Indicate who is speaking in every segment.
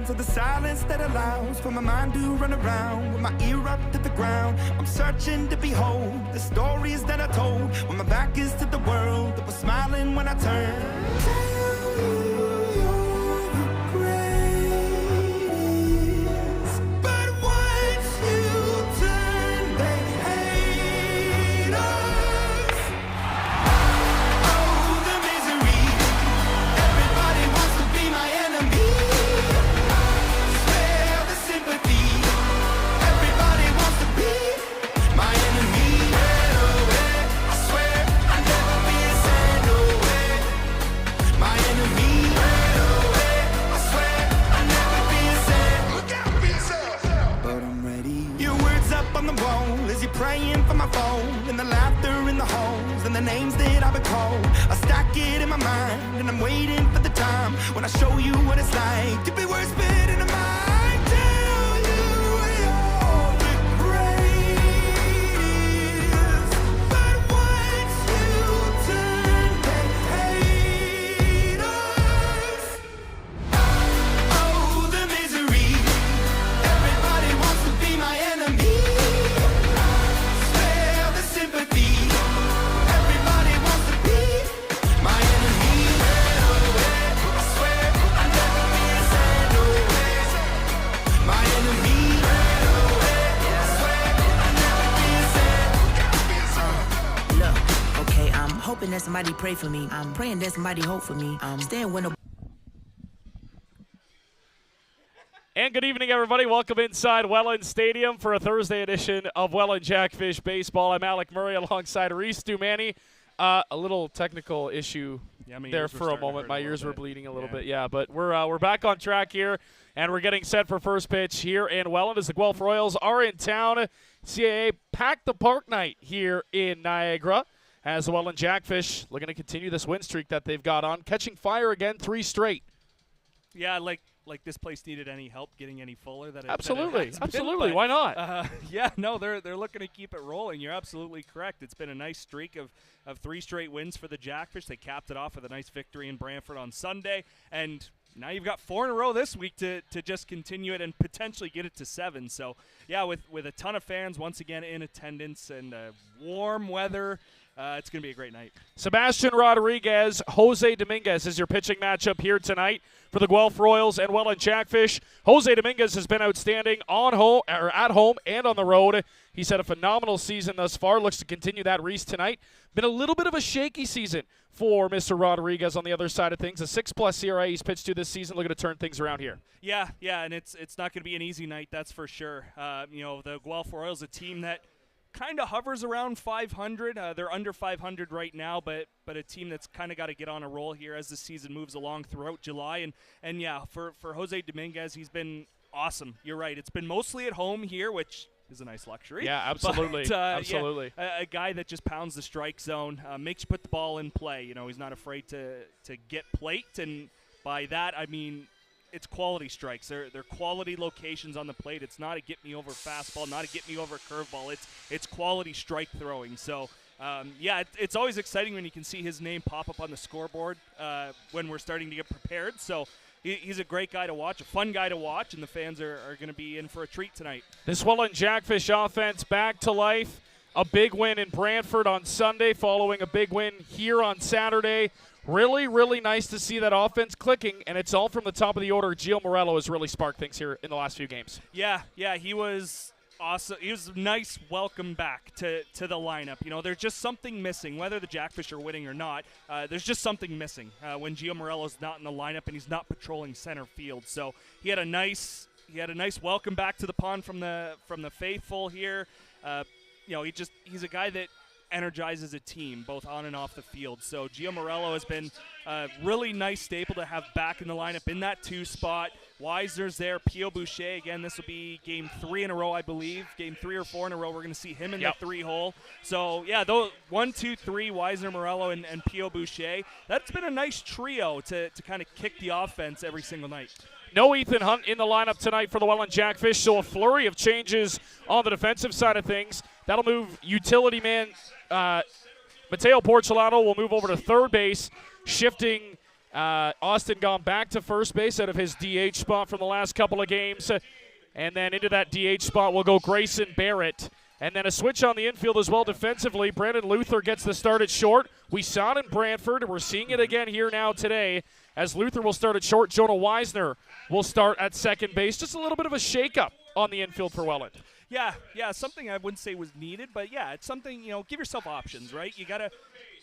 Speaker 1: sounds of the silence that allows for my mind to run around with my ear up to the ground. I'm searching to behold the stories that I told when my back is to the world that was smiling when I turned. Tell you you're the greatest, but once you turn, they hate us. Oh, the misery. Everybody wants to be my enemy. Spare the sympathy. Everybody wants to be my enemy. Right away, I swear I'll never be a sand away. My enemy. Right away, I swear I'll never be a sand. Look out for yourself. But I'm ready. Your words up on the wall as you're praying for my phone, and the laughter in the halls and the names that I've been called. I stack it in my mind and I'm waiting for the time when I show you what it's like to be worse fit in a mind. Tell you you're the greatest, but once you turn, they hate us. Oh, the misery. Everybody wants to be my enemy. Spare the sympathy. Everybody wants to be my enemy. Right away, I swear I'll never be a sand away. My enemy. Right away, I swear I'll never be a sand.
Speaker 2: Look, okay, I'm hoping that somebody pray for me. I'm praying that somebody hope for me. I'm staying with no.
Speaker 3: And good evening, everybody. Welcome inside Welland Stadium for a Thursday edition of Welland Jackfish Baseball. I'm Alec Murray alongside Reese Dumani. A little technical issue there for a moment. My ears were bleeding a little bit, yeah. But we're back on track here, and we're getting set for first pitch here in Welland as the Guelph Royals are in town. CAA packed the park night here in Niagara as the Welland Jackfish looking to continue this win streak that they've got on, catching fire again 3 straight.
Speaker 4: Yeah, like this place needed any help getting any fuller.
Speaker 3: Absolutely.
Speaker 4: But,
Speaker 3: Why not?
Speaker 4: yeah, no, they're looking to keep it rolling. You're absolutely correct. It's been a nice streak of 3 straight wins for the Jackfish. They capped it off with a nice victory in Brantford on Sunday, and now you've got 4 in a row this week to just continue it and potentially get it to 7. So, yeah, with a ton of fans once again in attendance and warm weather, it's going to be a great night.
Speaker 3: Sebastian Rodriguez, Jose Dominguez is your pitching matchup here tonight for the Guelph Royals and Welland Jackfish. Jose Dominguez has been outstanding at home and on the road. He's had a phenomenal season thus far. Looks to continue that, Reese, tonight. Been a little bit of a shaky season for Mr. Rodriguez on the other side of things. A 6+ ERA he's pitched to this season. Looking to turn things around here.
Speaker 4: Yeah, and it's not going to be an easy night, that's for sure. The Guelph Royals, a team that kind of hovers around 500. They're under 500 right now, but a team that's kind of got to get on a roll here as the season moves along throughout July. And yeah, for Jose Dominguez, he's been awesome. You're right. It's been mostly at home here, which is a nice luxury.
Speaker 3: Yeah, absolutely.
Speaker 4: But,
Speaker 3: absolutely.
Speaker 4: Yeah, a guy that just pounds the strike zone, makes you put the ball in play. You know, he's not afraid to get plate, and by that I mean it's quality strikes. They're quality locations on the plate. It's not a get-me-over fastball, not a get-me-over curveball. It's quality strike throwing. So, it's always exciting when you can see his name pop up on the scoreboard when we're starting to get prepared. So he's a great guy to watch, a fun guy to watch, and the fans are going to be in for a treat tonight.
Speaker 3: This Welland Jackfish offense back to life. A big win in Brantford on Sunday following a big win here on Saturday. Really, really nice to see that offense clicking, and it's all from the top of the order. Gio Morello has really sparked things here in the last few games.
Speaker 4: Yeah, he was awesome. He was a nice welcome back to the lineup. You know, there's just something missing, whether the Jackfish are winning or not. There's just something missing when Gio Morello's not in the lineup and he's not patrolling center field. So he had a nice welcome back to the pond from the faithful here. He's a guy that energizes a team both on and off the field. So Gio Morello has been a really nice staple to have back in the lineup in that 2 spot. Wisner's there. Pio Boucher, again, this will be game 3 in a row, I believe. Game 3 or 4 in a row, we're going to see him in the 3-hole. So, yeah, 1, 2, 3, Wisner, Morello, and Pio Boucher. That's been a nice trio to kind of kick the offense every single night.
Speaker 3: No Ethan Hunt in the lineup tonight for the Welland Jackfish, so a flurry of changes on the defensive side of things. That'll move utility man Mateo Porcelano will move over to third base, shifting Austin gone back to first base out of his DH spot from the last couple of games. And then into that DH spot will go Grayson Barrett. And then a switch on the infield as well defensively. Brandon Luther gets the start at short. We saw it in Brantford, and we're seeing it again here now today as Luther will start at short. Jonah Weisner will start at second base. Just a little bit of a shakeup on the infield for Welland.
Speaker 4: Yeah, something I wouldn't say was needed, but yeah, it's something, give yourself options, right? You got to,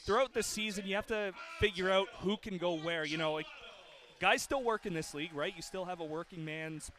Speaker 4: throughout the season, you have to figure out who can go where. Guys still work in this league, right? You still have a working man's,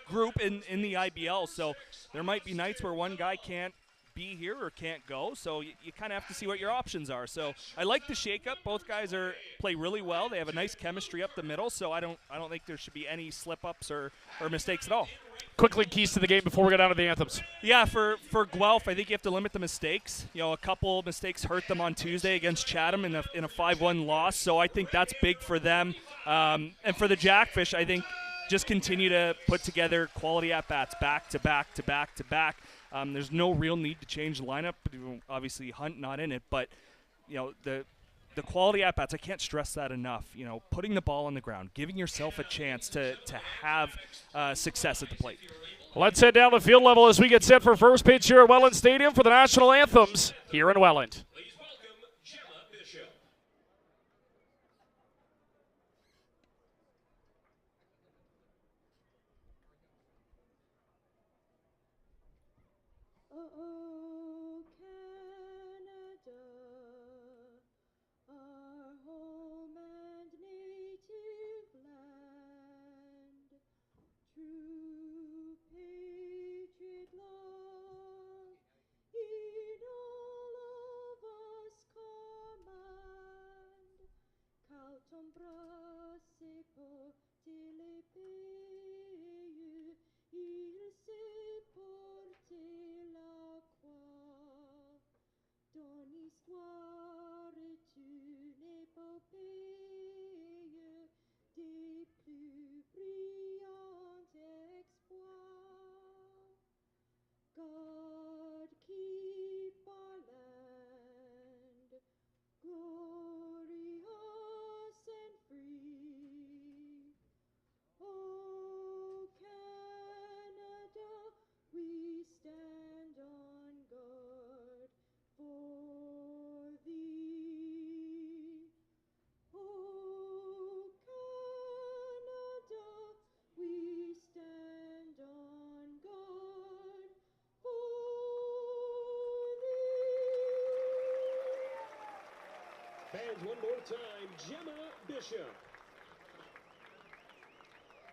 Speaker 4: group in the IBL, so there might be nights where one guy can't be here or can't go, so you kind of have to see what your options are. So I like the shakeup. Both guys play really well. They have a nice chemistry up the middle, so I don't think there should be any slip-ups or mistakes at all.
Speaker 3: Quickly, keys to the game before we go down to the anthems.
Speaker 4: Yeah, for Guelph, I think you have to limit the mistakes. A couple mistakes hurt them on Tuesday against Chatham in a 5-1 loss, so I think that's big for them. And for the Jackfish, I think just continue to put together quality at-bats back to back to back to back. There's no real need to change the lineup. Obviously, Hunt not in it, but the quality at-bats, I can't stress that enough. Putting the ball on the ground, giving yourself a chance to have success at the plate.
Speaker 3: Let's head down to field level as we get set for first pitch here at Welland Stadium for the national anthems here in Welland.
Speaker 5: Oh, Canada, our home and native land, true patriot love in all of us command, cautum brasse porte pays, il se porte la croix, ton histoire est une épopée des plus brillants exploits. God keep our land glorious and free. Oh, Canada, we stand on guard for thee. Oh, Canada, we stand on guard for thee.
Speaker 6: Fans, one more time, Gemma Bishop.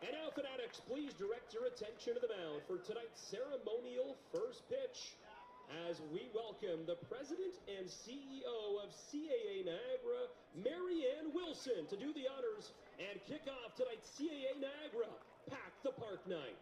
Speaker 6: And now, Fanatics, please direct your attention to the mound for tonight's ceremonial first pitch as we welcome the President and CEO of CAA Niagara, Mary Ann Wilson, to do the honors and kick off tonight's CAA Niagara Pack the Park night.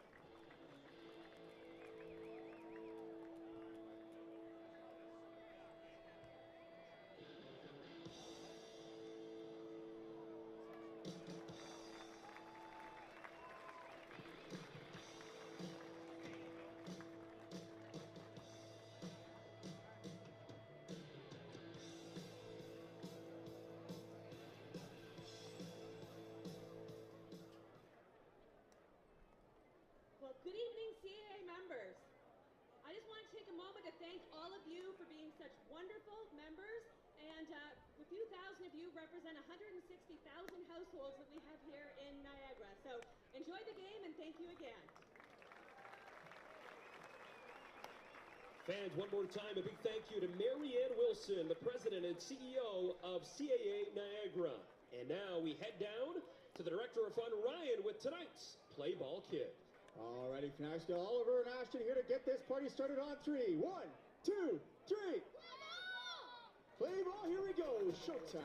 Speaker 5: Well, good evening, CAA members. I just want to take a moment to thank all of you for being such wonderful members, and a few thousand of you represent 160,000 households that we have here in Niagara. So enjoy the game, and thank you again.
Speaker 6: Fans, one more time, a big thank you to Mary Ann Wilson, the President and CEO of CAA Niagara. And now we head down to the Director of Fun, Ryan, with tonight's Play Ball Kid.
Speaker 7: Alrighty, Fanatics, Oliver and Ashton here to get this party started on 3. 1, 2, 3. Play ball, here we go. Showtime.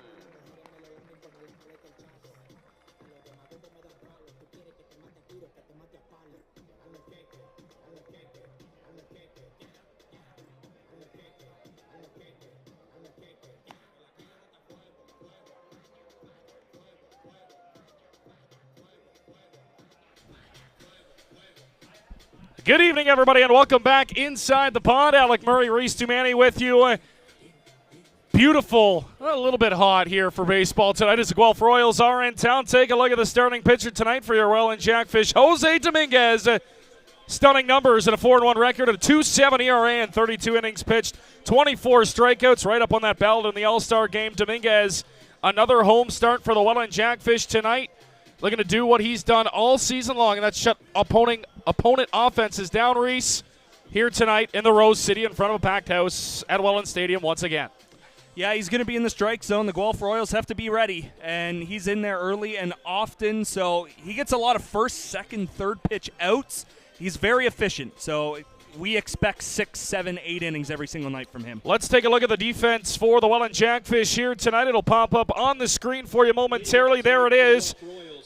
Speaker 3: Good evening, everybody, and welcome back inside the pond. Alec Murray, Reese Dumani with you. beautiful, a little bit hot here for baseball tonight as the Guelph Royals are in town. Take a look at the starting pitcher tonight for your Welland Jackfish, Jose Dominguez. Stunning numbers and a 4-1 record, a 2.7 ERA and 32 innings pitched, 24 strikeouts, right up on that ballot in the All-Star game. Dominguez, another home start for the Welland Jackfish tonight. Looking to do what he's done all season long, and that's shut opponent offenses down. Reese here tonight in the Rose City in front of a packed house at Welland Stadium once again.
Speaker 4: Yeah, he's going to be in the strike zone. The Guelph Royals have to be ready, and he's in there early and often, so he gets a lot of first, second, third pitch outs. He's very efficient, so we expect 6, 7, 8 innings every single night from him.
Speaker 3: Let's take a look at the defense for the Welland Jackfish here tonight. It'll pop up on the screen for you momentarily. There it is.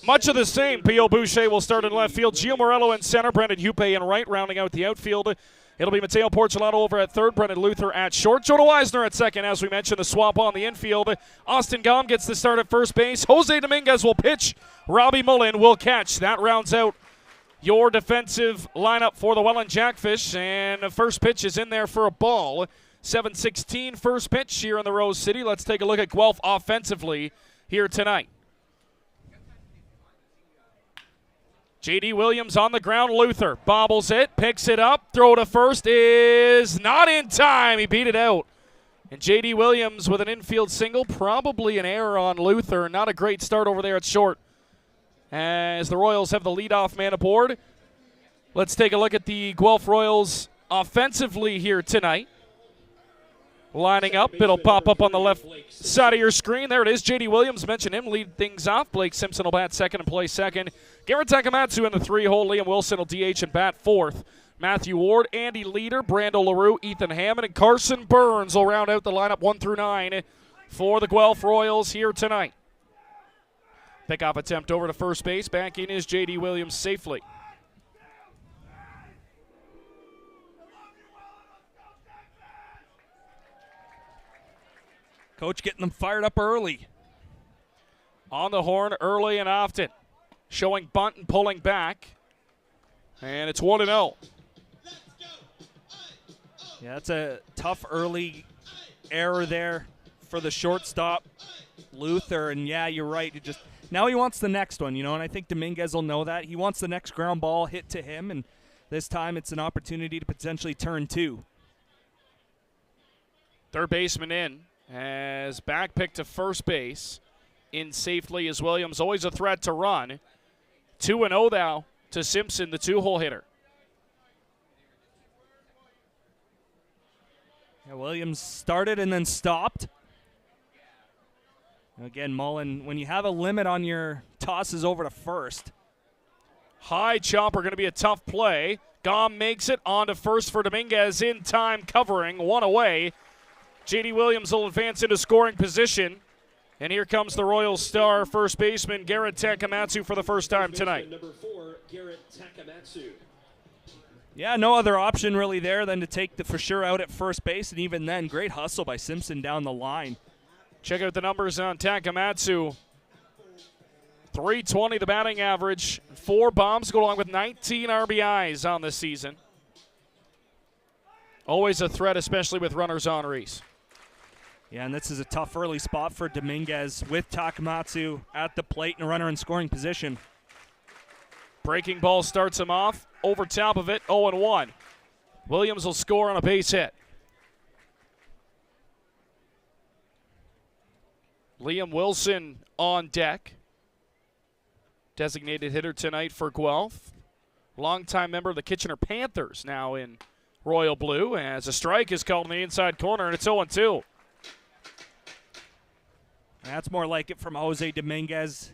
Speaker 3: Much of the same. P.O. Boucher will start in left field. Gio Morello in center. Brendan Hupe in right, rounding out the outfield. It'll be Mateo Porcelato over at third. Brendan Luther at short. Jonah Weisner at second. As we mentioned, the swap on the infield. Austin Gom gets the start at first base. Jose Dominguez will pitch. Robbie Mullen will catch. That rounds out your defensive lineup for the Welland Jackfish, and the first pitch is in there for a ball. 7:16 first pitch here in the Rose City. Let's take a look at Guelph offensively here tonight. J.D. Williams on the ground. Luther bobbles it, picks it up. Throw to first is not in time. He beat it out. And J.D. Williams with an infield single, probably an error on Luther. Not a great start over there at short, as the Royals have the leadoff man aboard. Let's take a look at the Guelph Royals offensively here tonight. Lining up, it'll pop up on the left side of your screen. There it is. J.D. Williams, mentioned him, lead things off. Blake Simpson will bat second and play second. Garrett Takamatsu in the 3-hole. Liam Wilson will DH and bat fourth. Matthew Ward, Andy Leader, Brando LaRue, Ethan Hammond, and Carson Burns will round out the lineup 1 through 9 for the Guelph Royals here tonight. Pickoff attempt over to first base. Back in is J.D. Williams safely.
Speaker 4: Coach getting them fired up early.
Speaker 3: On the horn early and often. Showing bunt and pulling back. And it's 1-0.
Speaker 4: Yeah, that's a tough early error there for the shortstop, Luther. And yeah, you're right. Now he wants the next one, and I think Dominguez will know that. He wants the next ground ball hit to him, and this time it's an opportunity to potentially turn two.
Speaker 3: Third baseman in, as back pick to first base. In safely is Williams, always a threat to run. 2-0 now to Simpson, the 2-hole hitter.
Speaker 4: Yeah, Williams started and then stopped. Again, Mullen, when you have a limit on your tosses over to first.
Speaker 3: High chopper going to be a tough play. Gom makes it on to first for Dominguez in time, covering, one away. J.D. Williams will advance into scoring position. And here comes the Royals star first baseman, Garrett Takamatsu, for the first time tonight.
Speaker 6: Number 4, Garrett Takamatsu.
Speaker 4: Yeah, no other option really there than to take the for sure out at first base, and even then, great hustle by Simpson down the line.
Speaker 3: Check out the numbers on Takamatsu. 320 the batting average. 4 bombs go along with 19 RBIs on the season. Always a threat, especially with runners on, Reese.
Speaker 4: Yeah, and this is a tough early spot for Dominguez with Takamatsu at the plate and a runner in scoring position.
Speaker 3: Breaking ball starts him off. Over top of it, 0-1. Williams will score on a base hit. Liam Wilson on deck. Designated hitter tonight for Guelph. Longtime member of the Kitchener Panthers, now in royal blue, as a strike is called in the inside corner, and it's 0-2.
Speaker 4: That's more like it from Jose Dominguez.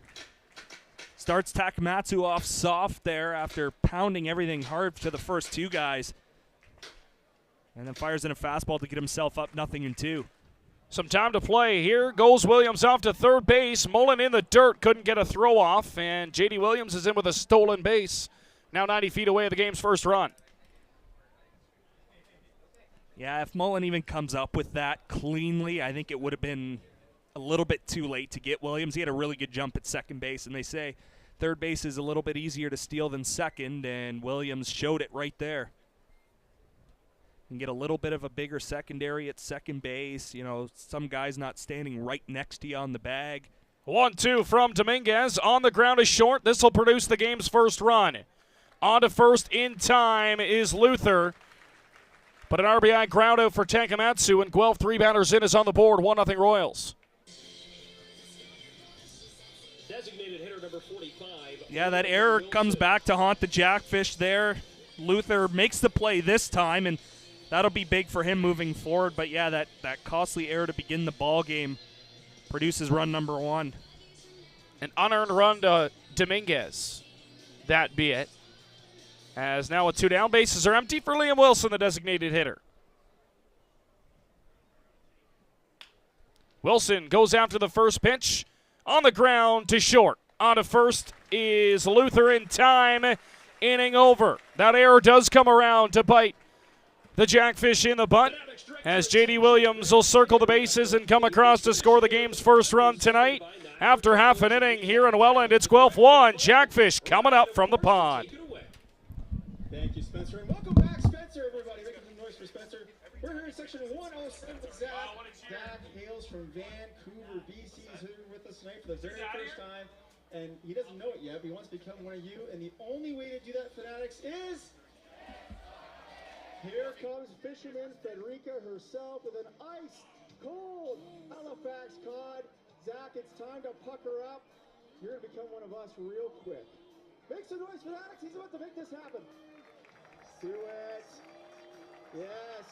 Speaker 4: Starts Takamatsu off soft there after pounding everything hard to the first 2 guys. And then fires in a fastball to get himself up 0-2.
Speaker 3: Some time to play. Here goes Williams off to third base. Mullen in the dirt, couldn't get a throw off, and J.D. Williams is in with a stolen base. Now 90 feet away of the game's first run.
Speaker 4: Yeah, if Mullen even comes up with that cleanly, I think it would have been a little bit too late to get Williams. He had a really good jump at second base, and they say third base is a little bit easier to steal than second, and Williams showed it right there. and get a little bit of a bigger secondary at second base. You know, some guys not standing right next to you on the bag.
Speaker 3: 1-2 from Dominguez. On the ground is short. This will produce the game's first run. On to first in time is Luther. But an RBI ground out for Takamatsu, and Guelph 3 batters in is on the board. 1-0 Royals.
Speaker 6: Designated hitter number 45.
Speaker 4: Yeah, that error comes back to haunt the Jackfish there. Luther makes the play this time, and that'll be big for him moving forward. But yeah, that costly error to begin the ball game produces run number 1.
Speaker 3: An unearned run to Dominguez. That be it. As now with 2 down, bases are empty for Liam Wilson, the designated hitter. Wilson goes after the first pitch. On the ground to short. On to first is Luther in time. Inning over. That error does come around to bite the Jackfish in the butt, as J.D. Williams will circle the bases and come across to score the game's first run tonight. After half an inning here in Welland, it's Guelph 1, Jackfish coming up from the pond.
Speaker 7: Thank you, Spencer. And welcome back, Spencer, everybody. Making some noise for Spencer. We're here in section 107 with Zach. Zach hails from Vancouver, BC. He's here with us tonight for the very first time. And he doesn't know it yet, but he wants to become one of you. And the only way to do that, Fanatics, is... Here comes fisherman Frederica herself with an ice-cold Halifax cod. Zach, it's time to pucker up. You're going to become one of us real quick. Make some noise, Fanatics. He's about to make this happen. Do it. Yes.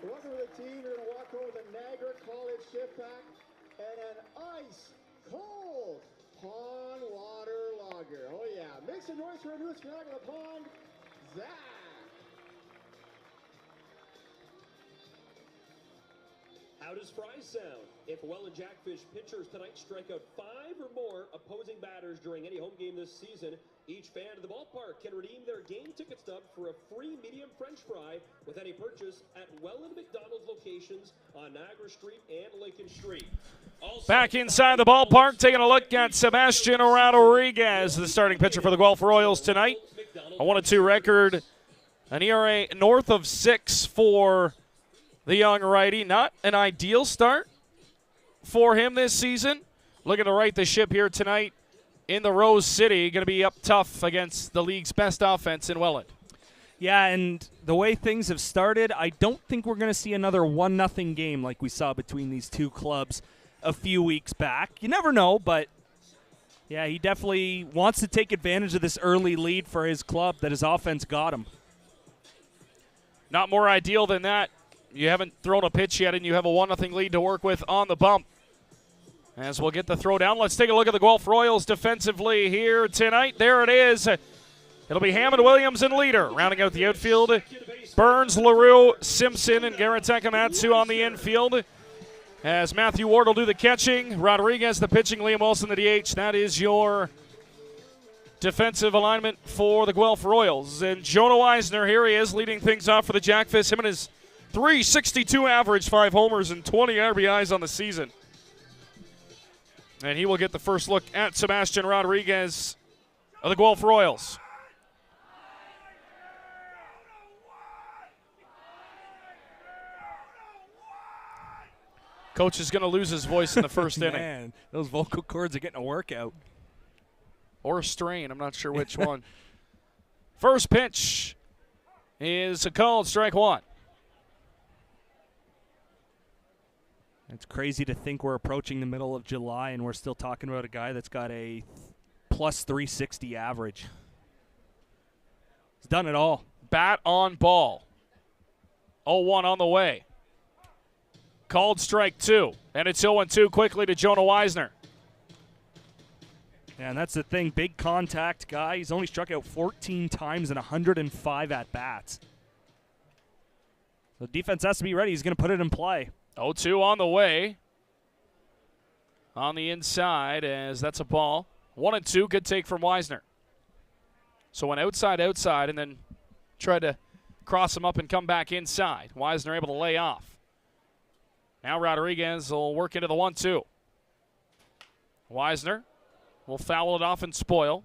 Speaker 7: Welcome to the team. You're going to walk home with a Niagara College shift pack and an ice-cold pond water lager. Oh, yeah. Make some noise for our newest fanatic of the pond, Zach.
Speaker 6: How does Fry sound? If Welland Jackfish pitchers tonight strike out 5 or more opposing batters during any home game this season, each fan of the ballpark can redeem their game ticket stub for a free medium French fry with any purchase at Welland McDonald's locations on Niagara Street and Lincoln Street. Also,
Speaker 3: Back inside the ballpark, taking a look at Sebastian Rodriguez, the starting pitcher for the Guelph Royals tonight. A 1-2 record, an ERA north of 6 for the young righty. Not an ideal start for him this season. Looking to right the ship here tonight in the Rose City. Going to be up tough against the league's best offense in Welland.
Speaker 4: Yeah, and the way things have started, I don't think we're going to see another 1-0 game like we saw between these two clubs a few weeks back. You never know, but yeah, he definitely wants to take advantage of this early lead for his club that his offense got him.
Speaker 3: Not more ideal than that. You haven't thrown a pitch yet, and you have a 1-0 lead to work with on the bump. As we'll get the throw down, let's take a look at the Guelph Royals defensively here tonight. There it is. It'll be Hammond, Williams, and Leader. Rounding out the outfield, Burns, LaRue, Simpson, and Garrett Takamatsu on the infield. As Matthew Ward will do the catching, Rodriguez the pitching, Liam Wilson the DH. That is your defensive alignment for the Guelph Royals. And Jonah Weisner, here he is, leading things off for the Jackfish. Him and his .362 average, 5 homers, and 20 RBIs on the season. And he will get the first look at Sebastian Rodriguez of the Guelph Royals. Coach is going to lose his voice in the first inning.
Speaker 4: Man, those vocal cords are getting a workout.
Speaker 3: Or a strain, I'm not sure which one. First pitch is a called strike 1.
Speaker 4: It's crazy to think we're approaching the middle of July and we're still talking about a guy that's got a +360 average. He's done it all.
Speaker 3: Bat on ball. 0-1 on the way. Called strike 2. And it's 0-2 quickly to Jonah Weisner.
Speaker 4: Yeah, and that's the thing. Big contact guy. He's only struck out 14 times in 105 at-bats. So defense has to be ready. He's going to put it in play.
Speaker 3: 0-2 on the way. On the inside, as that's a ball. 1-2, good take from Weisner. So went outside, and then tried to cross him up and come back inside. Weisner able to lay off. Now Rodriguez will work into the 1-2. Weisner will foul it off and spoil.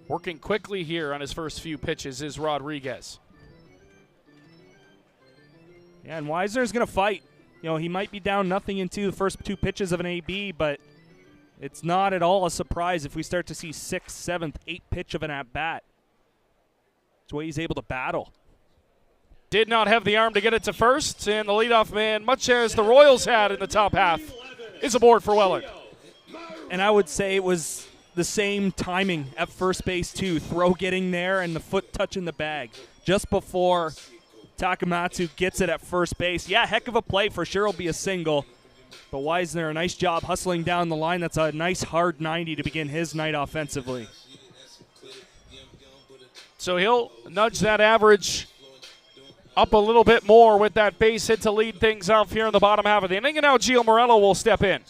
Speaker 3: Working quickly here on his first few pitches is Rodriguez.
Speaker 4: Yeah, and Weisner's going to fight. You know, he might be down 0-2 the first 2 pitches of an AB, but it's not at all a surprise if we start to see 6th, 7th, 8th pitch of an at-bat. It's the way he's able to battle.
Speaker 3: Did not have the arm to get it to first, and the leadoff man, much as the Royals had in the top half, is aboard for Welland.
Speaker 4: And I would say it was the same timing at first base, too. Throw getting there and the foot touching the bag just before Takamatsu gets it at first base. Yeah, heck of a play. For sure it'll be a single. But Weisner, a nice job hustling down the line. That's a nice hard 90 to begin his night offensively.
Speaker 3: So he'll nudge that average up a little bit more with that base hit to lead things off here in the bottom half of the inning. And now Gio Morello will step in.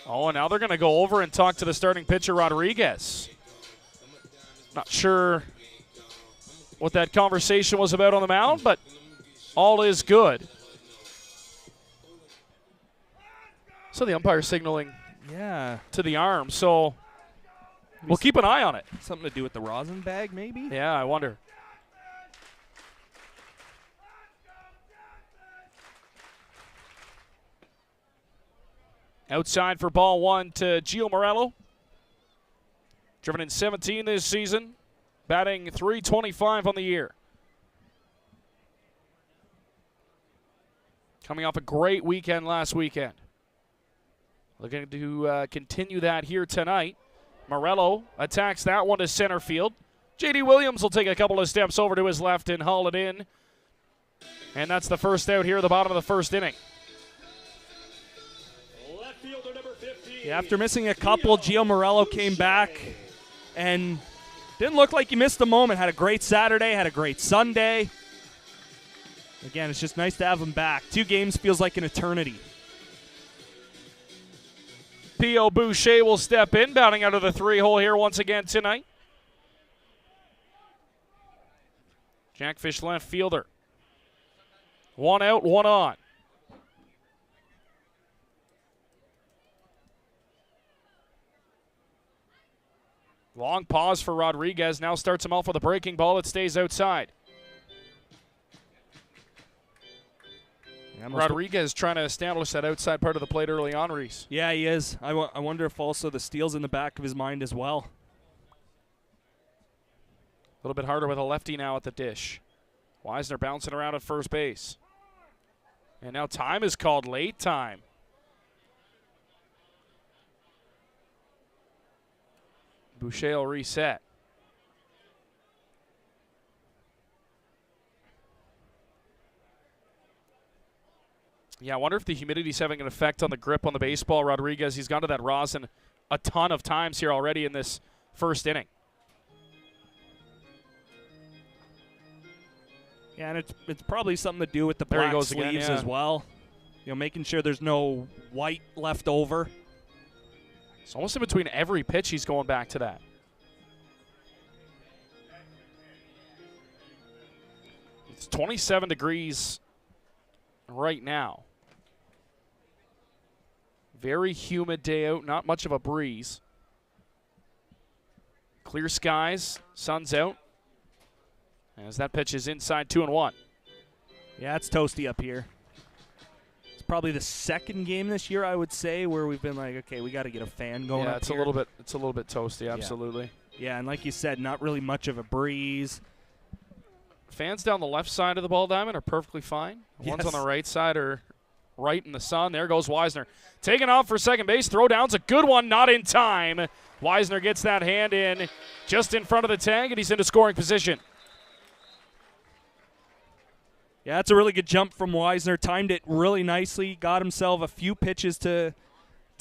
Speaker 3: Oh, and now they're going to go over and talk to the starting pitcher, Rodriguez. Not sure what that conversation was about on the mound, but all is good. So the umpire signaling to the arm, so we'll keep an eye on it.
Speaker 4: Something to do with the rosin bag, maybe?
Speaker 3: Yeah, I wonder. Outside for ball 1 to Gio Morello. Driven in 17 this season, batting .325 on the year. Coming off a great weekend last weekend. Looking to continue that here tonight. Morello attacks that one to center field. J.D. Williams will take a couple of steps over to his left and haul it in. And that's the first out here at the bottom of the first inning.
Speaker 6: Left fielder number 15.
Speaker 4: Yeah, after missing a couple, Gio Morello came back and didn't look like he missed a moment. Had a great Saturday, had a great Sunday. Again, it's just nice to have him back. 2 games feels like an eternity.
Speaker 3: P.O. Boucher will step in, bounding out of the 3-hole here once again tonight. Jackfish left fielder. 1 out, 1 on. Long pause for Rodriguez. Now starts him off with a breaking ball. It stays outside. Rodriguez trying to establish that outside part of the plate early on, Reese.
Speaker 4: Yeah, he is. I wonder if also the steel's in the back of his mind as well.
Speaker 3: A little bit harder with a lefty now at the dish. Weisner bouncing around at first base. And now time is called, late time. Boucher will reset. Yeah, I wonder if the humidity's having an effect on the grip on the baseball. Rodriguez, he's gone to that rosin a ton of times here already in this first inning.
Speaker 4: Yeah, and it's probably something to do with the black sleeves again, as well. You know, making sure there's no white left over.
Speaker 3: It's almost in between every pitch he's going back to that. It's 27 degrees right now. Very humid day out, not much of a breeze. Clear skies, sun's out. As that pitch is inside 2-1.
Speaker 4: Yeah, it's toasty up here. It's probably the second game this year, I would say, where we've been like, okay, we got to get a fan going.
Speaker 3: Yeah,
Speaker 4: up
Speaker 3: it's
Speaker 4: here.
Speaker 3: a little bit toasty, absolutely.
Speaker 4: Yeah, and like you said, not really much of a breeze.
Speaker 3: Fans down the left side of the ball diamond are perfectly fine. The ones on the right side are right in the sun. There goes Weisner. Taking off for second base. Throw down's a good one, not in time. Weisner gets that hand in just in front of the tag, and he's into scoring position.
Speaker 4: Yeah, that's a really good jump from Weisner. Timed it really nicely. Got himself a few pitches to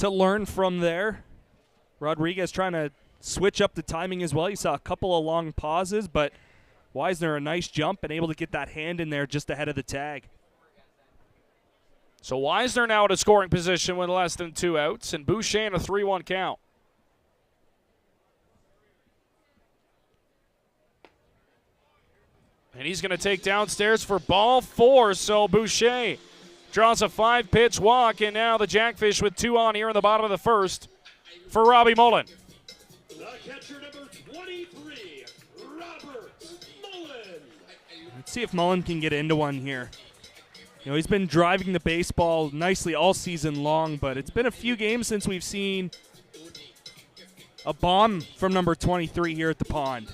Speaker 4: learn from there. Rodriguez trying to switch up the timing as well. You saw a couple of long pauses, but Weisner a nice jump and able to get that hand in there just ahead of the tag.
Speaker 3: So Weisner now at a scoring position with less than 2 outs, and Boucher in a 3-1 count. And he's going to take downstairs for ball 4. So Boucher draws a 5-pitch walk, and now the Jackfish with 2 on here in the bottom of the first for Robbie Mullen.
Speaker 6: The catcher number 23, Robert Mullen.
Speaker 4: Let's see if Mullen can get into one here. You know, he's been driving the baseball nicely all season long, but it's been a few games since we've seen a bomb from number 23 here at the pond.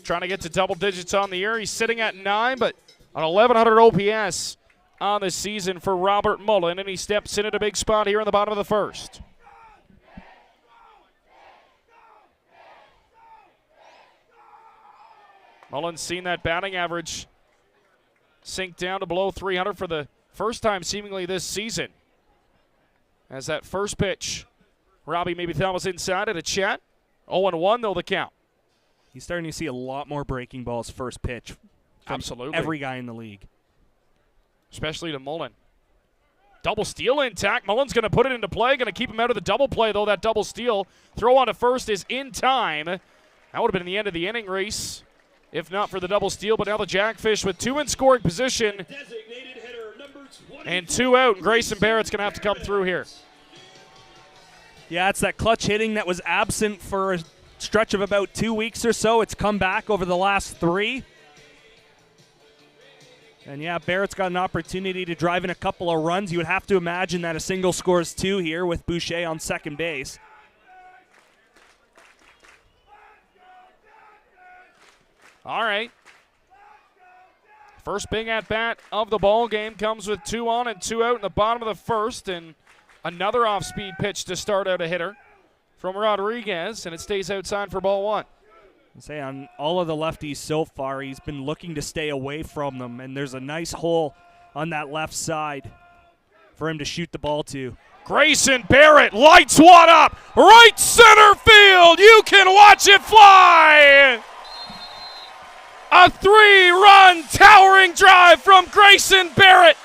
Speaker 3: Trying to get to double digits on the year. He's sitting at 9, but on 1,100 OPS on the season for Robert Mullen, and he steps in at a big spot here in the bottom of the first. Mullen's seen that batting average sink down to below 300 for the first time seemingly this season. As that first pitch, Robbie maybe thought was inside at a chat. 0-1 though the count.
Speaker 4: He's starting to see a lot more breaking balls first pitch from
Speaker 3: Absolutely.
Speaker 4: every guy in the league.
Speaker 3: Especially to Mullen. Double steal intact. Mullen's going to put it into play. Going to keep him out of the double play, though. That double steal. Throw on to first is in time. That would have been the end of the inning, Reese, if not for the double steal. But now the Jackfish with 2 in scoring position. And 2 out. And Grayson Barrett's going to have to come through here.
Speaker 4: Yeah, it's that clutch hitting that was absent for a stretch of about 2 weeks or so. It's come back over the last 3. And yeah, Barrett's got an opportunity to drive in a couple of runs. You would have to imagine that a single scores 2 here with Boucher on second base.
Speaker 3: All right. First big at-bat of the ball game comes with 2 on and 2 out in the bottom of the first, and another off-speed pitch to start out a hitter from Rodriguez, and it stays outside for ball 1.
Speaker 4: Say on all of the lefties so far, he's been looking to stay away from them, and there's a nice hole on that left side for him to shoot the ball to.
Speaker 3: Grayson Barrett lights one up, right center field. You can watch it fly. A 3-run towering drive from Grayson Barrett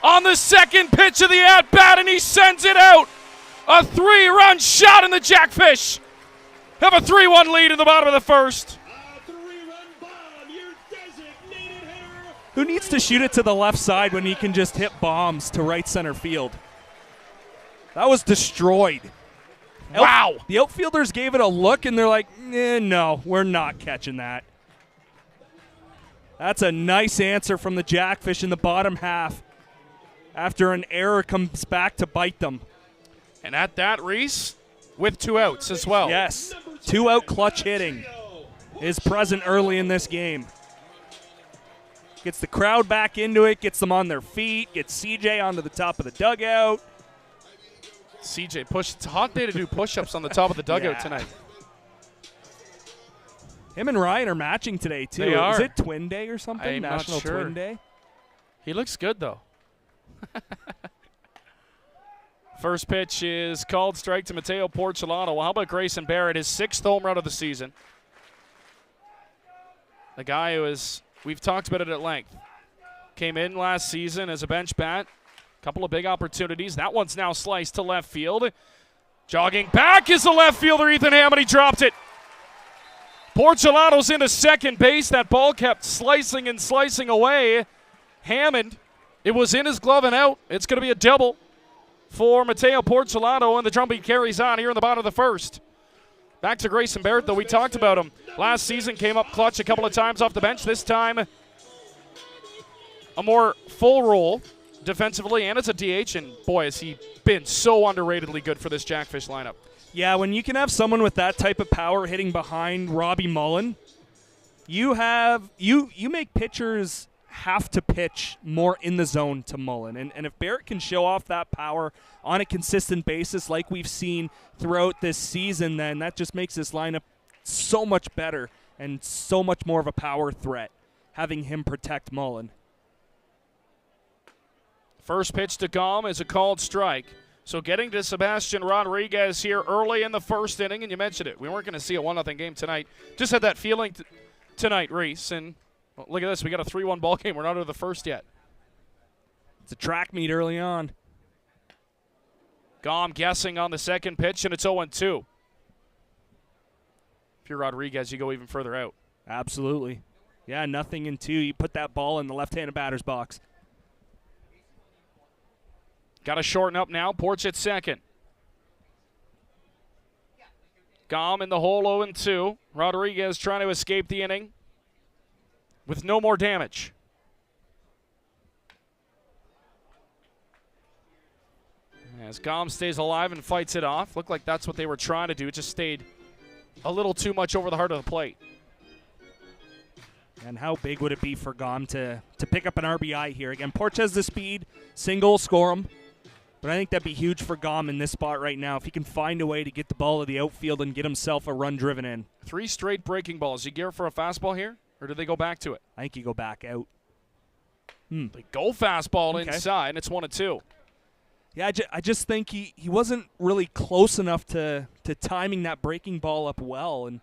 Speaker 3: on the second pitch of the at-bat, and he sends it out. A 3-run shot, in the Jackfish have a 3-1 lead in the bottom of the first.
Speaker 4: Who needs to shoot it to the left side when he can just hit bombs to right center field? That was destroyed.
Speaker 3: Wow.
Speaker 4: The outfielders gave it a look, and they're like, no, we're not catching that. That's a nice answer from the Jackfish in the bottom half after an error comes back to bite them.
Speaker 3: And at that, Reese, with 2 outs as well.
Speaker 4: Yes, 2-out clutch hitting is present early in this game. Gets the crowd back into it, gets them on their feet, gets CJ onto the top of the dugout.
Speaker 3: CJ push. It's a hot day to do push-ups on the top of the dugout
Speaker 4: Yeah.
Speaker 3: tonight.
Speaker 4: Him and Ryan are matching today, too.
Speaker 3: They are.
Speaker 4: Is it Twin Day or something?
Speaker 3: I'm not
Speaker 4: National
Speaker 3: sure.
Speaker 4: Twin Day?
Speaker 3: He looks good, though. First pitch is called strike to Mateo Porcelano. Well, how about Grayson Barrett, his 6th home run of the season? The guy who is, we've talked about it at length, came in last season as a bench bat. Couple of big opportunities. That one's now sliced to left field. Jogging back is the left fielder, Ethan Hammond. He dropped it. Porcelano's into second base. That ball kept slicing and slicing away. Hammond, it was in his glove and out. It's going to be a double for Mateo Porcelano, and the drumbeat carries on here in the bottom of the first. Back to Grayson Barrett, though. We talked about him. Last season came up clutch a couple of times off the bench. This time, a more full role defensively, and it's a DH, and boy, has he been so underratedly good for this Jackfish lineup.
Speaker 4: Yeah, when you can have someone with that type of power hitting behind Robbie Mullen, you make pitchers have to pitch more in the zone to Mullen. And if Barrett can show off that power on a consistent basis like we've seen throughout this season, then that just makes this lineup so much better and so much more of a power threat, having him protect Mullen.
Speaker 3: First pitch to Guelph is a called strike. So getting to Sebastian Rodriguez here early in the first inning, and you mentioned it. We weren't going to see a 1-0 game tonight. Just had that feeling tonight, Reese. And well, look at this. We got a 3-1 ball game. We're not out of the first yet.
Speaker 4: It's a track meet early on.
Speaker 3: Guelph guessing on the second pitch, and it's 0-2. If you're Rodriguez, you go even further out.
Speaker 4: Absolutely. Yeah, 0-2. You put that ball in the left-handed batter's box.
Speaker 3: Got to shorten up now. Porch at second. Guelph in the hole 0-2. Rodriguez trying to escape the inning. with no more damage. As Gom stays alive and fights it off. Looked like that's what they were trying to do. It just stayed a little too much over the heart of the plate.
Speaker 4: And how big would it be for Gom to pick up an RBI here? Again, Porch has the speed, single, score him. But I think that'd be huge for Gom in this spot right now if he can find a way to get the ball to the outfield and get himself a run driven in.
Speaker 3: 3 straight breaking balls. You gear for a fastball here, or do they go back to it?
Speaker 4: I think you go back out.
Speaker 3: They go fastball
Speaker 4: Okay.
Speaker 3: inside, and it's 1-2.
Speaker 4: Yeah, I just think he wasn't really close enough to timing that breaking ball up well. And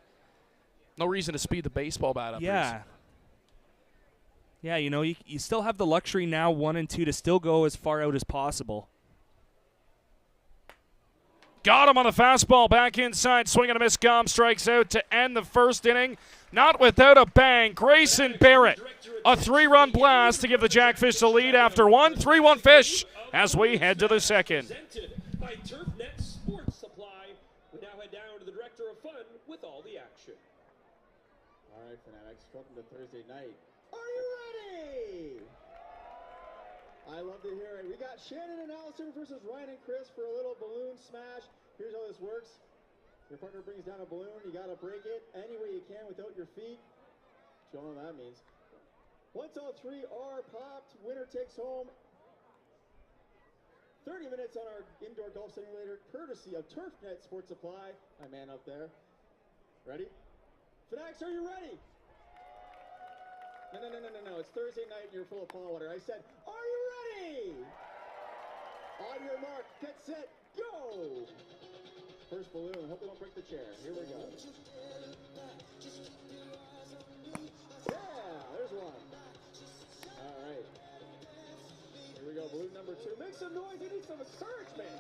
Speaker 3: No reason to speed the baseball bat up.
Speaker 4: yeah. Yeah, you know, you still have the luxury now, 1 and 2, to still go as far out as possible.
Speaker 3: Got him on the fastball, back inside, swing and a miss. Gom strikes out to end the first inning. Not without a bang. Grayson Barrett, a 3-run blast to give the Jackfish the lead after 1. 3-1 Fish as we head to the second.
Speaker 6: Presented by TurfNet Sports Supply. We now head down to the Director of Fun with all the action.
Speaker 7: All right, Fanatics, welcome to Thursday night. Are you ready? I love to hear it. We got Shannon and Allison versus Ryan and Chris for a little balloon smash. Here's how this works. Your partner brings down a balloon. You got to break it any way you can without your feet. You all know what that means. Once all 3 are popped, winner takes home 30 minutes on our indoor golf simulator, courtesy of TurfNet Sports Supply. My man up there. Ready? Fanatics, are you ready? No. It's Thursday night and you're full of pond water. I said, are you ready? On your mark, get set, go! First balloon. Hope they don't break the chair. Here we go. Yeah, there's one. All right. Here we go. Balloon number 2. Make some noise. You need some encouragement.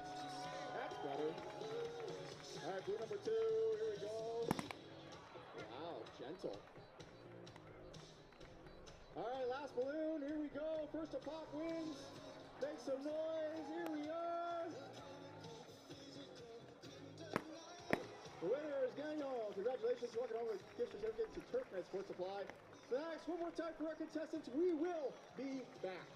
Speaker 7: That's better. All right, balloon number 2. Here we go. Wow, gentle. All right, last balloon. Here we go. First to pop wins. Make some noise. Here we are. The winner is Daniel. Congratulations. Welcome home with gift certificate to TurfNet Sports Supply. Thanks. One more time for our contestants. We will be back.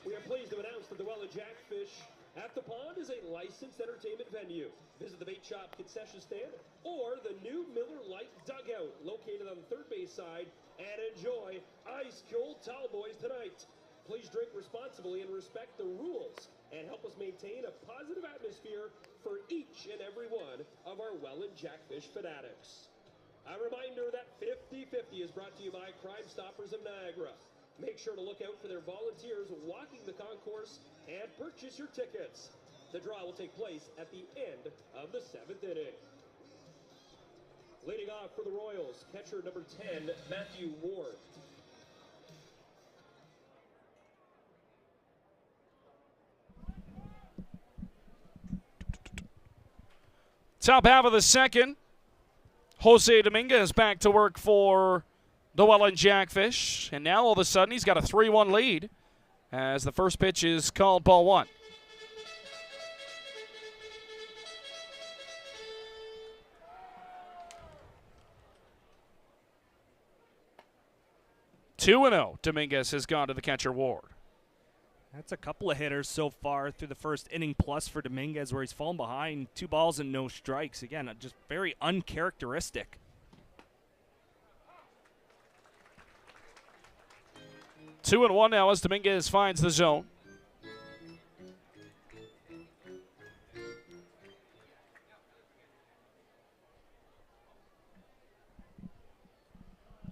Speaker 6: We are pleased to announce that the Welland Jackfish at the Pond is a licensed entertainment venue. Visit the bait shop concession stand or the new Miller Lite dugout located on the third base side and enjoy ice cold towel boys tonight. Please drink responsibly and respect the rules and help us maintain a positive atmosphere for each and every one of our Welland Jackfish fanatics. A reminder that 50/50 is brought to you by Crime Stoppers of Niagara. Make sure to look out for their volunteers walking the concourse and purchase your tickets. The draw will take place at the end of the 7th inning. Leading off for the Royals, catcher number 10, Matthew Ward.
Speaker 3: Top half of the second. Jose Dominguez back to work for the Welland Jackfish. And now all of a sudden he's got a 3-1 lead as the first pitch is called ball 1. Two and 0. Dominguez has gone to the catcher Ward.
Speaker 4: That's a couple of hitters so far through the first inning plus for Dominguez where he's fallen behind. 2 balls and no strikes. Again, just very uncharacteristic.
Speaker 3: Two and 1 now as Dominguez finds the zone.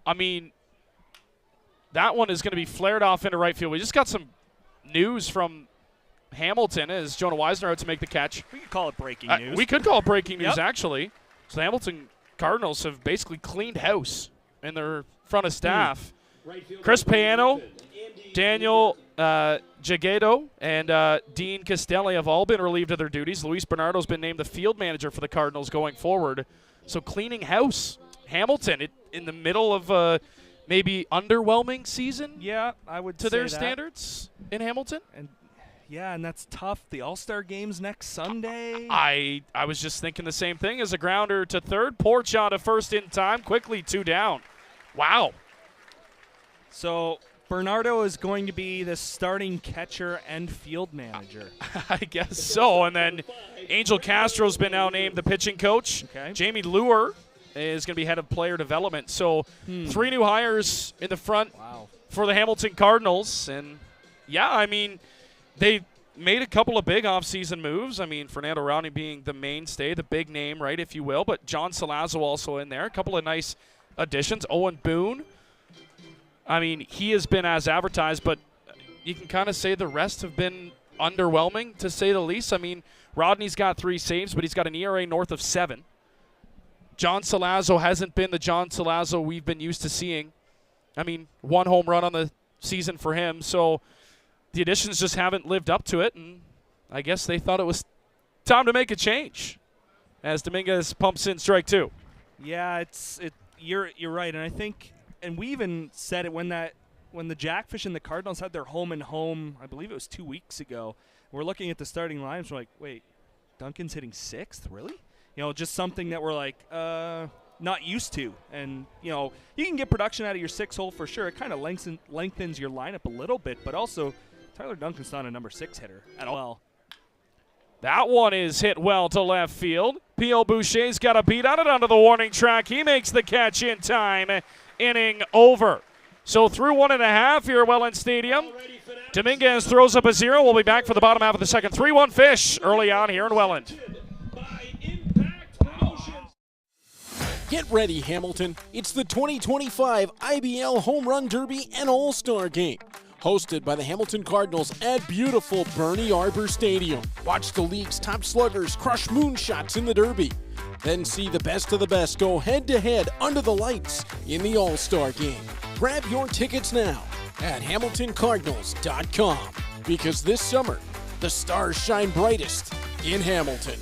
Speaker 3: I mean, that one is going to be flared off into right field. We just got some news from Hamilton as Jonah Weisner out to make the catch.
Speaker 4: We could call it breaking news.
Speaker 3: We could call it breaking news,
Speaker 4: Yep.
Speaker 3: actually. So the Hamilton Cardinals have basically cleaned house in their front of staff.
Speaker 6: Right field
Speaker 3: Chris
Speaker 6: number
Speaker 3: Payano,
Speaker 6: 11, Andy
Speaker 3: Daniel Jagedo, and Dean Castelli have all been relieved of their duties. Luis Bernardo's been named the field manager for the Cardinals going forward. So cleaning house. Hamilton, in the middle of maybe underwhelming season
Speaker 4: Yeah, I would
Speaker 3: to
Speaker 4: say
Speaker 3: their
Speaker 4: that.
Speaker 3: standards in Hamilton.
Speaker 4: And yeah, and that's tough. The All-Star game's next Sunday.
Speaker 3: I was just thinking the same thing as a grounder to third. Porch on to first in time. Quickly 2 down. Wow.
Speaker 4: So Bernardo is going to be the starting catcher and field manager.
Speaker 3: I guess so. And then Angel Castro's been now named the pitching coach.
Speaker 4: Okay.
Speaker 3: Jamie Luer is going to be head of player development. So 3 new hires in the front for the Hamilton Cardinals. And, yeah, I mean, they made a couple of big offseason moves. I mean, Fernando Rowney being the mainstay, the big name, right, if you will. But John Salazzo also in there. A couple of nice additions. Owen Boone. I mean, he has been as advertised, but you can kind of say the rest have been underwhelming, to say the least. I mean, Rodney's got 3 saves, but he's got an ERA north of 7. John Salazzo hasn't been the John Salazzo we've been used to seeing. I mean, 1 home run on the season for him. So the additions just haven't lived up to it, and I guess they thought it was time to make a change as Dominguez pumps in strike 2.
Speaker 4: Yeah, you're right, and I think, and we even said it when the Jackfish and the Cardinals had their home and home, I believe it was 2 weeks ago. We're looking at the starting lines. We're like, wait, Duncan's hitting 6th, really? You know, just something that we're like, not used to. And, you know, you can get production out of your 6-hole for sure. It kind of lengthens your lineup a little bit, but also Tyler Duncan's not a number 6 hitter at all.
Speaker 3: That one is hit well to left field. P.O. Boucher's got a beat on it onto the warning track. He makes the catch in time. Inning over. So through 1.5 here at Welland Stadium. Dominguez throws up a 0. We'll be back for the bottom half of the second. 3-1 Fish early on here in Welland.
Speaker 8: Get ready, Hamilton. It's the 2025 IBL Home Run Derby and All-Star Game. Hosted by the Hamilton Cardinals at beautiful Bernie Arbor Stadium. Watch the league's top sluggers crush moonshots in the Derby. Then see the best of the best go head-to-head under the lights in the All-Star Game. Grab your tickets now at HamiltonCardinals.com because this summer, the stars shine brightest in Hamilton.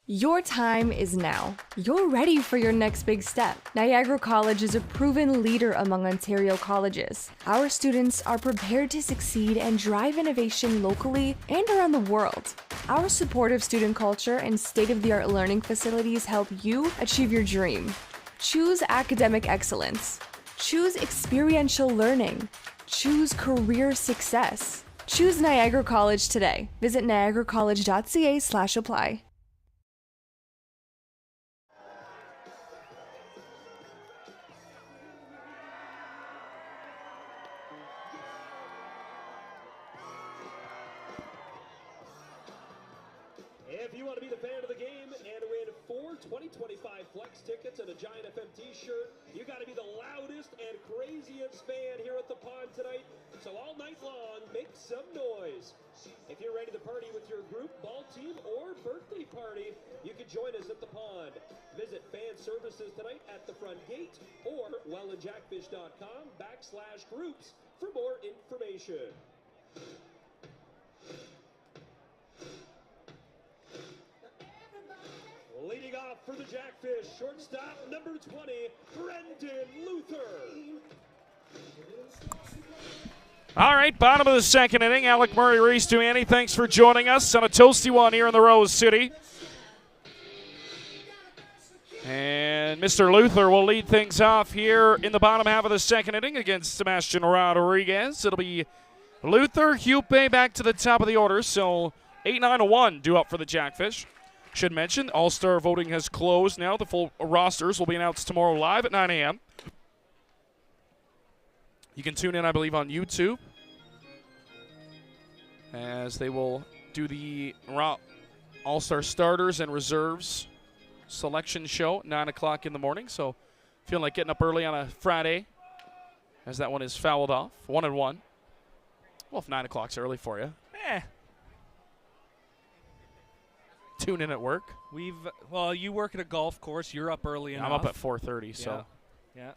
Speaker 9: Your time is now. You're ready for your next big step. Niagara College is a proven leader among Ontario colleges. Our students are prepared to succeed and drive innovation locally and around the world. Our supportive student culture and state-of-the-art learning facilities help you achieve your dream. Choose academic excellence. Choose experiential learning. Choose career success. Choose Niagara College today. Visit niagaracollege.ca/apply.
Speaker 6: If you want to be the fan of the game and win 4 2025 Flex tickets and a Giant FM t-shirt, you got to be the loudest and craziest fan here at the pond tonight. So all night long, make some noise. If you're ready to party with your group, ball team, or birthday party, you can join us at the pond. Visit fan services tonight at the front gate or wellandjackfish.com/groups for more information. Leading off for the Jackfish, shortstop number 20, Brendan Luther.
Speaker 3: All right, bottom of the second inning. Alec Murray, Reese Duanny, thanks for joining us on a toasty one here in the Rose City. And Mr. Luther will lead things off here in the bottom half of the second inning against Sebastian Rodriguez. It'll be Luther, Hupe back to the top of the order, so 8-9-1 due up for the Jackfish. Should mention, All-Star voting has closed now. The full rosters will be announced tomorrow live at 9 a.m. You can tune in, I believe, on YouTube as they will do the All-Star starters and reserves selection show at 9 o'clock in the morning. So feeling like getting up early on a Friday as that one is fouled off. 1-1. Well, if 9 o'clock's early for you. Tune in at work.
Speaker 4: Well, you work at a golf course. You're up early enough.
Speaker 3: I'm up at 4:30, so.
Speaker 4: Yeah.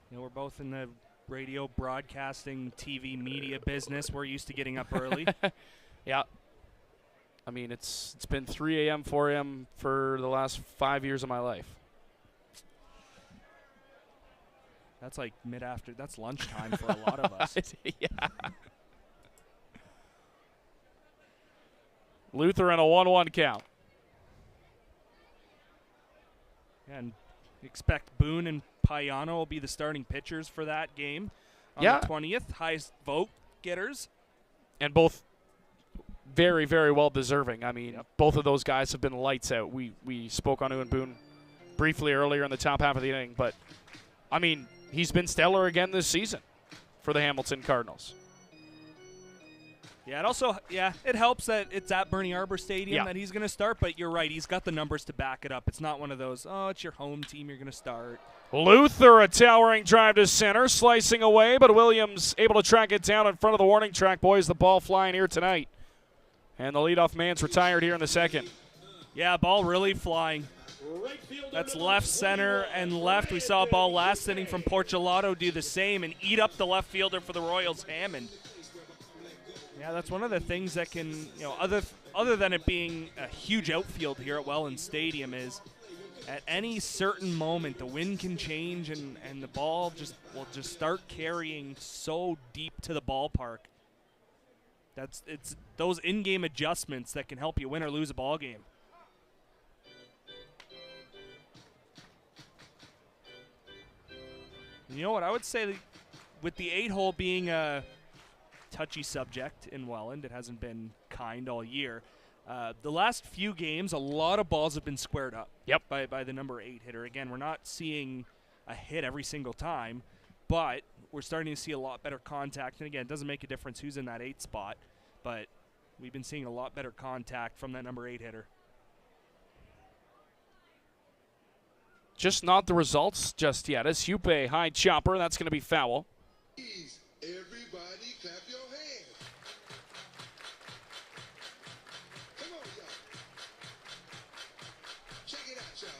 Speaker 4: You know, we're both in the radio, broadcasting, TV, media business. We're used to getting up early.
Speaker 3: Yeah. I mean, it's been 3 a.m., 4 a.m. for the last 5 years of my life.
Speaker 4: That's like mid-after. That's lunchtime for a lot of us.
Speaker 3: Yeah. Luther in a 1-1 count.
Speaker 4: And Expect Boone and Payano will be the starting pitchers for that game on the 20th. Highest vote getters.
Speaker 3: And both very, very well deserving. I mean, both of those guys have been lights out. We spoke on Ewan Boone briefly earlier in the top half of the inning, but, I mean, he's been stellar again this season for the Hamilton Cardinals.
Speaker 4: Yeah, it helps that it's at Bernie Arbor Stadium that he's going to start, but you're right, he's got the numbers to back it up. It's not one of those, oh, it's your home team, you're going to start.
Speaker 3: Luther, a towering drive to center, slicing away, but Williams able to track it down in front of the warning track. Boys, the ball flying here tonight. And the leadoff man's retired here in the second.
Speaker 4: Yeah, ball really flying. That's left, center, and left. We saw a ball last inning from Porcelato do the same and eat up the left fielder for the Royals, Hammond. Yeah, that's one of the things that can, other than it being a huge outfield here at Welland Stadium, is at any certain moment the wind can change and the ball will just start carrying so deep to the ballpark. It's those in-game adjustments that can help you win or lose a ball game. You know what? I would say with the 8-hole being a touchy subject in Welland, it hasn't been kind all year. The last few games, a lot of balls have been squared up by the number 8 hitter. Again, we're not seeing a hit every single time, but we're starting to see a lot better contact. And again, it doesn't make a difference who's in that 8 spot, but we've been seeing a lot better contact from that number 8 hitter.
Speaker 3: Just not the results just yet. As Hupe, high chopper, that's going to be foul.
Speaker 1: Everybody clap your hands. Come on, y'all. Check it out, y'all.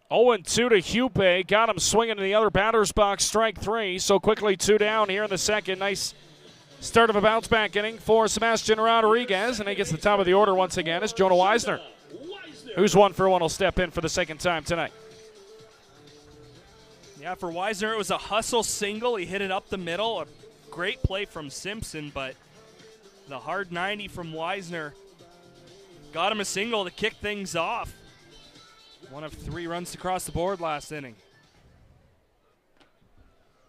Speaker 3: 0-2 to Hupe. Got him swinging in the other batter's box, strike 3. So quickly 2 down here in the second. Nice start of a bounce-back inning for Sebastian Rodriguez. And he gets the top of the order once again as Jonah Weisner, who's 1 for 1, will step in for the second time tonight.
Speaker 4: Yeah, for Weisner, it was a hustle single. He hit it up the middle. A great play from Simpson, but the hard 90 from Weisner got him a single to kick things off. 1 of 3 runs across the board last inning.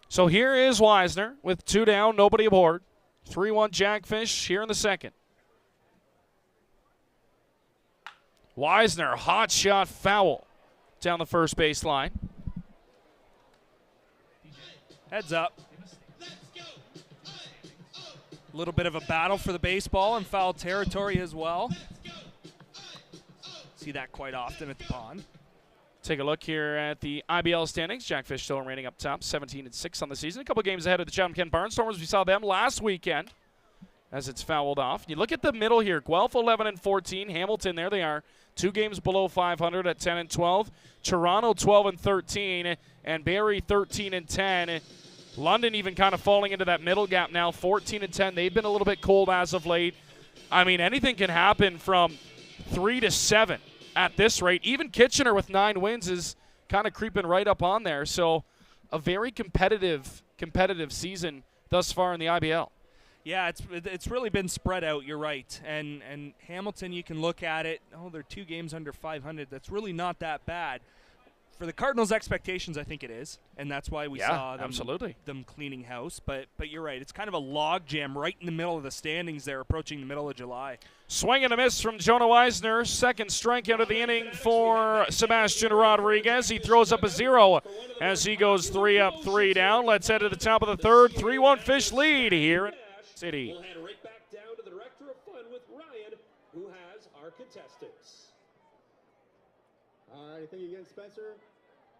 Speaker 3: So here is Weisner with 2 down, nobody aboard. 3-1 Jackfish here in the second. Weisner, hot shot foul down the first base line.
Speaker 4: Heads up. A little bit of a battle for the baseball in foul territory as well. See that quite often at the pond.
Speaker 3: Take a look here at the IBL standings. Jackfish still remaining up top, 17-6 on the season. A couple games ahead of the Chatham-Kent Barnstormers. We saw them last weekend as it's fouled off. You look at the middle here. Guelph 11-14. Hamilton, there they are, 2 games below 500 at 10-12. Toronto 12-13, and Barrie 13-10. London even kind of falling into that middle gap now, 14-10. They've been a little bit cold as of late. I mean, anything can happen from 3-7 at this rate. Even Kitchener with 9 wins is kind of creeping right up on there. So a very competitive season thus far in the IBL.
Speaker 4: Yeah, it's really been spread out, you're right. And Hamilton, you can look at it, they're 2 games under 500. That's really not that bad. For the Cardinals' expectations, I think it is, and that's why we saw them cleaning house. But you're right, it's kind of a log jam right in the middle of the standings there, approaching the middle of July.
Speaker 3: Swing and a miss from Jonah Weisner. Second strikeout of the inning for Sebastian Rodriguez. He throws up a 0 as he goes 3 up, 3 down. Let's head to the top of the third. 3-1 Fish lead here in City.
Speaker 6: We'll head right back down to the Director of Fun with Ryan, who has our contestants.
Speaker 7: All right, thank you again, Spencer.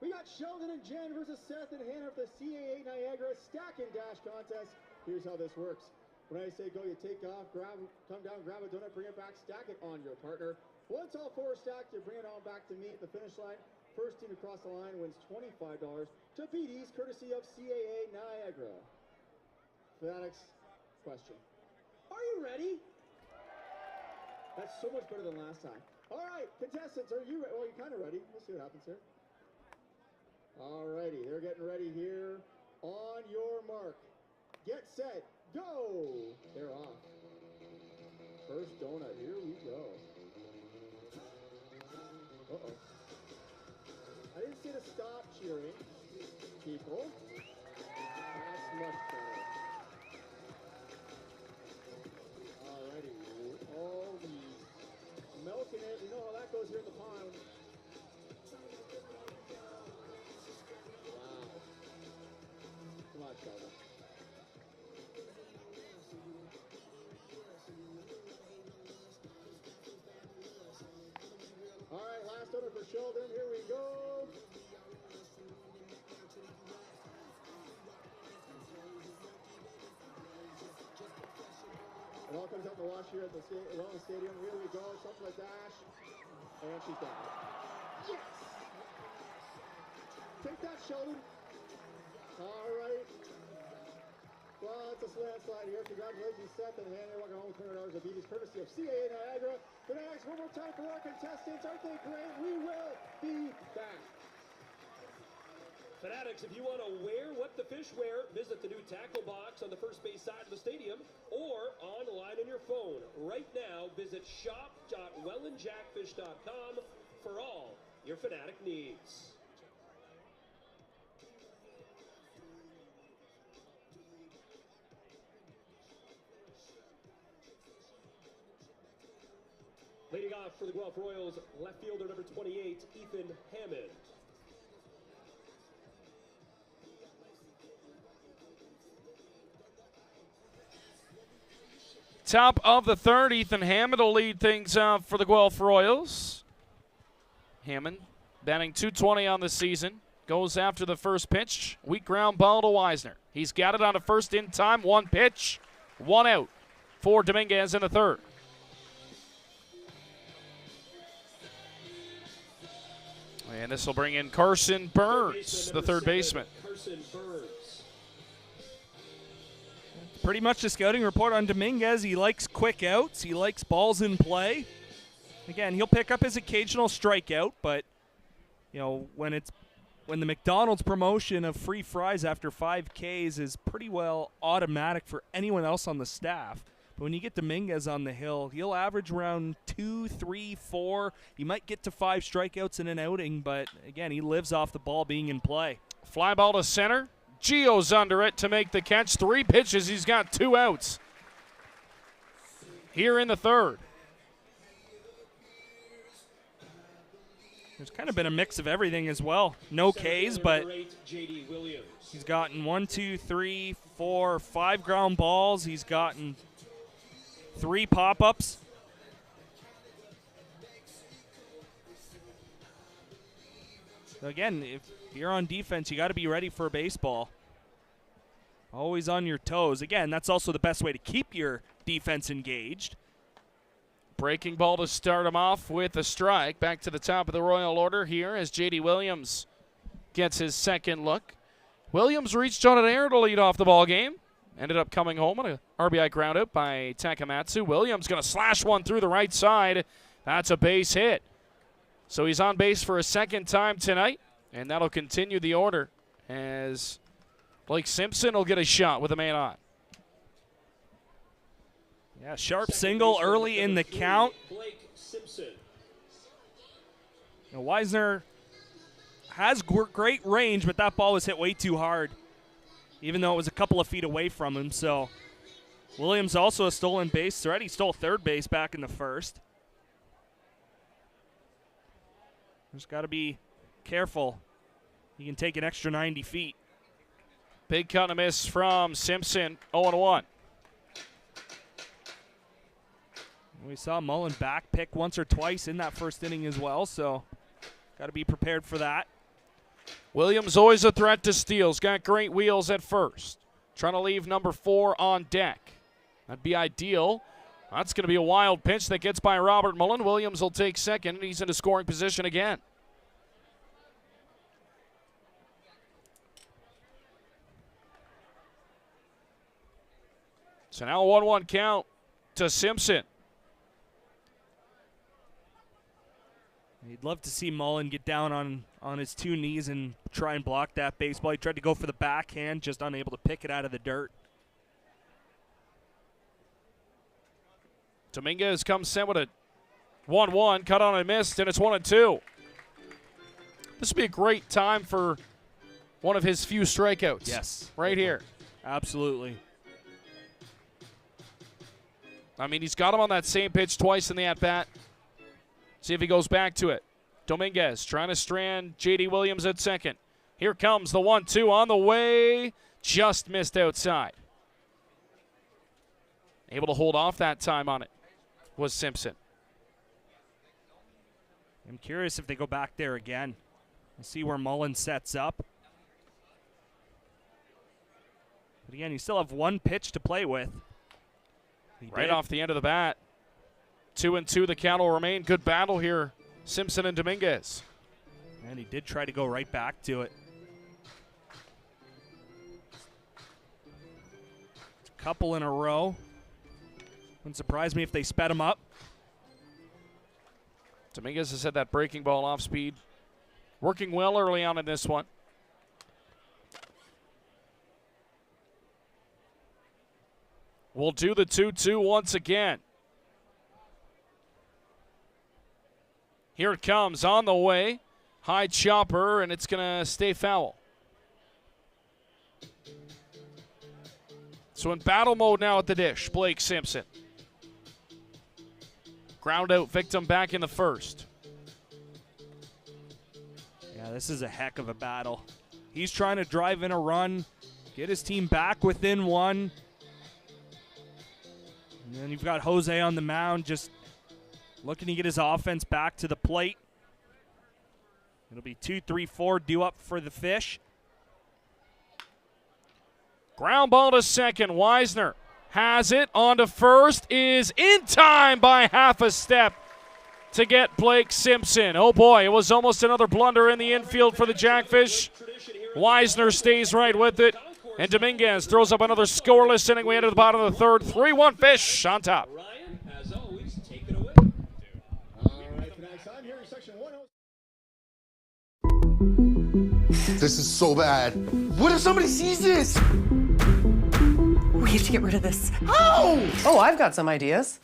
Speaker 7: We got Sheldon and Jen versus Seth and Hannah for the CAA Niagara Stack and Dash contest. Here's how this works. When I say go, you take off, come down, grab a donut, bring it back, stack it on your partner. Once all 4 are stacked, you bring it on back to me at the finish line. First team across the line wins $25 to BD's courtesy of CAA Niagara. Fanatics, question. Are you ready? That's so much better than last time. All right, contestants, are you ready? Well, you're kind of ready. We'll see what happens here. All righty, they're getting ready here. On your mark, get set, go! They're off. First donut, here we go. Uh-oh. I didn't say to stop cheering, people. That's much better. Alrighty. Oh, the milking it. You know how that goes here in the pond. Wow. Come on, Sheldon. All right, last order for Sheldon. Here we go. It all comes out in the wash here at the Welland Stadium. Here we go. Something like dash. And she's got it. Yes! Take that, Sheldon. All right. Well, it's a landslide here. Congratulations, Seth and Hannah. Welcome home with $200 of BB's courtesy of CAA Niagara. Fanatics, one more time for our contestants. Aren't they great? We will be back.
Speaker 6: Fanatics, if you want to wear what the fish wear, visit the new tackle box on the first base side of the stadium or online on your phone. Right now, visit shop.wellandjackfish.com for all your Fanatic needs. Leading off for the Guelph Royals, left fielder number 28, Ethan Hammond.
Speaker 3: Top of the third, Ethan Hammond will lead things for the Guelph Royals. Hammond batting .220 on the season. Goes after the first pitch. Weak ground ball to Weisner. He's got it on a first in time. One pitch, one out for Dominguez in the third. And this will bring in Carson Burns, the third baseman.
Speaker 6: Carson Burns.
Speaker 4: Pretty much the scouting report on Dominguez. He likes quick outs. He likes balls in play. Again, he'll pick up his occasional strikeout, but you know, when the McDonald's promotion of free fries after 5 Ks is pretty well automatic for anyone else on the staff. But when you get Dominguez on the hill, he'll average around 2, 3, 4. He might get to 5 strikeouts in an outing, but again, he lives off the ball being in play.
Speaker 3: Fly ball to center. Gio's under it to make the catch. 3 pitches. He's got 2 outs here in the third.
Speaker 4: There's kind of been a mix of everything as well. No Ks, but
Speaker 6: JD Williams.
Speaker 4: he's gotten 1, 2, 3, 4, 5 ground balls. He's gotten 3 pop-ups. So again, if you're on defense, you got to be ready for a baseball. Always on your toes. Again, that's also the best way to keep your defense engaged.
Speaker 3: Breaking ball to start him off with a strike. Back to the top of the Royal order here as J.D. Williams gets his second look. Williams reached on an air to lead off the ball game. Ended up coming home on a RBI ground out by Takamatsu. Williams going to slash one through the right side. That's a base hit. So he's on base for a second time tonight, and that'll continue the order as Blake Simpson will get a shot with a man on.
Speaker 4: Yeah, sharp single early in the count.
Speaker 6: Blake Simpson.
Speaker 4: Now, Weisner has great range, but that ball was hit way too hard, even though it was a couple of feet away from him. So Williams also a stolen base threat. He stole third base back in the first. Just got to be careful. He can take an extra 90 feet.
Speaker 3: Big cut and a miss from Simpson, 0-1.
Speaker 4: We saw Mullen back pick once or twice in that first inning as well, so got to be prepared for that.
Speaker 3: Williams always a threat to steals. Got great wheels at first. Trying to leave number 4 on deck. That'd be ideal. That's going to be a wild pitch that gets by Robert Mullen. Williams will take second, and he's in a scoring position again. So now a 1-1 count to Simpson.
Speaker 4: You'd love to see Mullen get down on his 2 knees and try and block that baseball. He tried to go for the backhand, just unable to pick it out of the dirt.
Speaker 3: Dominguez comes in with a 1-1, cut on and missed, and it's 1-2. This would be a great time for one of his few strikeouts.
Speaker 4: Yes.
Speaker 3: Right here.
Speaker 4: Absolutely.
Speaker 3: I mean, he's got him on that same pitch twice in the at-bat. See if he goes back to it. Dominguez trying to strand J.D. Williams at second. Here comes the 1-2 on the way. Just missed outside. Able to hold off that time on it was Simpson.
Speaker 4: I'm curious if they go back there again. We'll see where Mullen sets up. But again, you still have 1 pitch to play with.
Speaker 3: Right off the end of the bat. 2-2, the count will remain. Good battle here, Simpson and Dominguez.
Speaker 4: And he did try to go right back to it. It's a couple in a row. Wouldn't surprise me if they sped him up.
Speaker 3: Dominguez has had that breaking ball off speed. Working well early on in this one. We'll do the 2-2 once again. Here it comes on the way. High chopper, and it's going to stay foul. So in battle mode now at the dish, Blake Simpson. Ground out victim back in the first.
Speaker 4: Yeah, this is a heck of a battle. He's trying to drive in a run, get his team back within 1. And then you've got Jose on the mound just looking to get his offense back to the plate. It'll be 2-3-4 due up for the Fish.
Speaker 3: Ground ball to second. Wisner has it. On to first. Is in time by half a step to get Blake Simpson. Oh boy, it was almost another blunder in the infield for the Jackfish. Wisner stays right with it. And Dominguez throws up another scoreless inning. We enter the bottom of the third. 3-1 Fish on top.
Speaker 6: Ryan, as always, take it away.
Speaker 7: All right, tonight's I'm here in section 106.
Speaker 10: This is so bad. What if somebody sees this?
Speaker 11: We have to get rid of this.
Speaker 10: Oh!
Speaker 11: Oh, I've got some ideas.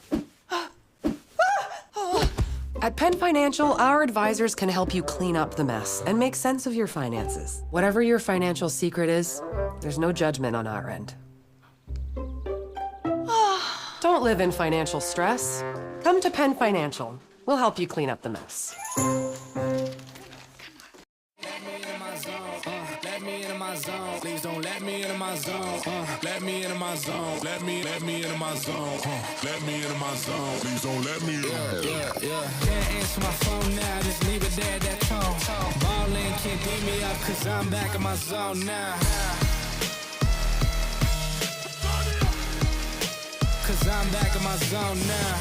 Speaker 11: At Penn Financial, our advisors can help you clean up the mess and make sense of your finances. Whatever your financial secret is, there's no judgment on our end. Don't live in financial stress. Come to Penn Financial. We'll help you clean up the mess.
Speaker 1: Let me into my zone. Please don't let me into my zone. Let me into my zone. Let me into my zone. Let me into my zone. Please don't let me in. Yeah. Can't answer my phone now. Just leave it there, that tone. Ballin' can't beat me up, cause I'm back in my zone now. Cause I'm back in my zone now.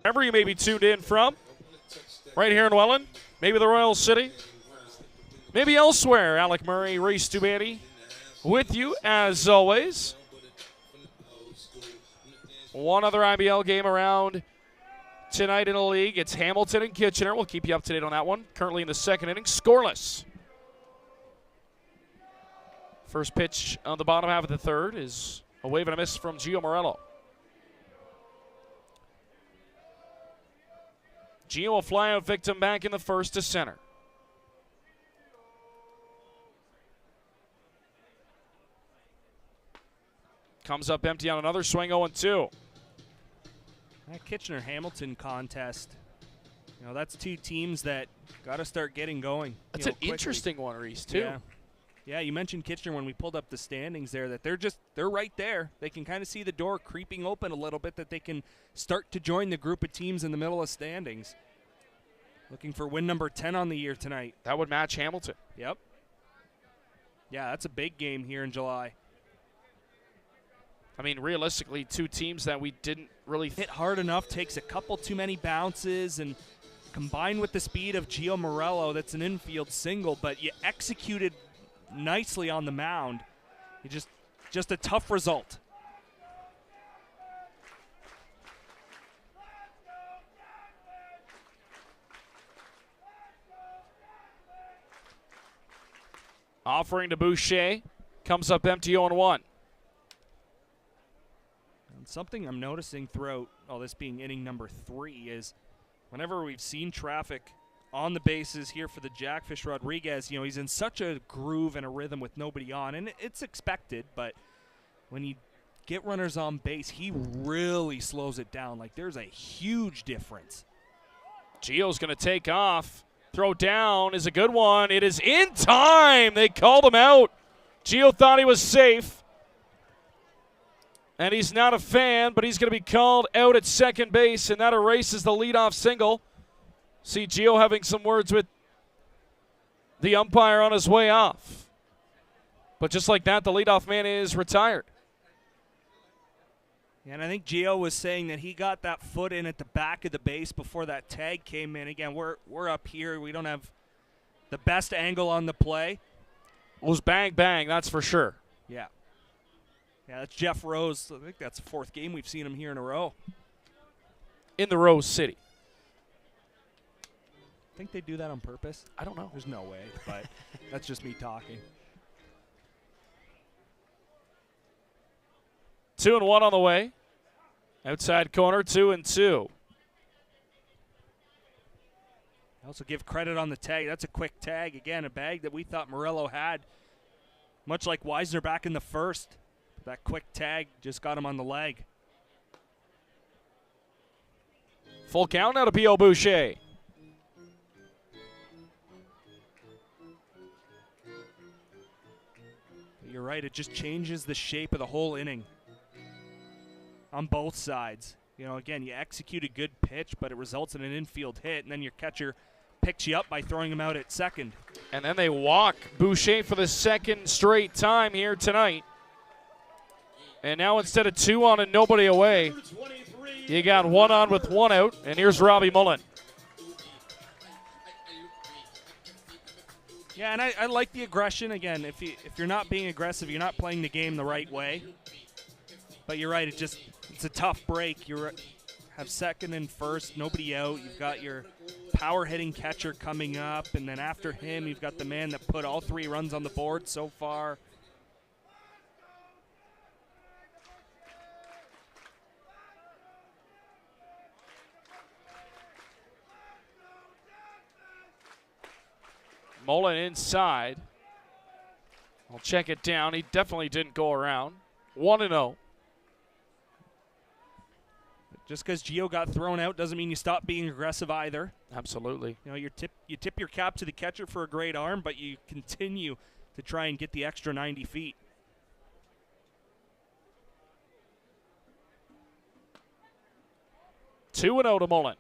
Speaker 3: Wherever you may be tuned in from, right here in Welland, maybe the Royal City, maybe elsewhere. Alec Murray, Reese Dubany with you as always. One other IBL game around tonight in the league. It's Hamilton and Kitchener. We'll keep you up to date on that one. Currently in the second inning, scoreless. First pitch on the bottom half of the third is a wave and a miss from Gio Morello. Gio will fly out victim back in the first to center. Comes up empty on another swing, 0-2.
Speaker 4: That Kitchener-Hamilton contest, You know, that's two teams that got to start getting going.
Speaker 3: That's an interesting one, Reese, too.
Speaker 4: Yeah. Yeah, you mentioned Kitchener when we pulled up the standings there, that they're right there. They can kind of see the door creeping open a little bit, that they can start to join the group of teams in the middle of standings. Looking for win number 10 on the year tonight.
Speaker 3: That would match Hamilton.
Speaker 4: Yep. Yeah, that's a big game here in July.
Speaker 3: I mean, realistically, two teams that we didn't really
Speaker 4: hit hard enough, takes a couple too many bounces, and combined with the speed of Gio Morello, that's an infield single, but you executed nicely on the mound. You just a tough result.
Speaker 3: Offering to Boucher, comes up empty 0-1.
Speaker 4: And something I'm noticing throughout all this being inning number 3 is whenever we've seen traffic on the bases here for the Jackfish, Rodriguez, you know, he's in such a groove and a rhythm with nobody on, and it's expected, but when you get runners on base, he really slows it down. Like, there's a huge difference.
Speaker 3: Gio's going to take off. Throw down is a good one. It is in time. They called him out. Gio thought he was safe. And he's not a fan, but he's going to be called out at second base, and that erases the leadoff single. See Gio having some words with the umpire on his way off. But just like that, the leadoff man is retired.
Speaker 4: And I think Gio was saying that he got that foot in at the back of the base before that tag came in. Again, we're up here. We don't have the best angle on the play.
Speaker 3: It was bang, bang, that's for sure.
Speaker 4: Yeah. Yeah, that's Jeff Rose. I think that's the 4th game we've seen him here in a row.
Speaker 3: In the Rose City.
Speaker 4: Think they do that on purpose?
Speaker 3: I don't know.
Speaker 4: There's no way, but that's just me talking.
Speaker 3: 2-1 on the way. Outside corner, 2-2.
Speaker 4: I also give credit on the tag. That's a quick tag. Again, a bag that we thought Morello had, much like Weisner back in the first. That quick tag just got him on the leg.
Speaker 3: Full count now to P.O. Boucher.
Speaker 4: You're right. It just changes the shape of the whole inning on both sides. You know, again, you execute a good pitch, but it results in an infield hit, and then your catcher picks you up by throwing him out at second.
Speaker 3: And then they walk Boucher for the second straight time here tonight. And now instead of 2 on and nobody away, you got 1 on with 1 out, and here's Robbie Mullen.
Speaker 4: Yeah, and I like the aggression. Again, if you're not being aggressive, you're not playing the game the right way. But you're right, it's a tough break. You have second and first, nobody out. You've got your power-hitting catcher coming up, and then after him, you've got the man that put all 3 runs on the board so far.
Speaker 3: Mullen inside. I'll check it down. He definitely didn't go around. 1-0.
Speaker 4: Just because Gio got thrown out doesn't mean you stop being aggressive either.
Speaker 3: Absolutely.
Speaker 4: You know, you tip your cap to the catcher for a great arm, but you continue to try and get the extra 90 feet.
Speaker 3: Two and 0 to Mullen.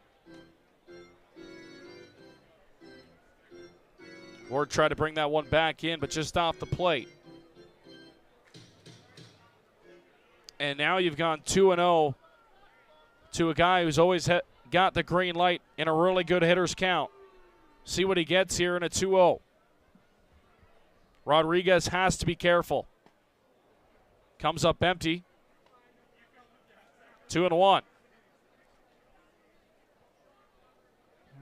Speaker 3: Ward tried to bring that one back in, but just off the plate. And now you've gone 2-0 to a guy who's always got the green light in a really good hitter's count. See what he gets here in a 2-0. Rodriguez has to be careful. Comes up empty. 2-1.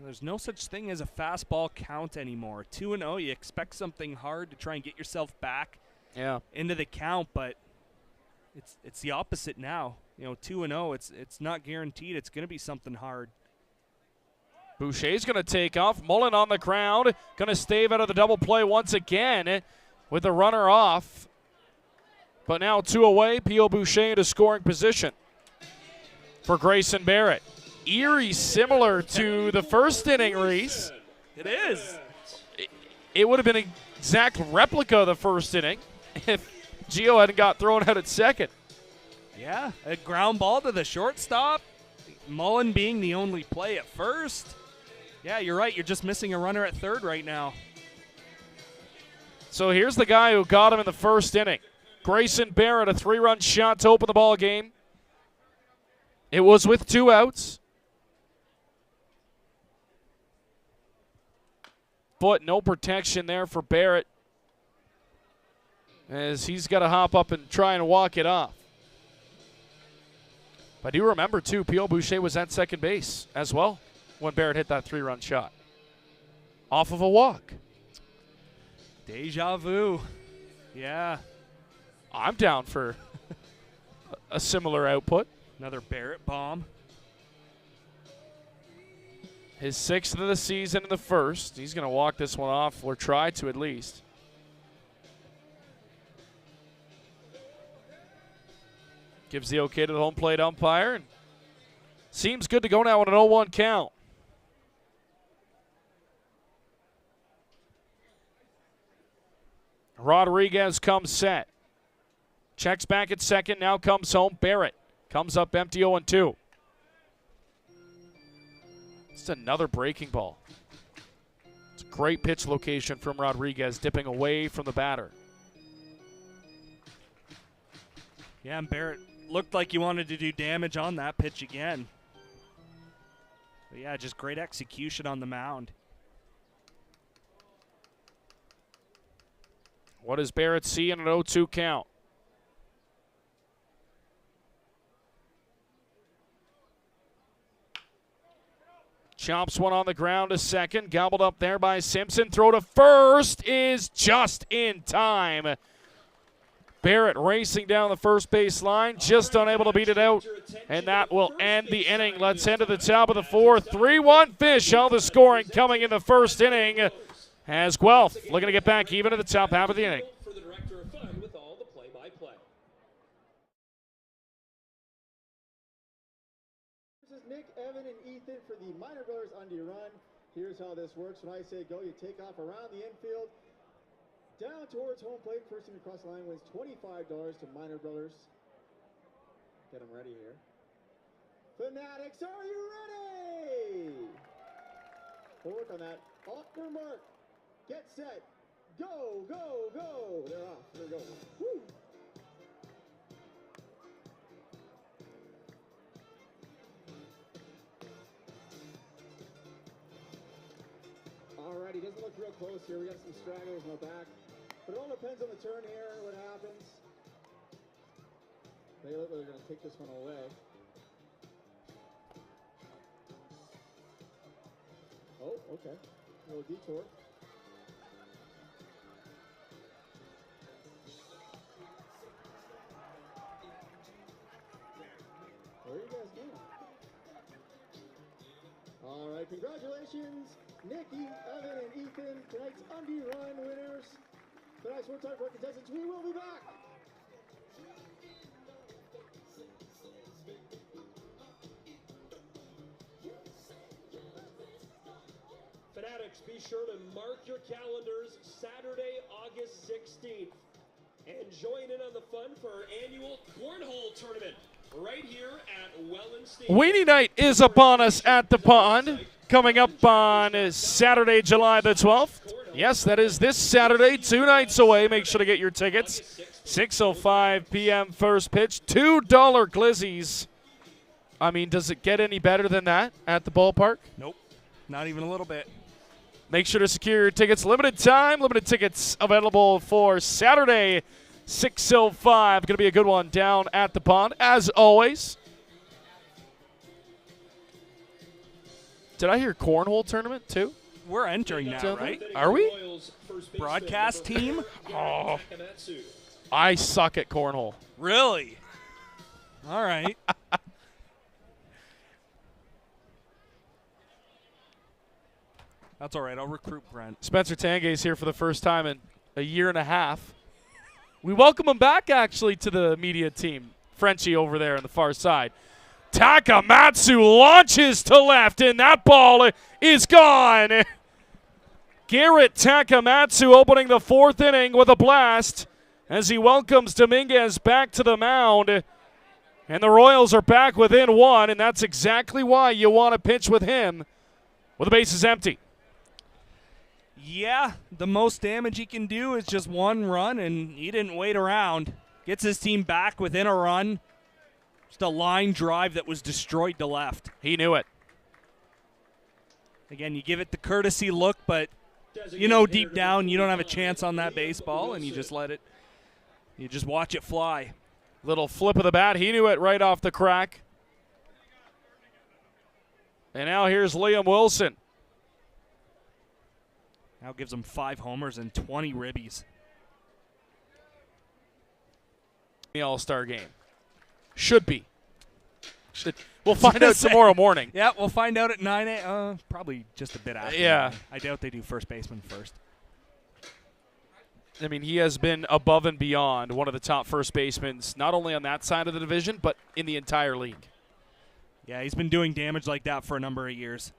Speaker 4: There's no such thing as a fastball count anymore. 2-0, you expect something hard to try and get yourself back into the count, but it's the opposite now. You know, 2-0, it's not guaranteed. It's going to be something hard.
Speaker 3: Boucher's going to take off. Mullen on the ground. Going to stave out of the double play once again with the runner off. But now 2 away. P.O. Boucher into scoring position for Grayson Barrett. eerie similar to the first inning, Reese.
Speaker 4: It is.
Speaker 3: It would have been an exact replica of the first inning if Gio hadn't got thrown out at second.
Speaker 4: Yeah, a ground ball to the shortstop. Mullen being the only play at first. Yeah, you're right. You're just missing a runner at third right now.
Speaker 3: So here's the guy who got him in the first inning. Grayson Barrett, a 3-run shot to open the ball game. It was with 2 outs. But no protection there for Barrett, as he's got to hop up and try and walk it off. I do remember, too, P.O. Boucher was at second base as well when Barrett hit that 3-run shot off of a walk.
Speaker 4: Deja vu. Yeah.
Speaker 3: I'm down for a similar output.
Speaker 4: Another Barrett bomb.
Speaker 3: His 6th of the season in the first. He's going to walk this one off, or try to at least. Gives the okay to the home plate umpire. And seems good to go now on an 0-1 count. Rodriguez comes set. Checks back at second, now comes home. Barrett comes up empty 0-2. It's another breaking ball. It's a great pitch location from Rodriguez, dipping away from the batter.
Speaker 4: Yeah, and Barrett looked like he wanted to do damage on that pitch again. But yeah, just great execution on the mound.
Speaker 3: What does Barrett see in an 0-2 count? Chomps one on the ground to second. Gobbled up there by Simpson. Throw to first is just in time. Barrett racing down the first base line, just unable to beat it out. And that will end the inning. Let's head to the top of the 4th. 3-1 Fish. All the scoring coming in the first inning as Guelph looking to get back even at the top half of the inning.
Speaker 6: For the director of fun with all the play-by-play.
Speaker 7: This is Nick, Evan, and Ethan for the Minor Brothers Undie Run. Here's how this works. When I say go, you take off around the infield, down towards home plate. Person across the line wins $25 to Minor Brothers. Get them ready here. Fanatics, are you ready? We'll work on that. Off your mark. Get set. Go, go, go. They're off. There we go. Woo. Alrighty, doesn't look real close here. We got some stragglers in the back. But it all depends on the turn here, what happens. They look like they're going to take this one away. Oh, okay. A little detour. Where are you guys going? All right, congratulations, Nikki, Evan, and Ethan, tonight's Undie Run winners. Tonight's One Time for contestants. We will be back.
Speaker 6: Fanatics, be sure to mark your calendars Saturday, August 16th. And join in on the fun for our annual cornhole tournament right here at Welland Stadium.
Speaker 3: Weenie Night is upon us at the pond, coming up on Saturday, July the 12th. Yes, that is this Saturday, 2 nights away. Make sure to get your tickets. 6:05 p.m. first pitch. $2 glizzies. I mean, does it get any better than that at the ballpark?
Speaker 4: Nope, not even a little bit.
Speaker 3: Make sure to secure your tickets. Limited time, limited tickets available for Saturday, 6:05. Going to be a good one down at the pond, as always. Did I hear cornhole tournament too?
Speaker 4: We're entering now, right?
Speaker 3: Are we?
Speaker 4: Broadcast team?
Speaker 3: Oh, I suck at cornhole.
Speaker 4: Really? All right. That's all right. I'll recruit Brent.
Speaker 3: Spencer Tangay's here for the first time in a year and a half. We welcome him back, actually, to the media team. Frenchie over there on the far side. Takamatsu launches to left, and that ball is gone. Garrett Takamatsu opening the 4th inning with a blast as he welcomes Dominguez back to the mound. And the Royals are back within 1, and that's exactly why you want to pitch with him with the bases empty.
Speaker 4: Yeah, the most damage he can do is just 1 run, and he didn't wait around. Gets his team back within a run. Just a line drive that was destroyed to left.
Speaker 3: He knew it.
Speaker 4: Again, you give it the courtesy look, but you know deep down you don't have a chance on that baseball, and you just let it, you just watch it fly.
Speaker 3: Little flip of the bat. He knew it right off the crack. And now here's Liam Wilson.
Speaker 4: Now gives him 5 homers and 20 ribbies.
Speaker 3: The All-Star game. Should be. We'll find out tomorrow morning.
Speaker 4: Yeah, we'll find out at 9 a.m. Probably just a bit after.
Speaker 3: Yeah.
Speaker 4: I doubt they do first baseman first.
Speaker 3: I mean, he has been above and beyond one of the top first basemen, not only on that side of the division, but in the entire league.
Speaker 4: Yeah, he's been doing damage like that for a number of years.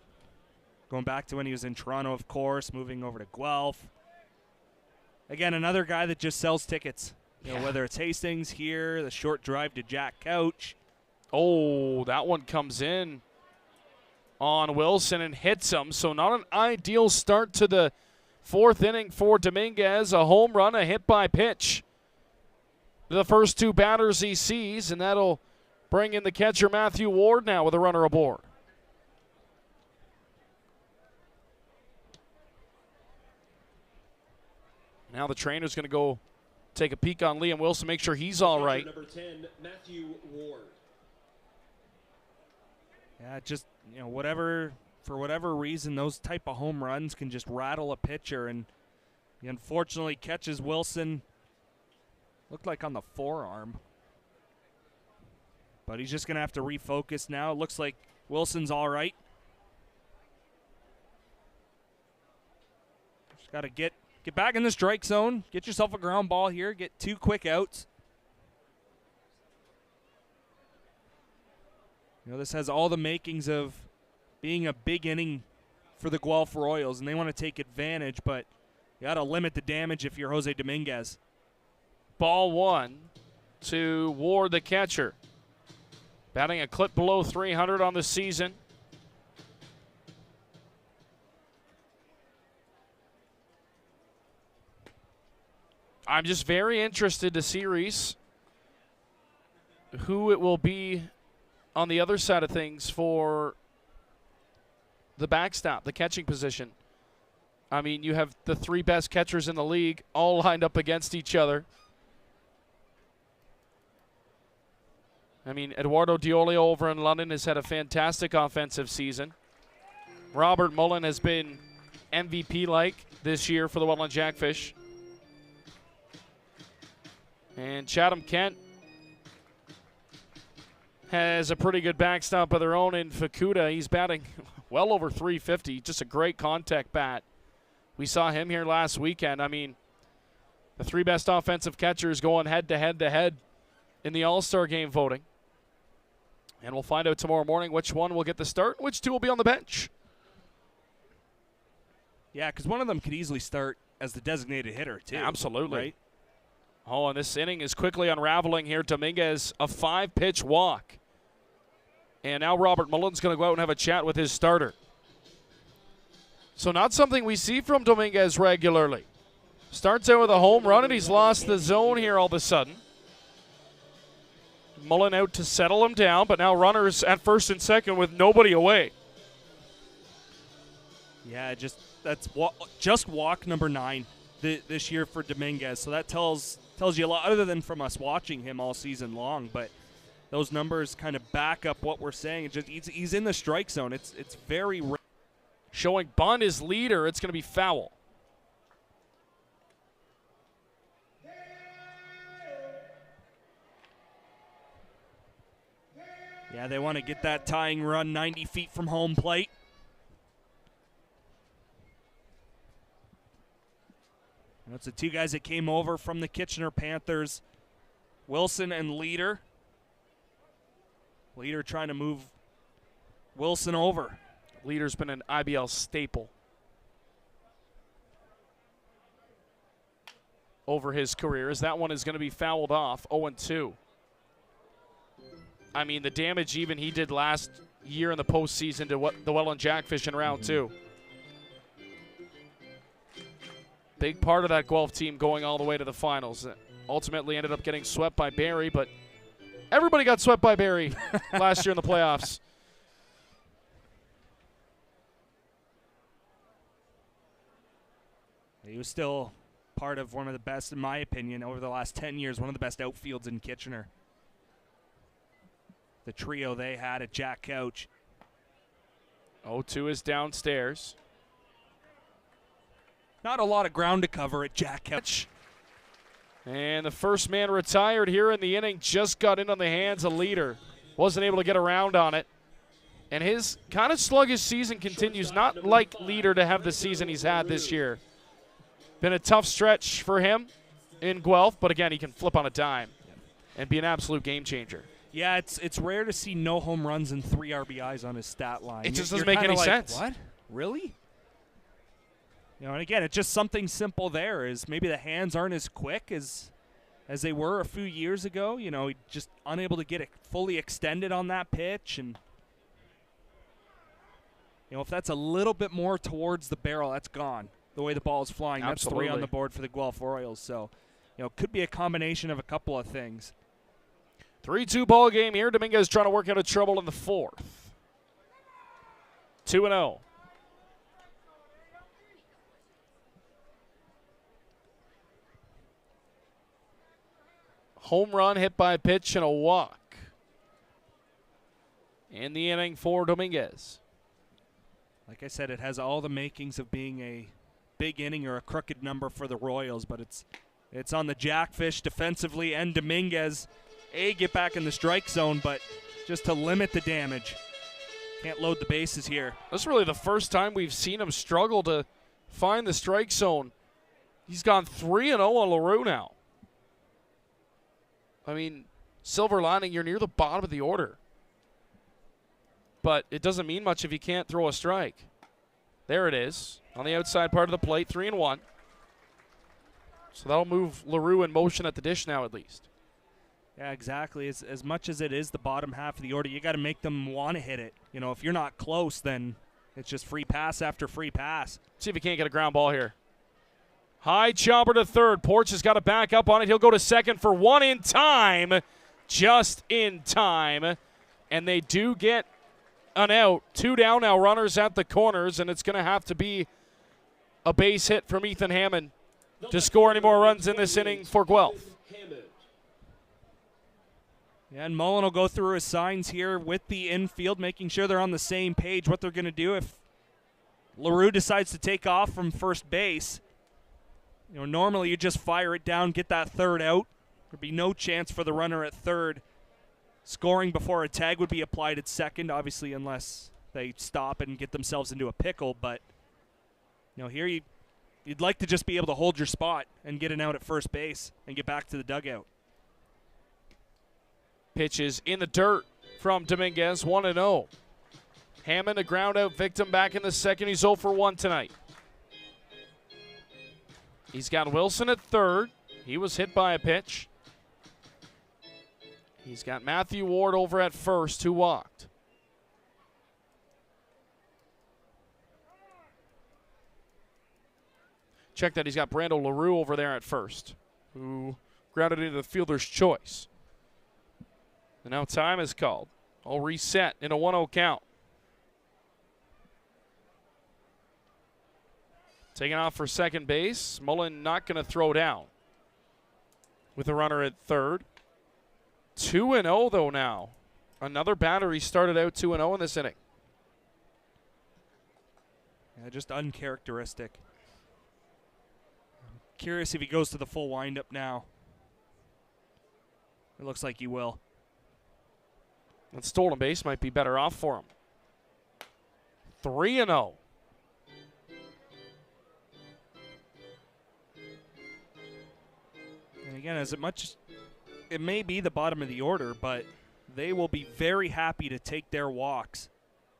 Speaker 4: Going back to when he was in Toronto, of course, moving over to Guelph. Again, another guy that just sells tickets. You know, whether it's Hastings here, the short drive to Jack Couch.
Speaker 3: Oh, that one comes in on Wilson and hits him. So not an ideal start to the 4th inning for Dominguez. A home run, a hit by pitch. The first 2 batters he sees, and that'll bring in the catcher Matthew Ward now with a runner aboard. Now the trainer's going to go take a peek on Liam Wilson, make sure he's all right.
Speaker 6: Number 10, Matthew Ward.
Speaker 4: Yeah, just, you know, for whatever reason, those type of home runs can just rattle a pitcher, and he unfortunately catches Wilson, looked like on the forearm. But he's just going to have to refocus now. It looks like Wilson's all right. Just got to get back in the strike zone, get yourself a ground ball here, get 2 quick outs. You know, this has all the makings of being a big inning for the Guelph Royals, and they want to take advantage, but you got to limit the damage if you're Jose Dominguez.
Speaker 3: Ball 1 to Ward, the catcher. Batting a clip below 300 on the season. I'm just very interested to see, Reese, who it will be on the other side of things for the backstop, the catching position. I mean, you have the 3 best catchers in the league all lined up against each other. I mean, Eduardo Diolio over in London has had a fantastic offensive season. Robert Mullen has been MVP-like this year for the Welland Jackfish. And Chatham Kent has a pretty good backstop of their own in Fukuda. He's batting well over 350, just a great contact bat. We saw him here last weekend. I mean, the 3 best offensive catchers going head-to-head in the All-Star game voting. And we'll find out tomorrow morning which one will get the start, which 2 will be on the bench.
Speaker 4: Yeah, because one of them could easily start as the designated hitter, too.
Speaker 3: Absolutely.
Speaker 4: Right?
Speaker 3: Oh, and this inning is quickly unraveling here. Dominguez, a 5-pitch walk. And now Robert Mullen's going to go out and have a chat with his starter. So not something we see from Dominguez regularly. Starts out with a home run, and he's lost the zone here all of a sudden. Mullen out to settle him down, but now runners at first and second with nobody away.
Speaker 4: Yeah, that's just walk number 9 this year for Dominguez. So that tells you a lot, other than from us watching him all season long. But those numbers kind of back up what we're saying. It's just he's in the strike zone. It's very rare.
Speaker 3: Showing Bond is leader. It's going to be foul.
Speaker 4: Yeah, they want to get that tying run 90 feet from home plate. That's the 2 guys that came over from the Kitchener Panthers, Wilson and Leader. Leader trying to move Wilson over.
Speaker 3: Leader's been an IBL staple over his career, as that one is going to be fouled off. 0-2. I mean, the damage even he did last year in the postseason to the Welland Jackfish in round 2. Big part of that Guelph team going all the way to the finals. Ultimately ended up getting swept by Barrie, but everybody got swept by Barrie last year in the playoffs.
Speaker 4: He was still part of one of the best, in my opinion, over the last 10 years, one of the best outfields in Kitchener. The trio they had at Jack Couch.
Speaker 3: 0-2 is downstairs.
Speaker 4: Not a lot of ground to cover at Jack Couch.
Speaker 3: And the first man retired here in the inning just got in on the hands of Leader. Wasn't able to get around on it. And his kind of sluggish season continues, not like Leader to have the season he's had this year. Been a tough stretch for him in Guelph, but again, he can flip on a dime and be an absolute game changer.
Speaker 4: Yeah, it's rare to see no home runs and 3 RBIs on his stat line.
Speaker 3: It just
Speaker 4: You're
Speaker 3: doesn't make
Speaker 4: kinda
Speaker 3: any
Speaker 4: like,
Speaker 3: sense.
Speaker 4: What? Really? You know, and again, it's just something simple there is maybe the hands aren't as quick as they were a few years ago. You know, just unable to get it fully extended on that pitch. And, you know, if that's a little bit more towards the barrel, that's gone. The way the ball is flying,
Speaker 3: Absolutely.
Speaker 4: That's 3 on the board for the Guelph Royals. So, you know, could be a combination of a couple of things.
Speaker 3: 3-2 ball game here. Dominguez trying to work out of trouble in the 4th. 2-0. Home run hit by a pitch and a walk in the inning for Dominguez.
Speaker 4: Like I said, it has all the makings of being a big inning or a crooked number for the Royals, but it's on the Jackfish defensively and Dominguez. Get back in the strike zone, but just to limit the damage. Can't load the bases here.
Speaker 3: This is really the first time we've seen him struggle to find the strike zone. He's gone 3-0 on LaRue now. I mean, silver lining, you're near the bottom of the order. But it doesn't mean much if you can't throw a strike. There it is, on the outside part of the plate, 3-1. So that'll move LaRue in motion at the dish now at least.
Speaker 4: Yeah, exactly. As much as it is the bottom half of the order, you got to make them want to hit it. You know, if you're not close, then it's just free pass after free pass.
Speaker 3: See if he can't get a ground ball here. High chopper to third. Porch has got to back up on it. He'll go to second for one in time. Just in time. And they do get an out. 2 down now, runners at the corners, and it's going to have to be a base hit from Ethan Hammond to score any more runs in this inning for Guelph.
Speaker 4: Yeah, and Mullen will go through his signs here with the infield, making sure they're on the same page, what they're going to do if LaRue decides to take off from first base. You know, normally you just fire it down, get that third out. There'd be no chance for the runner at third scoring before a tag would be applied at second, obviously unless they stop and get themselves into a pickle. But, you know, here you'd like to just be able to hold your spot and get an out at first base and get back to the dugout.
Speaker 3: Pitches in the dirt from Dominguez, 1-0. Hammond, a ground out victim back in the second. He's 0 for 1 tonight. He's got Wilson at third. He was hit by a pitch. He's got Matthew Ward over at first, who walked. Check that, he's got Brando LaRue over there at first, who grounded into the fielder's choice. And now time is called. I'll reset in a 1-0 count. Taking off for second base. Mullen not going to throw down with a runner at third. 2-0 though now. Another batter. He started out 2-0 in this inning.
Speaker 4: Yeah, just uncharacteristic. I'm curious if he goes to the full windup now. It looks like he will.
Speaker 3: That stolen base might be better off for him. 3-0.
Speaker 4: And again, as much as it may be the bottom of the order, but they will be very happy to take their walks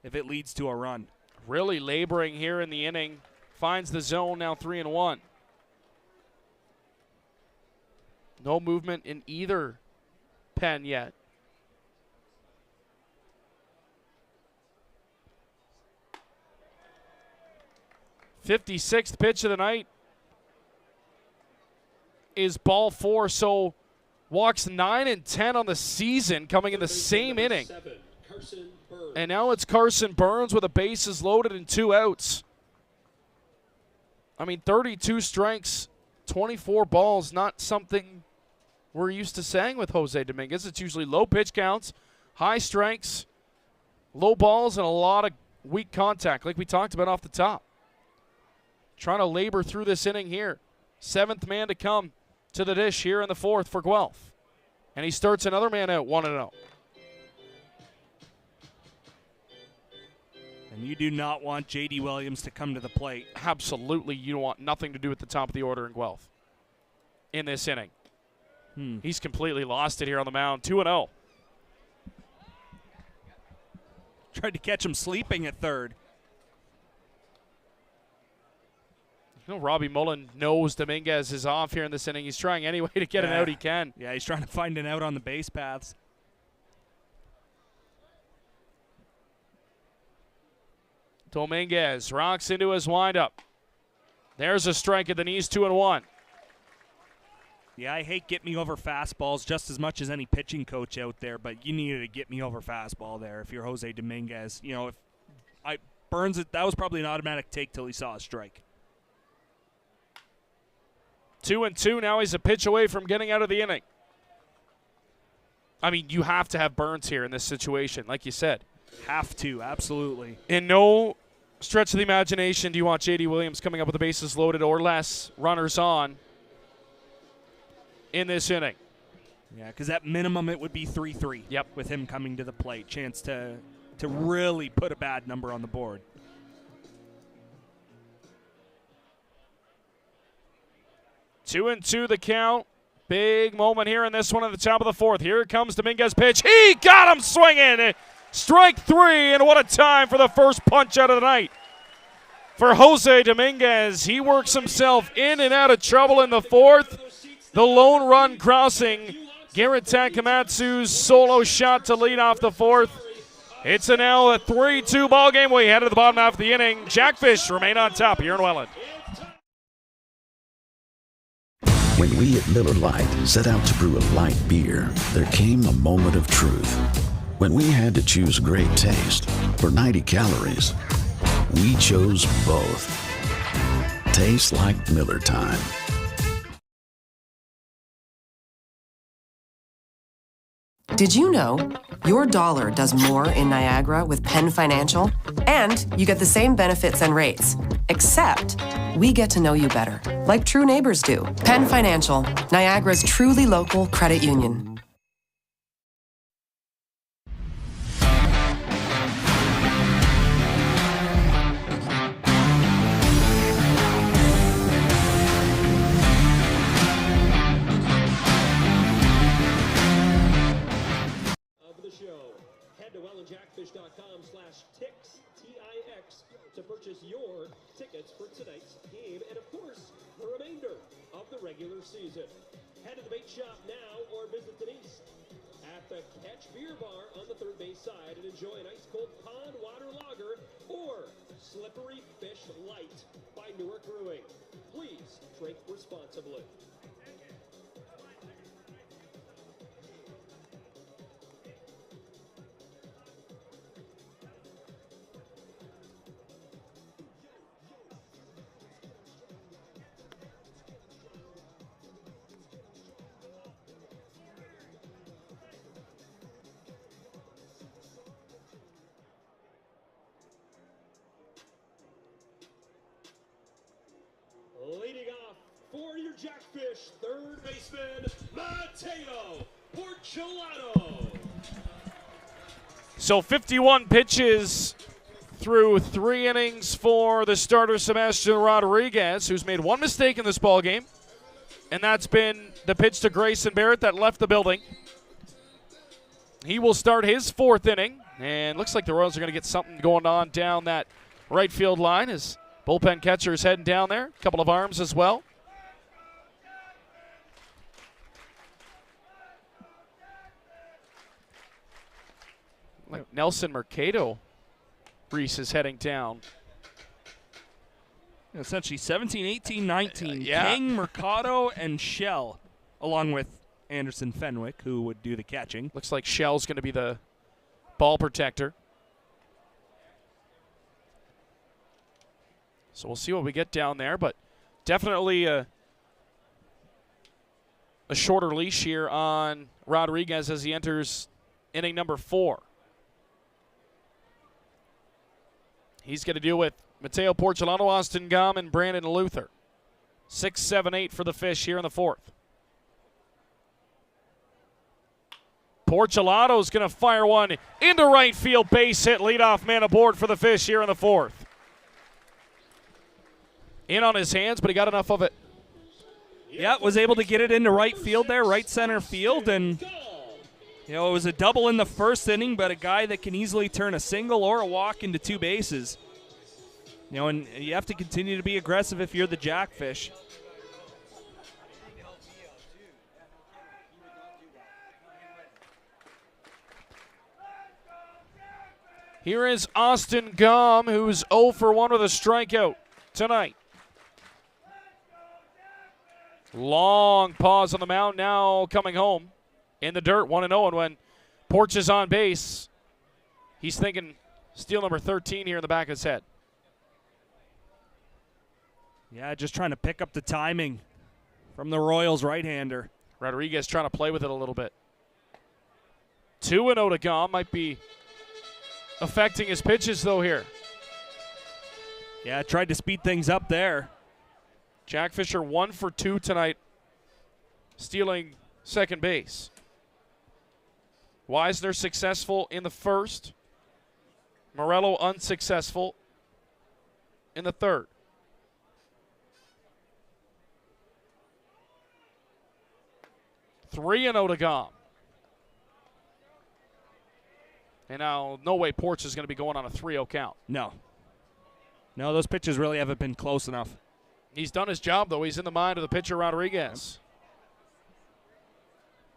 Speaker 4: if it leads to a run.
Speaker 3: Really laboring here in the inning. Finds the zone, now 3-1. No movement in either pen yet. '56th pitch of the night is ball 4, so walks 9 and 10 on the season coming in the same inning. And now it's Carson Burns with a bases loaded and 2 outs. I mean, 32 strikes, 24 balls, not something we're used to saying with Jose Dominguez. It's usually low pitch counts, high strikes, low balls, and a lot of weak contact, like we talked about off the top. Trying to labor through this inning here. 7th man to come to the dish here in the 4th for Guelph. And he starts another man out, 1-0.
Speaker 4: And you do not want J.D. Williams to come to the plate.
Speaker 3: Absolutely, you don't want nothing to do at the top of the order in Guelph in this inning. He's completely lost it here on the mound, 2-0.
Speaker 4: Tried to catch him sleeping at third.
Speaker 3: You know, Robbie Mullen knows Dominguez is off here in this inning. He's trying any way to get an out he can.
Speaker 4: Yeah, he's trying to find an out on the base paths.
Speaker 3: Dominguez rocks into his windup. There's a strike at the knees, 2-1.
Speaker 4: Yeah, I hate get me over fastballs just as much as any pitching coach out there, but you needed to get me over fastball there if you're Jose Dominguez. You know, if I Burns it, that was probably an automatic take till he saw a strike.
Speaker 3: 2-2. Now he's a pitch away from getting out of the inning. I mean, you have to have Burns here in this situation, like you said.
Speaker 4: Have to, absolutely.
Speaker 3: In no stretch of the imagination do you want J.D. Williams coming up with the bases loaded or less, runners on in this inning.
Speaker 4: Yeah, because at minimum it would be 3-3.
Speaker 3: Yep.
Speaker 4: With him coming to the plate. Chance to really put a bad number on the board.
Speaker 3: Two and two the count. Big moment here in this one at the top of the 4th. Here comes Dominguez pitch. He got him swinging. Strike 3, and what a time for the first punch out of the night. For Jose Dominguez, he works himself in and out of trouble in the 4th. The lone run crossing. Garrett Takamatsu's solo shot to lead off the 4th. It's now a 3-2 ball game. We head to the bottom half of the inning. Jackfish remain on top here in Welland.
Speaker 12: When we at Miller Lite set out to brew a light beer, there came a moment of truth. When we had to choose great taste or 90 calories, we chose both. Tastes like Miller time.
Speaker 11: Did you know your dollar does more in Niagara with Penn Financial? And you get the same benefits and rates, except we get to know you better, like true neighbors do. Penn Financial, Niagara's truly local credit union.
Speaker 6: JackFish.com/tix, T-I-X, to purchase your tickets for tonight's game and, of course, the remainder of the regular season. Head to the bait shop now or visit Denise at the Catch Beer Bar on the third base side and enjoy an ice-cold pond water lager or Slippery Fish Light by Newark Brewing. Please drink responsibly. Leading off for your Jackfish, third baseman, Mateo Porcelato.
Speaker 3: So 51 pitches through 3 innings for the starter, Sebastian Rodriguez, who's made one mistake in this ball game, and that's been the pitch to Grayson Barrett that left the building. He will start his 4th inning, and looks like the Royals are going to get something going on down that right field line as bullpen catcher is heading down there. A couple of arms as well. Like Nelson Mercado, Reese is heading down.
Speaker 4: Essentially 17, 18, 19.
Speaker 3: Yeah.
Speaker 4: King, Mercado, and Shell, along with Anderson Fenwick, who would do the catching.
Speaker 3: Looks like Shell's going to be the ball protector. So we'll see what we get down there, but definitely a shorter leash here on Rodriguez as he enters inning number 4. He's going to deal with Mateo Porcelano, Austin Gum, and Brandon Luther. 6, 7, 8 for the Fish here in the 4th. Porcelano's going to fire one into right field, base hit, leadoff man aboard for the Fish here in the 4th. In on his hands, but he got enough of it.
Speaker 4: Yeah, was able to get it into right field there, right center field, and it was a double in the 1st inning, but a guy that can easily turn a single or a walk into 2 bases. And you have to continue to be aggressive if you're the Jackfish.
Speaker 3: Here is Austin Gum, who's 0 for 1 with a strikeout tonight. Long pause on the mound, now coming home in the dirt, 1-0, and when Porch is on base, he's thinking steal number 13 here in the back of his head.
Speaker 4: Yeah, just trying to pick up the timing from the Royals right-hander.
Speaker 3: Rodriguez trying to play with it a little bit. 2-0 to Gum, might be affecting his pitches though here.
Speaker 4: Yeah, tried to speed things up there.
Speaker 3: Jackfish are 1 for 2 tonight, stealing second base. Wisner successful in the 1st. Morello unsuccessful in the 3rd. Three and 0 to Gum. And now, no way Porch is going to be going on a 3-0 count.
Speaker 4: No, those pitches really haven't been close enough.
Speaker 3: He's done his job, though. He's in the mind of the pitcher, Rodriguez.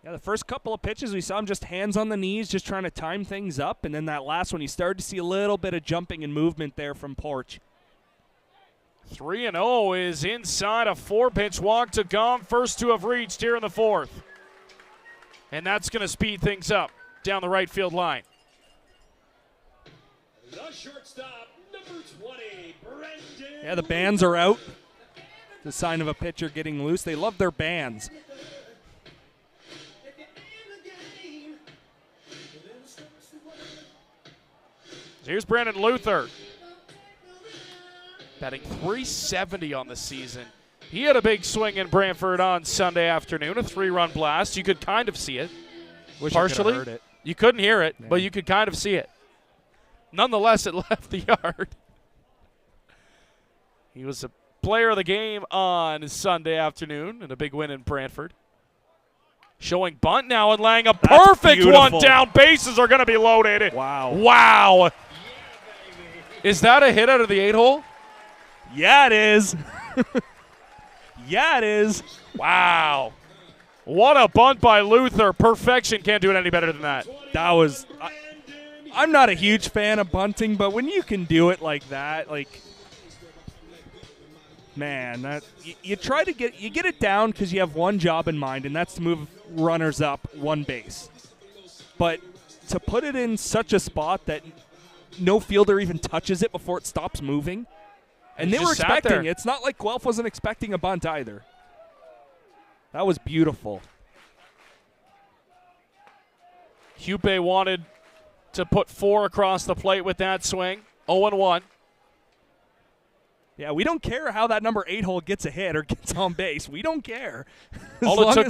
Speaker 4: Yeah, the first couple of pitches, we saw him just hands on the knees, just trying to time things up. And then that last one, you started to see a little bit of jumping and movement there from Porch.
Speaker 3: 3-0 is inside a 4-pitch walk to Gum. First 2 have reached here in the 4th. And that's going to speed things up down the right field line.
Speaker 6: The shortstop, number 20, Brendan.
Speaker 4: Yeah, the bands are out. The sign of a pitcher getting loose. They love their bands.
Speaker 3: Here's Brandon Luther. Batting .370 on the season. He had a big swing in Brantford on Sunday afternoon, a 3-run blast. You could kind of see it.
Speaker 4: Wish
Speaker 3: partially.
Speaker 4: I heard it.
Speaker 3: You couldn't hear it, but you could kind of see it. Nonetheless, it left the yard. He was a player of the game on Sunday afternoon in a big win in Brantford. Showing bunt now and laying a perfect one down. Bases are going to be loaded.
Speaker 4: Wow.
Speaker 3: Wow. Is that a hit out of the 8-hole?
Speaker 4: Yeah, it is. Yeah, it is.
Speaker 3: Wow. What a bunt by Luther. Perfection. Can't do it any better than that.
Speaker 4: That was I'm not a huge fan of bunting, but when you can do it like that, man, that you try to get it down because you have one job in mind, and that's to move runners up one base. But to put it in such a spot that no fielder even touches it before it stops moving, and they were expecting it. It's not like Guelph wasn't expecting a bunt either. That was beautiful.
Speaker 3: Hupe wanted to put 4 across the plate with that swing. 0-1.
Speaker 4: Yeah, we don't care how that number 8 hole gets a hit or gets on base. We don't care.
Speaker 3: All it took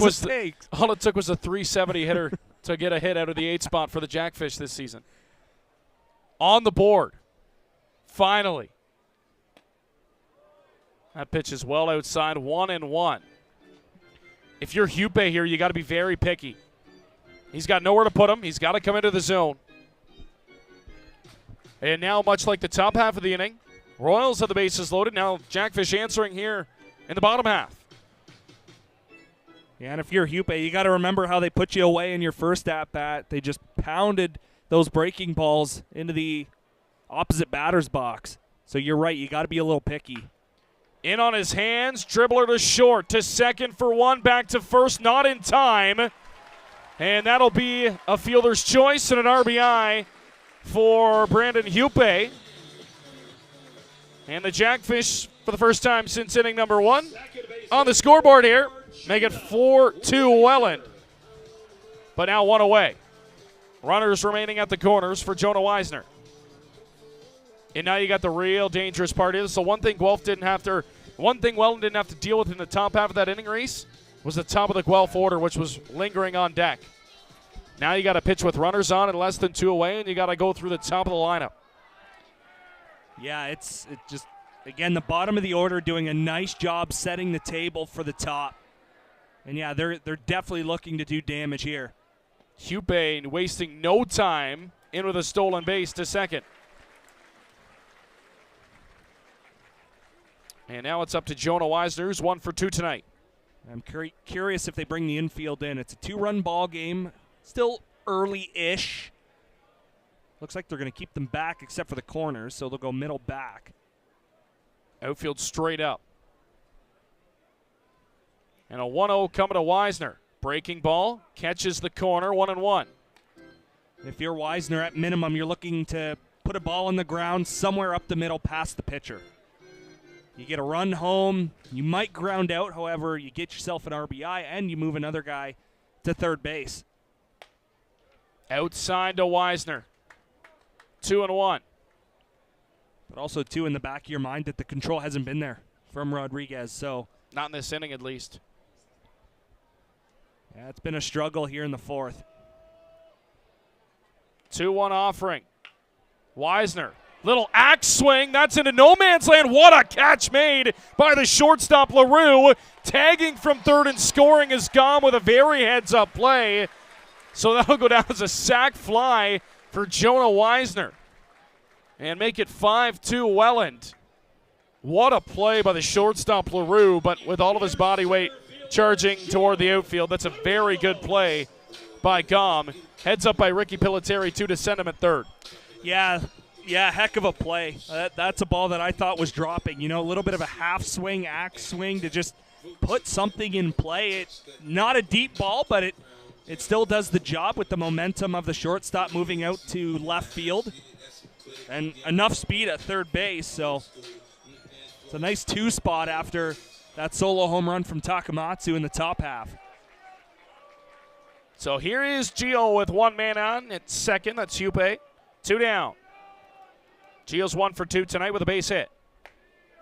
Speaker 3: was a 370 hitter to get a hit out of the 8 spot for the Jackfish this season. On the board. Finally. That pitch is well outside. 1-1. If you're Hupe here, you got to be very picky. He's got nowhere to put him. He's got to come into the zone. And now, much like the top half of the inning, Royals have the bases loaded. Now Jackfish answering here in the bottom half.
Speaker 4: Yeah, and if you're Hupe, you got to remember how they put you away in your first at-bat. They just pounded those breaking balls into the opposite batter's box. So you're right, you got to be a little picky.
Speaker 3: In on his hands, dribbler to short, to second for one, back to first, not in time. And that'll be a fielder's choice and an RBI for Brandon Hupe. And the Jackfish, for the first time since inning number one, on the scoreboard here, make it 4-2 Welland. But now one away. Runners remaining at the corners for Jonah Weisner. And now you got the real dangerous part is, so one thing Welland didn't have to deal with in the top half of that inning, Reese, was the top of the Guelph order, which was lingering on deck. Now you got to pitch with runners on and less than two away, and you got to go through the top of the lineup.
Speaker 4: Yeah, it's just, again, the bottom of the order doing a nice job setting the table for the top. And yeah, they're definitely looking to do damage here.
Speaker 3: Hupe wasting no time in with a stolen base to second. And now it's up to Jonah Weisner, who's 1 for 2 tonight.
Speaker 4: I'm curious if they bring the infield in. It's a 2-run ball game, still early-ish. Looks like they're going to keep them back except for the corners, so they'll go middle back.
Speaker 3: Outfield straight up. And a 1-0 coming to Weisner. Breaking ball, catches the corner, 1-1.
Speaker 4: If you're Weisner, at minimum, you're looking to put a ball on the ground somewhere up the middle past the pitcher. You get a run home. You might ground out. However, you get yourself an RBI, and you move another guy to third base.
Speaker 3: Outside to Weisner. 2-1.
Speaker 4: But also, too, in the back of your mind that the control hasn't been there from Rodriguez. So
Speaker 3: not in this inning, at least.
Speaker 4: Yeah, it's been a struggle here in the fourth.
Speaker 3: 2-1 offering. Weisner. Little axe swing. That's into no man's land. What a catch made by the shortstop LaRue. Tagging from third and scoring is gone with a very heads-up play. So that'll go down as a sac fly for Jonah Weisner. And make it 5-2 Welland. What a play by the shortstop LaRue, but with all of his body weight charging toward the outfield. That's a very good play by Gom. Heads up by Ricky Piliteri, 2 to send him at third.
Speaker 4: Yeah, heck of a play. That's a ball that I thought was dropping. You know, a little bit of a half swing, axe swing to just put something in play. It's not a deep ball, but it still does the job with the momentum of the shortstop moving out to left field. And enough speed at third base, so it's a nice 2 spot after that solo home run from Takamatsu in the top half.
Speaker 3: So here is Gio with 1 man on at second. That's Hupe. 2 down. Gio's 1 for 2 tonight with a base hit.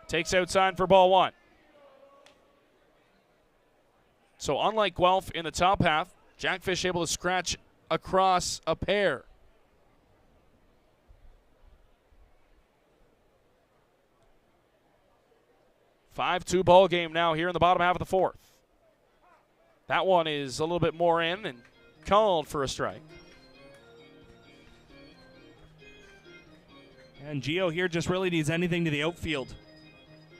Speaker 3: Takes outside for ball 1. So unlike Guelph in the top half, Jackfish able to scratch across a pair. $5-2 ball game now here in the bottom half of the fourth. That one is a little bit more in and called for a strike.
Speaker 4: And Gio here just really needs anything to the outfield.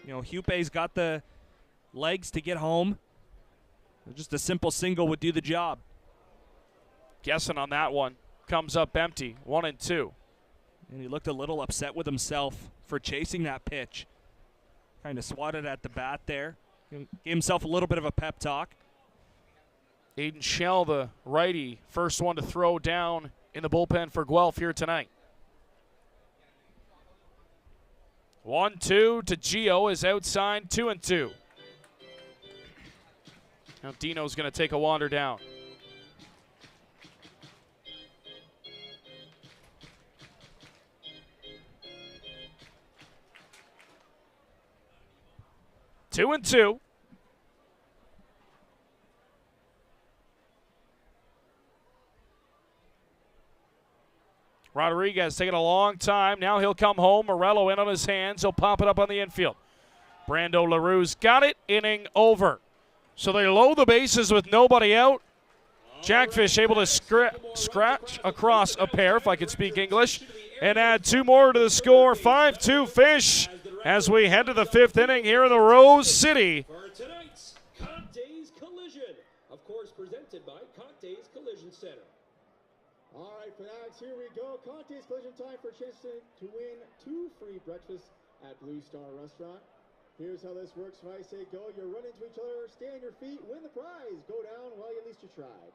Speaker 4: You know, Hupe's got the legs to get home. Just a simple single would do the job.
Speaker 3: Guessing on that one. Comes up empty, 1-2.
Speaker 4: And he looked a little upset with himself for chasing that pitch. Kind of swatted at the bat there. Gave himself a little bit of a pep talk.
Speaker 3: Aiden Schell, the righty, first one to throw down in the bullpen for Guelph here tonight. 1-2 to Gio is outside, 2-2. Now Dino's going to take a wander down. Two and two. Rodriguez taking a long time. Now he'll come home. Morello in on his hands. He'll pop it up on the infield. Brando LaRue's got it. Inning over. So they load the bases with nobody out. Jackfish able to scratch across a pair, if I could speak English, and add 2 more to the score. 5-2 Fish as we head to the 5th inning here in the Rose City.
Speaker 6: For tonight's Cocktays Collision, of course presented by Cocktays Collision Center.
Speaker 7: All right, fanatics, here we go. Cocktails collision time for a chance to win 2 free breakfasts at Blue Star Restaurant. Here's how this works. When I say go, you run into each other, stay on your feet, win the prize. Go down, well, at least you tried.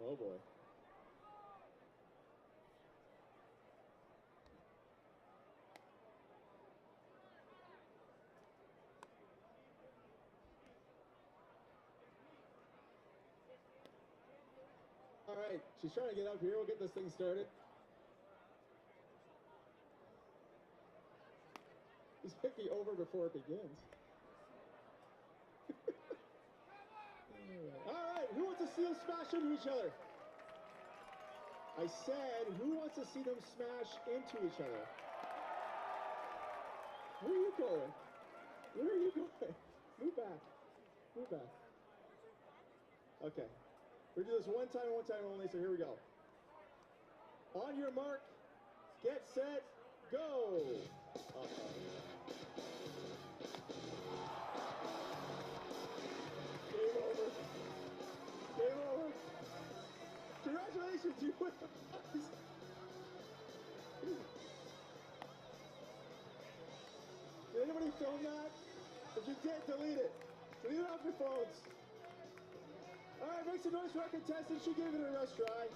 Speaker 7: Oh boy. All right, she's trying to get up here. We'll get this thing started. He's picking over before it begins. All right, who wants to see them smash into each other? I said, who wants to see them smash into each other? Where are you going? Where are you going? Move back. Move back. Okay. We're going to do this one time only, so here we go. On your mark, get set, go! Game over. Game over. Congratulations, you win the prize. Did anybody film that? If you did, delete it. Delete it off your phones. All right, make some noise for our contestant. She gave it a rest try.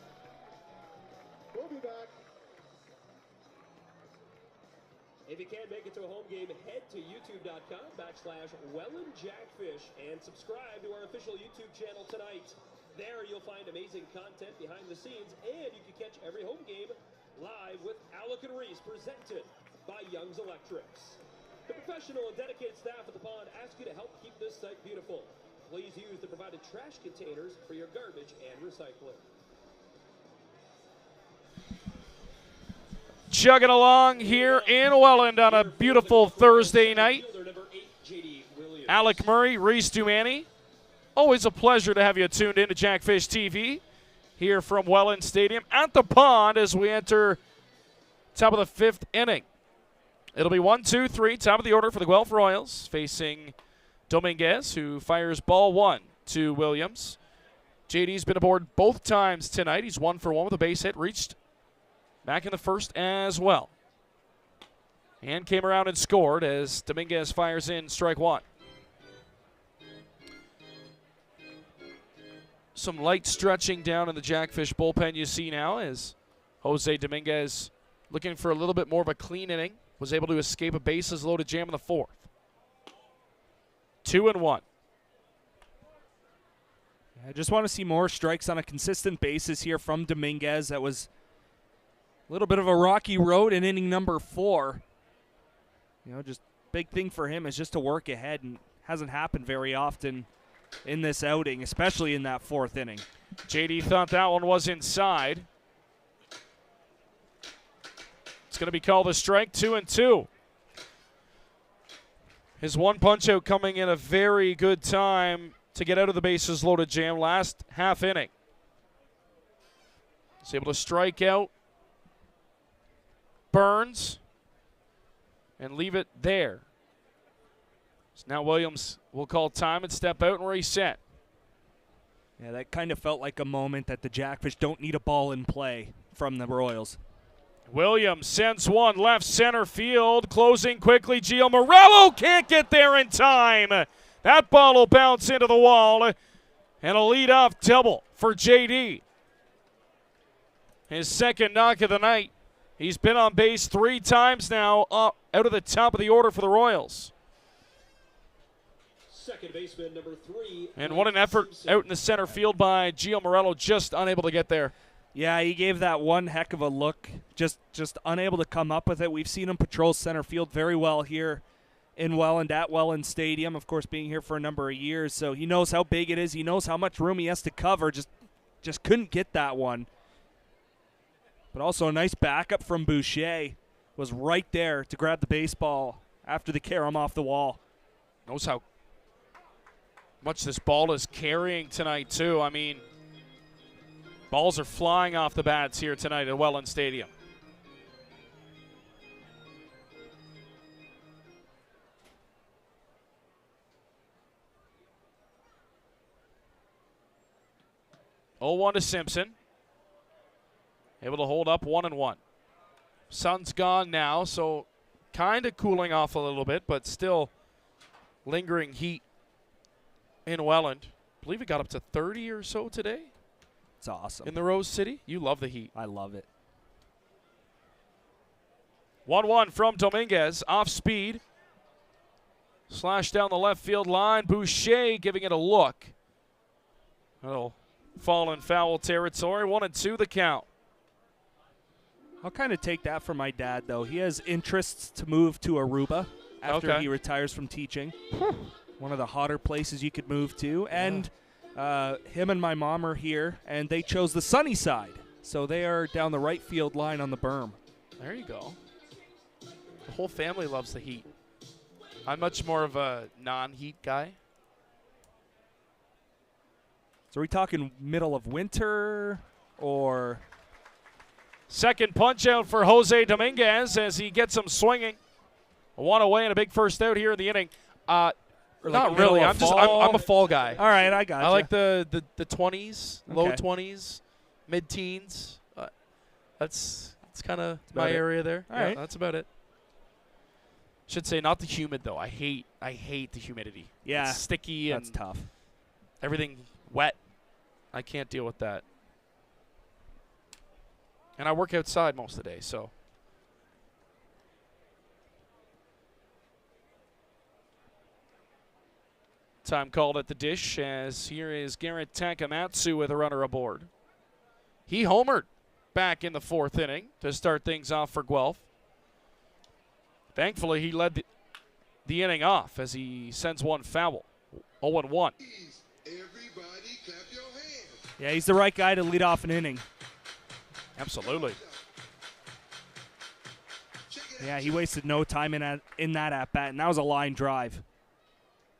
Speaker 7: We'll be back.
Speaker 6: If you can't make it to a home game, head to youtube.com/Welland Jackfish and subscribe to our official YouTube channel tonight. There you'll find amazing content behind the scenes, and you can catch every home game live with Alec and Reese, presented by Young's Electrics. The professional and dedicated staff at the pond ask you to help keep this site beautiful. Please use the provided trash containers for your garbage and recycling.
Speaker 3: Chugging along here in Welland on a beautiful Thursday night. Alec Murray, Reese Dumani. Always a pleasure to have you tuned in to Jackfish TV here from Welland Stadium at the pond as we enter top of the 5th inning. It'll be 1-2-3, top of the order for the Guelph Royals, facing Dominguez, who fires ball 1 to Williams. JD's been aboard both times tonight. He's 1 for 1 with a base hit, reached back in the first as well. And came around and scored as Dominguez fires in strike 1. Some light stretching down in the Jackfish bullpen you see now as Jose Dominguez looking for a little bit more of a clean inning. Was able to escape a bases loaded jam in the 4th. 2-1.
Speaker 4: I just want to see more strikes on a consistent basis here from Dominguez. That was a little bit of a rocky road in inning number 4. You know, just big thing for him is just to work ahead, and hasn't happened very often in this outing, especially in that 4th inning.
Speaker 3: JD thought that one was inside. It's going to be called a strike, 2-2. His one punch out coming in a very good time to get out of the bases loaded jam last half inning. He's able to strike out Burns and leave it there. So now Williams will call time and step out and reset.
Speaker 4: Yeah, that kind of felt like a moment that the Jackfish don't need a ball in play from the Royals.
Speaker 3: Williams sends one left center field, closing quickly. Gio Morello can't get there in time. That ball will bounce into the wall, and a leadoff double for JD. His second knock of the night. He's been on base 3 times now, out of the top of the order for the Royals.
Speaker 6: Second baseman number 3.
Speaker 3: And what an effort out in the center field by Gio Morello, just unable to get there.
Speaker 4: Yeah, he gave that one heck of a look, just unable to come up with it. We've seen him patrol center field very well here in Welland, at Welland Stadium, of course, being here for a number of years. So he knows how big it is. He knows how much room he has to cover. Just couldn't get that one. But also a nice backup from Boucher. was right there to grab the baseball after the carom off the wall.
Speaker 3: Knows how much this ball is carrying tonight, too. I mean, balls are flying off the bats here tonight at Welland Stadium. Oh, 1 to Simpson. Able to hold up 1-1. Sun's gone now, so kind of cooling off a little bit, but still lingering heat in Welland. I believe it got up to 30 or so today.
Speaker 4: It's awesome.
Speaker 3: In the Rose City. You love the heat.
Speaker 4: I love it.
Speaker 3: 1-1 from Dominguez. Off speed. Slash down the left field line. Boucher giving it a look. That'll fall in foul territory. 1-2 the count.
Speaker 4: I'll kind of take that from my dad, though. He has interests to move to Aruba after he retires from teaching. One of the hotter places you could move to. And him and my mom are here, and they chose the sunny side. So they are down the right field line on the berm.
Speaker 3: There you go. The whole family loves the heat. I'm much more of a non-heat guy.
Speaker 4: So are we talking middle of winter or...
Speaker 3: Second punch out for Jose Dominguez as he gets him swinging. 1 away and a big first out here in the inning. Not really. I'm a fall guy.
Speaker 4: All right, I got you.
Speaker 3: I like the 20s, low
Speaker 4: Okay.
Speaker 3: 20s, mid-teens. That's kind of my area there.
Speaker 4: All right.
Speaker 3: That's about it. Should say not the humid though. I hate the humidity.
Speaker 4: Yeah,
Speaker 3: it's sticky
Speaker 4: that's
Speaker 3: and
Speaker 4: tough.
Speaker 3: Everything wet. I can't deal with that. And I work outside most of the day, so. Time called at the dish as here is Garrett Takamatsu with a runner aboard. He homered back in the 4th inning to start things off for Guelph. Thankfully, he led the inning off as he sends one foul. 0-1.
Speaker 4: Yeah, he's the right guy to lead off an inning.
Speaker 3: Absolutely.
Speaker 4: Yeah, he wasted no time in that at-bat, and that was a line drive.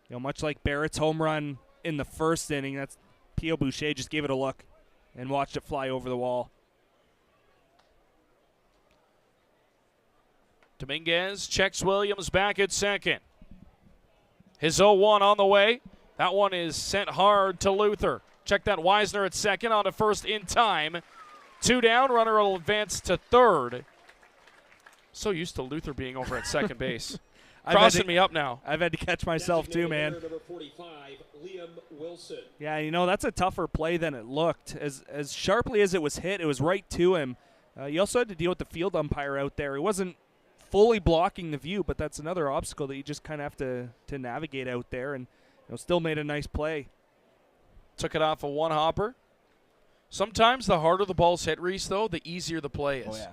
Speaker 4: You know, much like Barrett's home run in the 1st inning, that's P.O. Boucher just gave it a look and watched it fly over the wall.
Speaker 3: Dominguez checks Williams back at second. His 0-1 on the way. That one is sent hard to Luther. Check that Wisner at second, on to first in time. 2 down, runner will advance to third. So used to Luther being over at second base. Crossing me up now.
Speaker 4: I've had to catch myself too, man.
Speaker 6: Number 45, Liam Wilson.
Speaker 4: Yeah, you know, that's a tougher play than it looked. As sharply as it was hit, it was right to him. You also had to deal with the field umpire out there. He wasn't fully blocking the view, but that's another obstacle that you just kind of have to navigate out there, and still made a nice play.
Speaker 3: Took it off a one-hopper. Sometimes the harder the ball's hit, Reese, though, the easier the play is.
Speaker 4: Oh, yeah.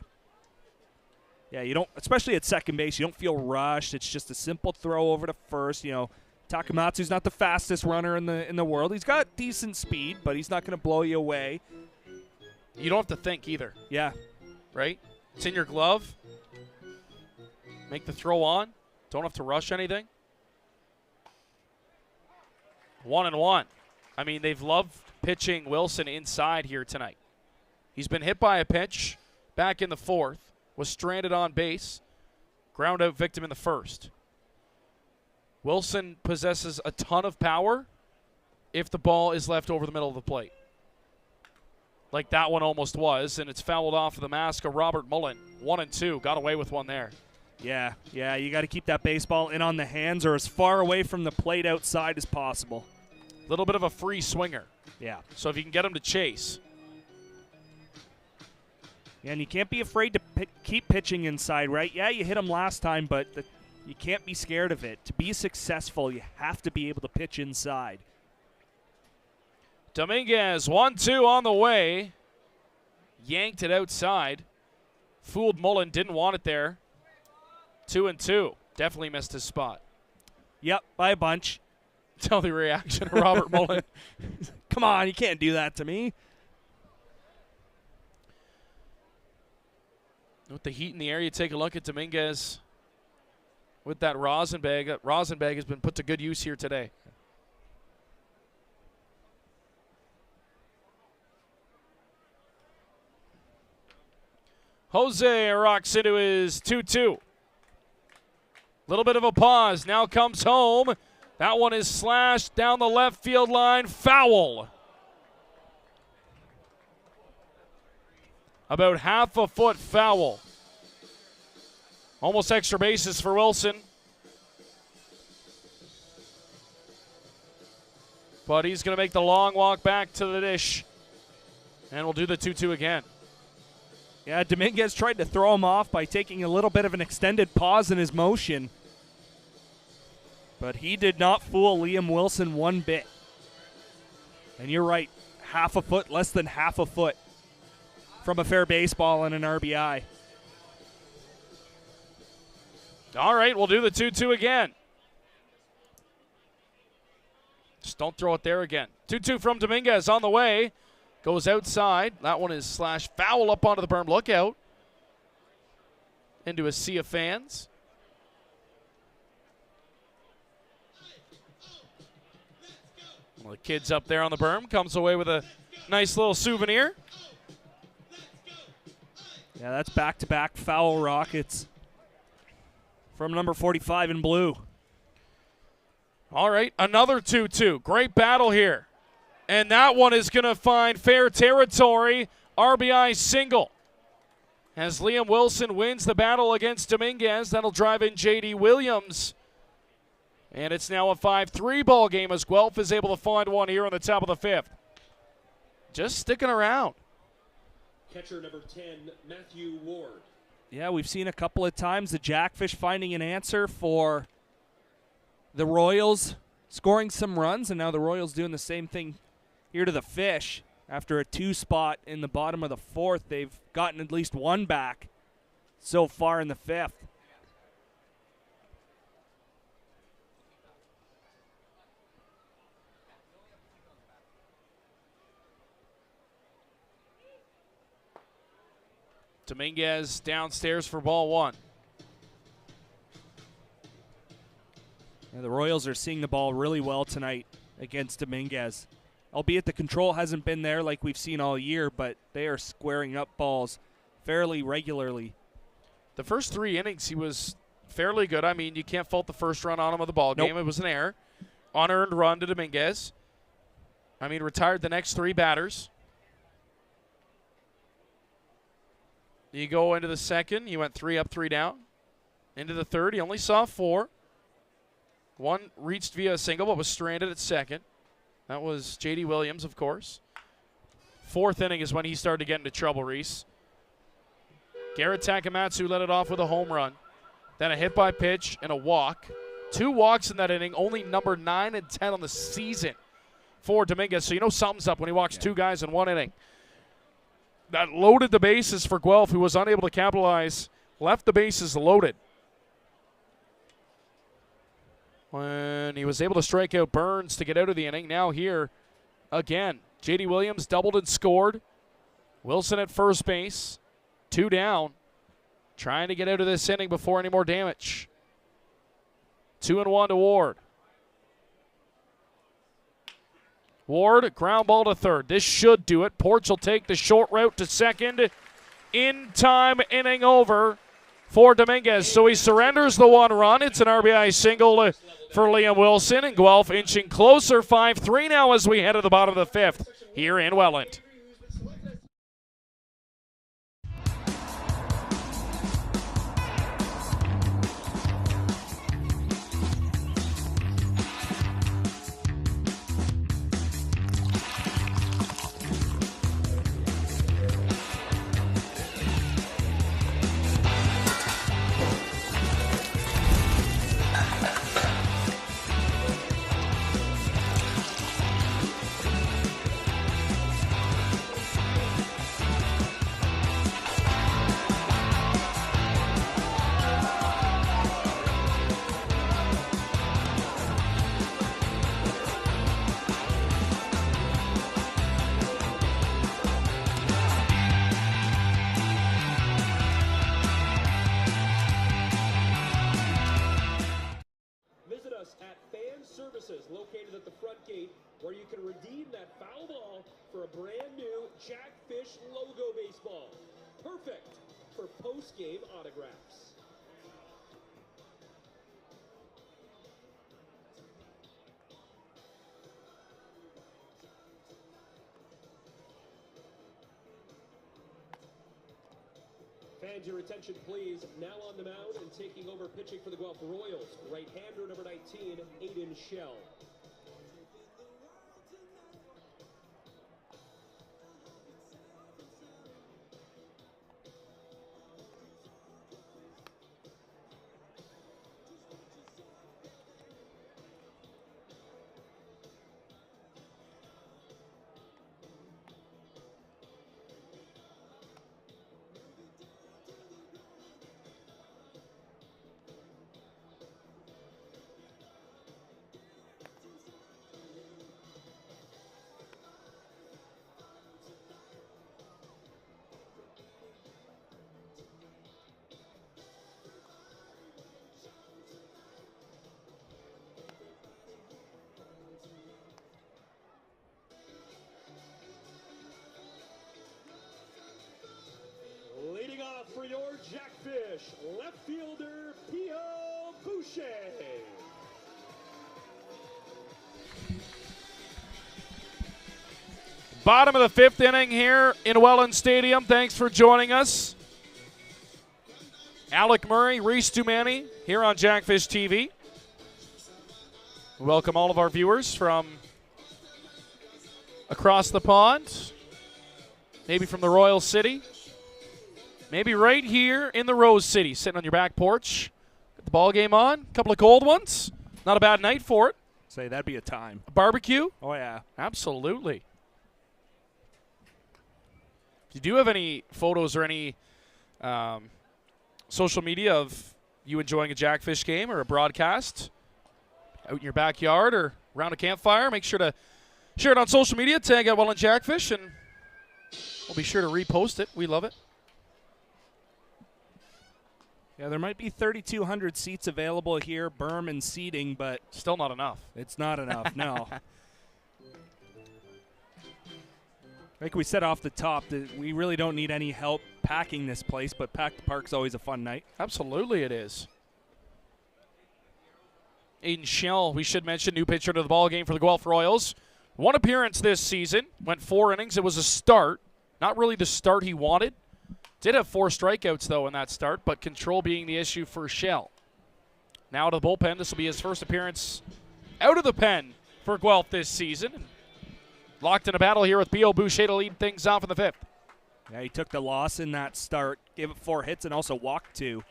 Speaker 4: Yeah, you don't, especially at second base, you don't feel rushed. It's just a simple throw over to first. You know, Takamatsu's not the fastest runner in the world. He's got decent speed, but he's not going to blow you away.
Speaker 3: You don't have to think either.
Speaker 4: Yeah.
Speaker 3: Right? It's in your glove. Make the throw on. Don't have to rush anything. 1-1. I mean, they've loved pitching Wilson inside here tonight. He's been hit by a pitch back in the 4th. Was stranded on base. Ground out victim in the 1st. Wilson possesses a ton of power if the ball is left over the middle of the plate. Like that one almost was, and it's fouled off of the mask of Robert Mullen. 1-2. Got away with one there.
Speaker 4: Yeah, you got to keep that baseball in on the hands or as far away from the plate outside as possible.
Speaker 3: A little bit of a free swinger.
Speaker 4: Yeah.
Speaker 3: So if you can get him to chase.
Speaker 4: Yeah, and you can't be afraid to keep pitching inside, right? Yeah, you hit him last time, but you can't be scared of it. To be successful, you have to be able to pitch inside.
Speaker 3: Dominguez, 1-2 on the way. Yanked it outside. Fooled Mullen, didn't want it there. 2-2. Definitely missed his spot.
Speaker 4: Yep, by a bunch.
Speaker 3: Tell the reaction of Robert Mullen.
Speaker 4: Come on, you can't do that to me.
Speaker 3: With the heat in the air, you take a look at Dominguez with that rosin bag. That rosin bag has been put to good use here today. Jose rocks into his 2-2. Little bit of a pause. Now comes home. That one is slashed down the left field line. Foul. About half a foot foul. Almost extra bases for Wilson. But he's going to make the long walk back to the dish. And we'll do the 2-2 again.
Speaker 4: Yeah, Dominguez tried to throw him off by taking a little bit of an extended pause in his motion. But he did not fool Liam Wilson one bit. And you're right, half a foot, less than half a foot from a fair baseball and an RBI.
Speaker 3: All right, we'll do the 2-2 again. Just don't throw it there again. 2-2 from Dominguez on the way. Goes outside. That one is slashed foul up onto the berm. Look out. Into a sea of fans. One of the kids up there on the berm comes away with a nice little souvenir.
Speaker 4: Yeah, that's back-to-back foul rockets from number 45 in blue.
Speaker 3: All right, another 2-2. Great battle here. And that one is going to find fair territory. RBI single. As Liam Wilson wins the battle against Dominguez, that'll drive in J.D. Williams. And it's now a 5-3 ball game as Guelph is able to find one here on the top of the fifth. Just sticking around.
Speaker 6: Catcher number 10, Matthew Ward.
Speaker 4: Yeah, we've seen a couple of times the Jackfish finding an answer for the Royals scoring some runs, and now the Royals doing the same thing here to the Fish. After a 2 spot in the bottom of the fourth, they've gotten at least one back so far in the fifth.
Speaker 3: Dominguez downstairs for ball one.
Speaker 4: Yeah, the Royals are seeing the ball really well tonight against Dominguez. Albeit the control hasn't been there like we've seen all year, but they are squaring up balls fairly regularly.
Speaker 3: The first 3 innings, he was fairly good. I mean, you can't fault the first run on him of the ball game.
Speaker 4: Nope.
Speaker 3: It was an error. Unearned run to Dominguez. I mean, retired the next 3 batters. You go into the second, he went 3 up, 3 down. Into the third, he only saw 4. One reached via a single, but was stranded at second. That was J.D. Williams, of course. Fourth inning is when he started to get into trouble, Reese. Garrett Takamatsu led it off with a home run. Then a hit by pitch and a walk. 2 walks in that inning, only number 9 and 10 on the season for Dominguez. So you know something's up when he walks 2 guys in 1 inning. That loaded the bases for Guelph, who was unable to capitalize. Left the bases loaded. When he was able to strike out Burns to get out of the inning. Now here again. J.D. Williams doubled and scored. Wilson at first base. 2 down. Trying to get out of this inning before any more damage. 2-1 to Ward. Ward, ground ball to third. This should do it. Porch will take the short route to second. In time, inning over for Dominguez. So he surrenders the 1 run. It's an RBI single for Liam Wilson, and Guelph inching closer. 5-3 now as we head to the bottom of the 5th here in Welland.
Speaker 6: redeem that foul ball for a brand new Jackfish logo baseball. Perfect for post-game autographs. Fans, your attention please. Now on the mound and taking over pitching for the Guelph Royals, right-hander number 19, Aiden Shell. Leading off for your Jackfish, left fielder Pio Boucher.
Speaker 3: Bottom of the fifth inning here in Welland Stadium. Thanks for joining us. Alec Murray, Reese Dumani here on Jackfish TV. We welcome all of our viewers from across the pond, maybe from the Royal City, maybe right here in the Rose City, sitting on your back porch. Got the ball game on, a couple of cold ones. Not a bad night for it.
Speaker 4: Say, that'd be a time.
Speaker 3: A barbecue?
Speaker 4: Oh, yeah.
Speaker 3: Absolutely. If you do have any photos or any social media of you enjoying a Jackfish game or a broadcast out in your backyard or around a campfire, make sure to share it on social media. Tag at Welland Jackfish, and we'll be sure to repost it. We love it.
Speaker 4: Yeah, there might be 3,200 seats available here, berm and seating, but
Speaker 3: still not enough.
Speaker 4: It's not enough, no. Like we said off the top, that we really don't need any help packing this place, but Pack the Park's always a fun night.
Speaker 3: Absolutely it is. Aiden Shell, we should mention, new pitcher to the ball game for the Guelph Royals. One appearance this season, went 4 innings. It was a start, not really the start he wanted. Did have 4 strikeouts, though, in that start, but control being the issue for Shell. Now to the bullpen. This will be his first appearance out of the pen for Guelph this season. Locked in a battle here with Pio Boucher to lead things off in the 5th.
Speaker 4: Yeah, he took the loss in that start, gave it 4 hits, and also walked 2.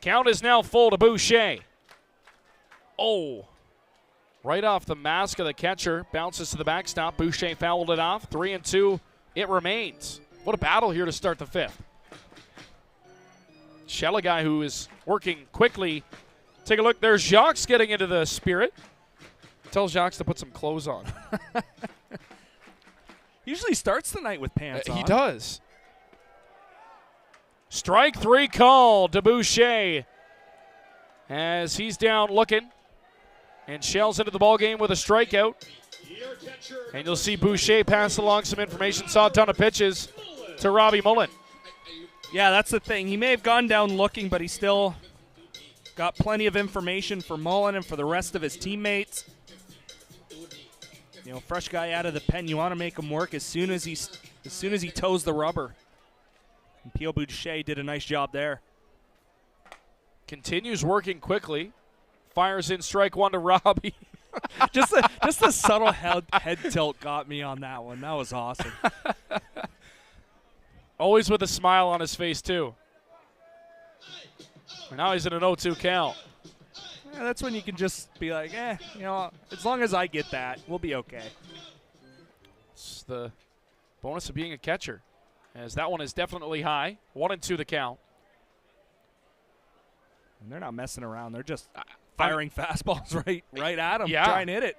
Speaker 3: Count is now full to Boucher. Oh. Right off the mask of the catcher, bounces to the backstop. Boucher fouled it off. 3-2, it remains. What a battle here to start the 5th. Shell, a guy who is working quickly. Take a look. There's Jacques getting into the spirit. Tell Jacques to put some clothes on.
Speaker 4: Usually starts the night with pants on.
Speaker 3: He does. Strike 3 call to Boucher as he's down looking. And Shell's into the ballgame with a strikeout. And you'll see Boucher pass along some information. Saw a ton of pitches to Robbie Mullen.
Speaker 4: Yeah, that's the thing. He may have gone down looking, but he still got plenty of information for Mullen and for the rest of his teammates. You know, fresh guy out of the pen, you want to make him work as soon as he toes the rubber. And Pio Boucher did a nice job there.
Speaker 3: Continues working quickly. Fires in strike 1 to Robbie.
Speaker 4: just the subtle head tilt got me on that one. That was awesome.
Speaker 3: Always with a smile on his face, too. And now he's in an 0-2 count.
Speaker 4: Yeah, that's when you can just be like, you know, as long as I get that, we'll be okay.
Speaker 3: It's the bonus of being a catcher, as that one is definitely high. 1-2 the count.
Speaker 4: And they're not messing around. They're just firing fastballs right at him,
Speaker 3: yeah.
Speaker 4: Trying to hit it.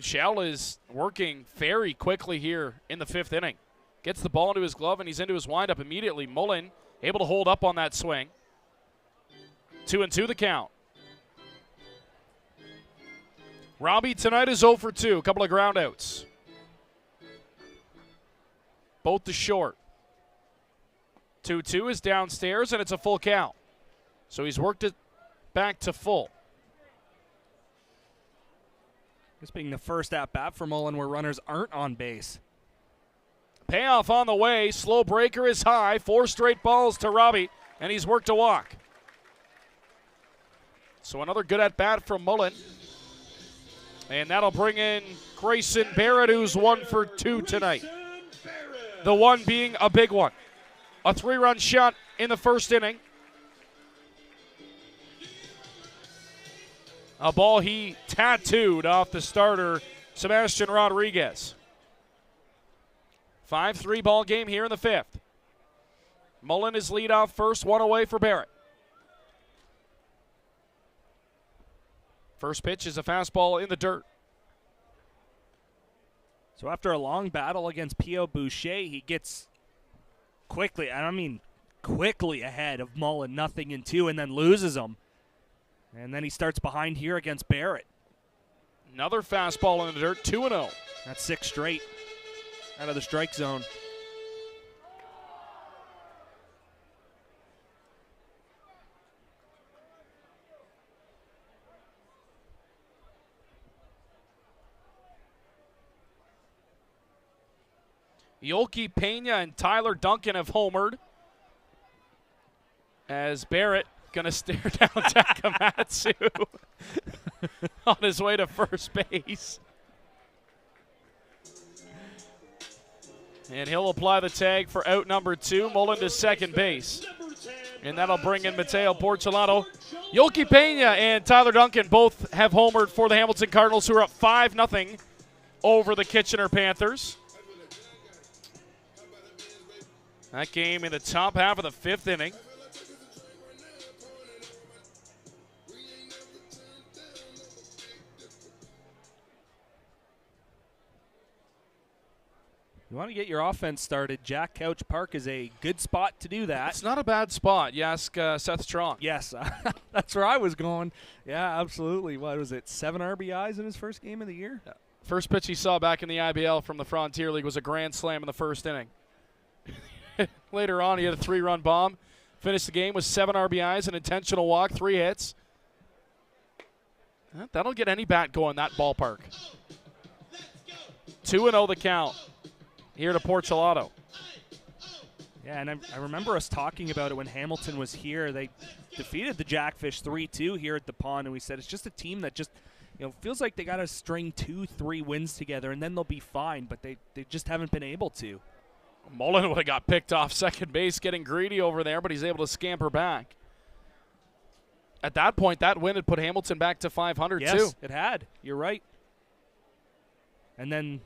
Speaker 3: Shell is working very quickly here in the 5th inning. Gets the ball into his glove, and he's into his windup immediately. Mullen able to hold up on that swing. 2-2 the count. Robbie tonight is 0 for 2, a couple of ground outs. Both to short. 2-2 is downstairs, and it's a full count. So he's worked it back to full.
Speaker 4: This being the first at-bat for Mullen where runners aren't on base.
Speaker 3: Payoff on the way. Slow breaker is high. 4 straight balls to Robbie, and he's worked a walk. So another good at-bat from Mullen. And that'll bring in Grayson Barrett, who's 1 for 2 tonight. The one being a big one. A 3-run shot in the first inning. A ball he tattooed off the starter, Sebastian Rodriguez. 5-3 ball game here in the 5th. Mullen is lead off first, 1 away for Barrett. First pitch is a fastball in the dirt.
Speaker 4: So after a long battle against P.O. Boucher, he gets quickly ahead of Mullen, 0-2, and then loses him. And then he starts behind here against Barrett.
Speaker 3: Another fastball in the dirt, 2-0.
Speaker 4: That's 6 straight out of the strike zone.
Speaker 3: Yoki Pena and Tyler Duncan have homered. As Barrett gonna stare down Takamatsu on his way to first base. And he'll apply the tag for out number 2, Mullen to second base. And that'll bring in Mateo Porcelato. Yoki Pena and Tyler Duncan both have homered for the Hamilton Cardinals, who are up 5-0 over the Kitchener Panthers. That game in the top half of the 5th inning.
Speaker 4: You want to get your offense started, Jack Couch Park is a good spot to do that.
Speaker 3: It's not a bad spot. You ask Seth Strong.
Speaker 4: Yes, that's where I was going. Yeah, absolutely. What was it, 7 RBIs in his first game of the year?
Speaker 3: Yeah. First pitch he saw back in the IBL from the Frontier League was a grand slam in the first inning. Later on, he had a 3-run bomb. Finished the game with 7 RBIs, an intentional walk, 3 hits. That'll get any bat going, that ballpark. 2-0 the count. Here to Porcelato.
Speaker 4: Yeah, and I remember us talking about it when Hamilton was here. They defeated the Jackfish 3-2 here at the Pond, and we said it's just a team that just, feels like they got to string 2-3 wins together, and then they'll be fine, but they just haven't been able to.
Speaker 3: Mullen would have got picked off second base, getting greedy over there, but he's able to scamper back. At that point, that win had put Hamilton back to 500
Speaker 4: yes,
Speaker 3: too.
Speaker 4: Yes, it had. You're right. And then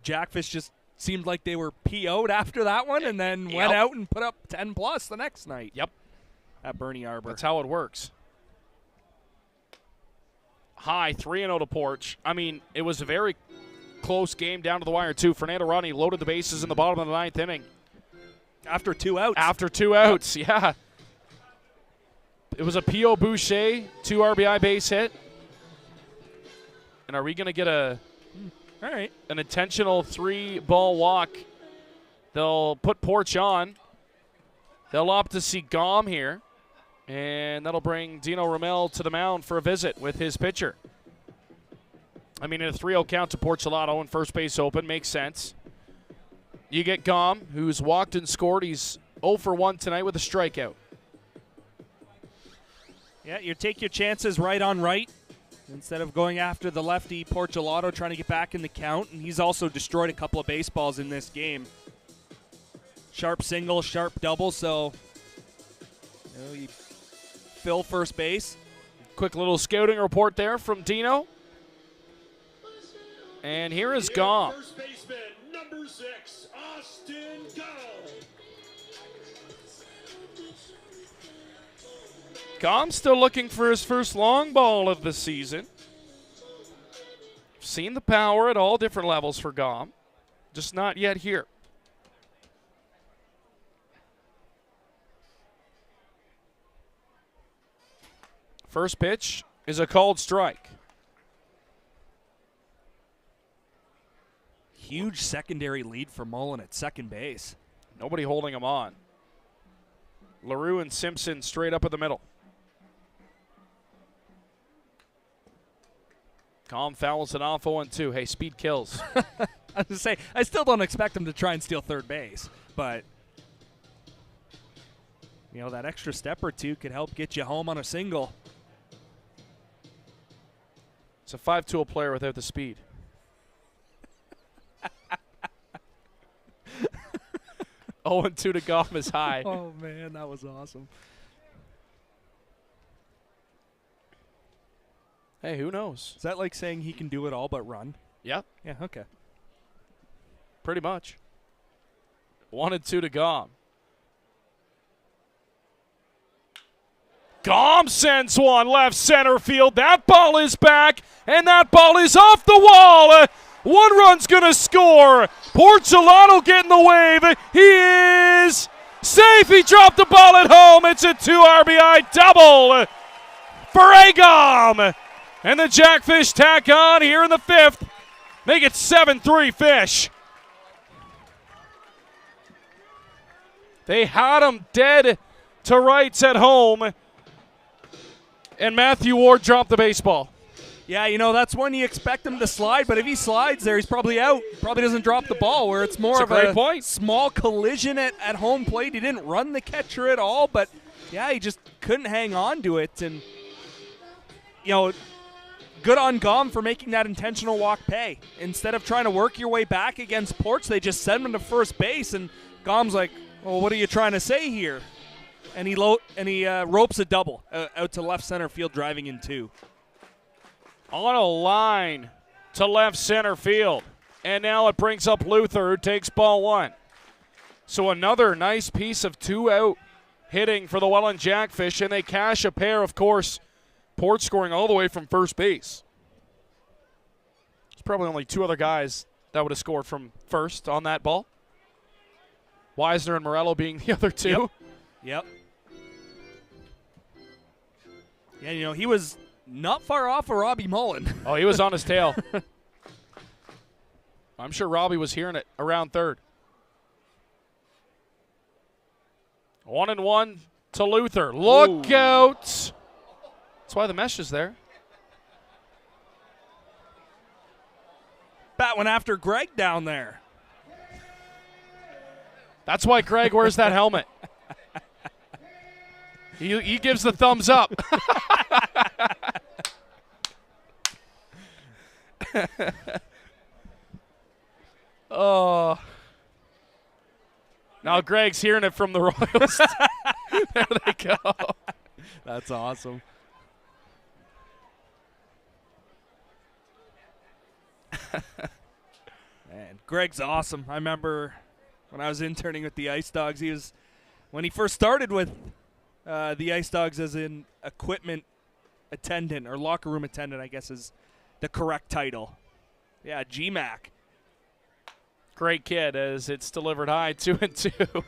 Speaker 4: Jackfish just seemed like they were PO'd after that one, and then went out and put up 10+ the next night.
Speaker 3: Yep.
Speaker 4: At Bernie Arbor.
Speaker 3: That's how it works. High, 3-0 to Porch. I mean, it was a very close game down to the wire, too. Fernando Rodney loaded the bases in the bottom of the 9th inning.
Speaker 4: After 2 outs.
Speaker 3: After 2 outs, yeah. It was a P.O. Boucher 2 RBI base hit. And are we going to get an intentional 3-ball walk? They'll put Porch on. They'll opt to see Gom here. And that'll bring Dino Ramel to the mound for a visit with his pitcher. I mean, in a 3-0 count to Porcelato and first base open makes sense. You get Gom, who's walked and scored. He's 0 for 1 tonight with a strikeout.
Speaker 4: Yeah, you take your chances right on right instead of going after the lefty Porcelato trying to get back in the count. And he's also destroyed a couple of baseballs in this game. Sharp single, sharp double, so you fill first base.
Speaker 3: Quick little scouting report there from Dino. And here is Gom.
Speaker 6: First baseman, number 6, Austin Gom.
Speaker 3: Gom still looking for his first long ball of the season. Seen the power at all different levels for Gom, just not yet here. First pitch is a called strike.
Speaker 4: Huge secondary lead for Mullen at second base.
Speaker 3: Nobody holding him on. LaRue and Simpson straight up in the middle. Calm fouls it off 0-2. Hey, speed kills.
Speaker 4: I was going to say, I still don't expect him to try and steal third base, but you know, that extra step or two could help get you home on a single.
Speaker 3: It's a 5-tool player without the speed. 0-2 to Guelph is high.
Speaker 4: Oh, man, that was awesome.
Speaker 3: Hey, who knows?
Speaker 4: Is that like saying he can do it all but run?
Speaker 3: Yep.
Speaker 4: Yeah, okay.
Speaker 3: Pretty much. 1-2 to Gom. Gom sends one left center field. That ball is back, and that ball is off the wall. One run's going to score. Porcelano getting the wave. He is safe. He dropped the ball at home. It's a 2 RBI double for Agom. And the Jackfish tack on here in the 5th. Make it 7-3 Fish. They had him dead to rights at home. And Matthew Ward dropped the baseball.
Speaker 4: Yeah, you know, that's when you expect him to slide, but if he slides there, he's probably out. Probably doesn't drop the ball, where it's more of a small collision at home plate. He didn't run the catcher at all, but, yeah, he just couldn't hang on to it. And, you know, good on Gom for making that intentional walk pay. Instead of trying to work your way back against Ports, they just send him to first base, and Gom's like, well, what are you trying to say here? And he ropes a double out to left center field, driving in 2.
Speaker 3: On a line to left center field. And now it brings up Luther, who takes ball 1. So another nice piece of 2-out hitting for the Welland Jackfish, and they cash a pair, of course. Port scoring all the way from first base. There's probably only 2 other guys that would have scored from first on that ball. Wisner and Morello being the other 2.
Speaker 4: Yep. Yeah, you know, he was not far off of Robbie Mullen.
Speaker 3: Oh, he was on his tail. I'm sure Robbie was hearing it around third. 1-1 to Luther. Look out. That's why the mesh is there.
Speaker 4: Bat went after Greg down there.
Speaker 3: That's why Greg wears that helmet. He gives the thumbs up. Oh. Now Greg's hearing it from the Royals. There they go.
Speaker 4: That's awesome. Man, Greg's awesome. I remember when I was interning with the Ice Dogs, when he first started with the Ice Dogs as an equipment attendant, or locker room attendant, I guess is the correct title. Yeah, GMAC.
Speaker 3: Great kid as it's delivered high, 2-2.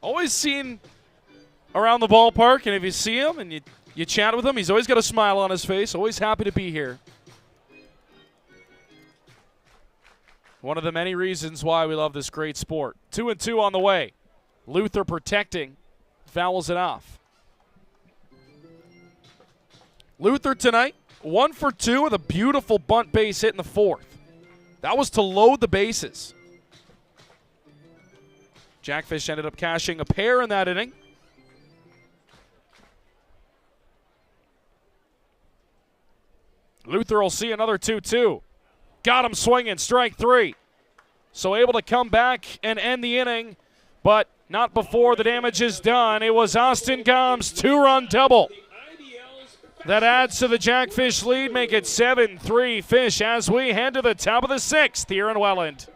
Speaker 3: Always seen around the ballpark, and if you see him and you chat with him, he's always got a smile on his face, always happy to be here. One of the many reasons why we love this great sport. 2-2 on the way. Luther protecting, fouls it off. Luther tonight, 1 for 2 with a beautiful bunt base hit in the 4th. That was to load the bases. Jackfish ended up cashing a pair in that inning. Luther will see another 2-2. Got him swinging, strike 3. So able to come back and end the inning, but not before the damage is done. It was Austin Gom's 2-run double that adds to the Jackfish lead, make it 7-3 Fish as we head to the top of the 6th here in Welland.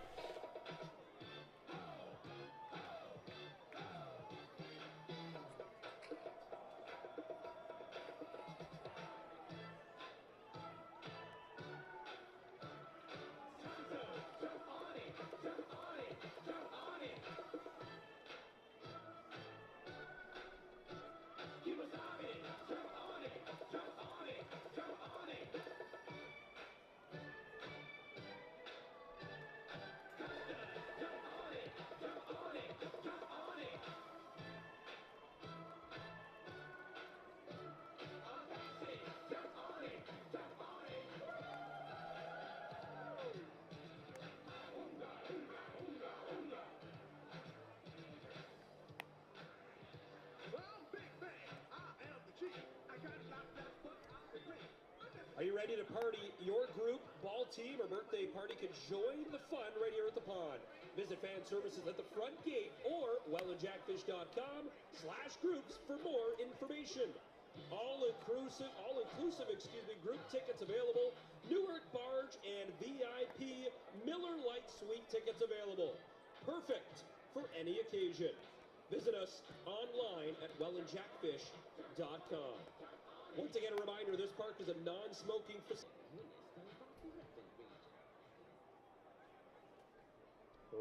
Speaker 6: Are you ready to party? Your group, ball team, or birthday party can join the fun right here at the pond. Visit fan services at the front gate or wellandjackfish.com/groups for more information. All-inclusive, group tickets available. Newark Barge and VIP Miller Lite Suite tickets available. Perfect for any occasion. Visit us online at wellandjackfish.com. Once again, a reminder, this park is a non-smoking facility.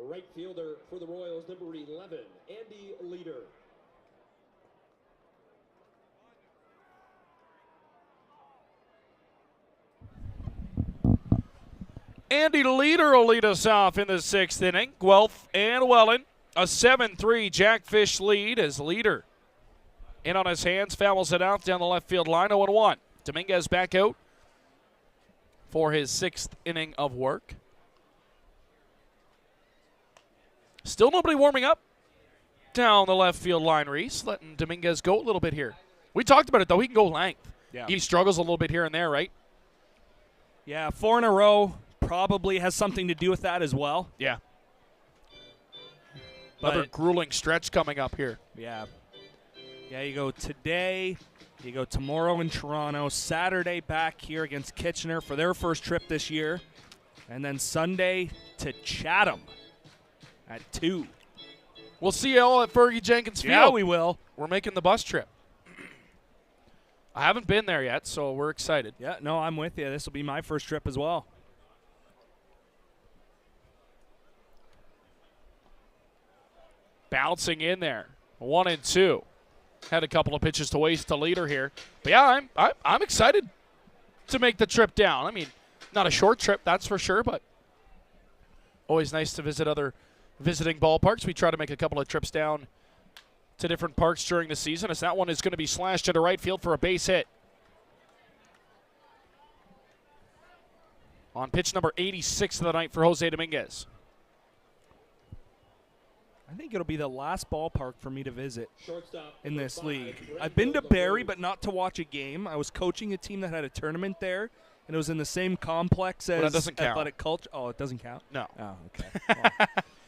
Speaker 6: Right fielder for the Royals, number 11, Andy Leader.
Speaker 3: Andy Leader will lead us off in the 6th inning. Guelph and Welland, a 7-3 Jackfish lead as Leader in on his hands, fouls it out down the left field line, 0-1. Dominguez back out for his 6th inning of work. Still nobody warming up down the left field line, Reese. Letting Dominguez go a little bit here. We talked about it, though. He can go length.
Speaker 4: Yeah.
Speaker 3: He struggles a little bit here and there, right?
Speaker 4: Yeah, 4 in a row probably has something to do with that as well.
Speaker 3: Yeah.
Speaker 4: But
Speaker 3: another grueling stretch coming up here.
Speaker 4: Yeah. Yeah, you go today, you go tomorrow in Toronto, Saturday back here against Kitchener for their first trip this year, and then Sunday to Chatham at 2.
Speaker 3: We'll see you all at Fergie Jenkins Field.
Speaker 4: Yeah, we will.
Speaker 3: We're making the bus trip. I haven't been there yet, so we're excited.
Speaker 4: Yeah, no, I'm with you. This will be my first trip as well.
Speaker 3: Bouncing in there, 1-2. Had a couple of pitches to waste to Leader here. But yeah, I'm excited to make the trip down. I mean, not a short trip, that's for sure, but always nice to visit other visiting ballparks. We try to make a couple of trips down to different parks during the season, as that one is going to be slashed into right field for a base hit. On pitch number 86 of the night for Jose Dominguez.
Speaker 4: I think it'll be the last ballpark for me to visit
Speaker 6: Shortstop
Speaker 4: in this
Speaker 6: 5,
Speaker 4: league.
Speaker 6: right
Speaker 4: I've been to
Speaker 6: field,
Speaker 4: Barrie,
Speaker 6: number
Speaker 4: but not to watch a game. I was coaching a team that had a tournament there, and it was in the same complex as
Speaker 3: that doesn't count.
Speaker 4: Athletic Culture. Oh, it doesn't count?
Speaker 3: No.
Speaker 4: Oh, okay.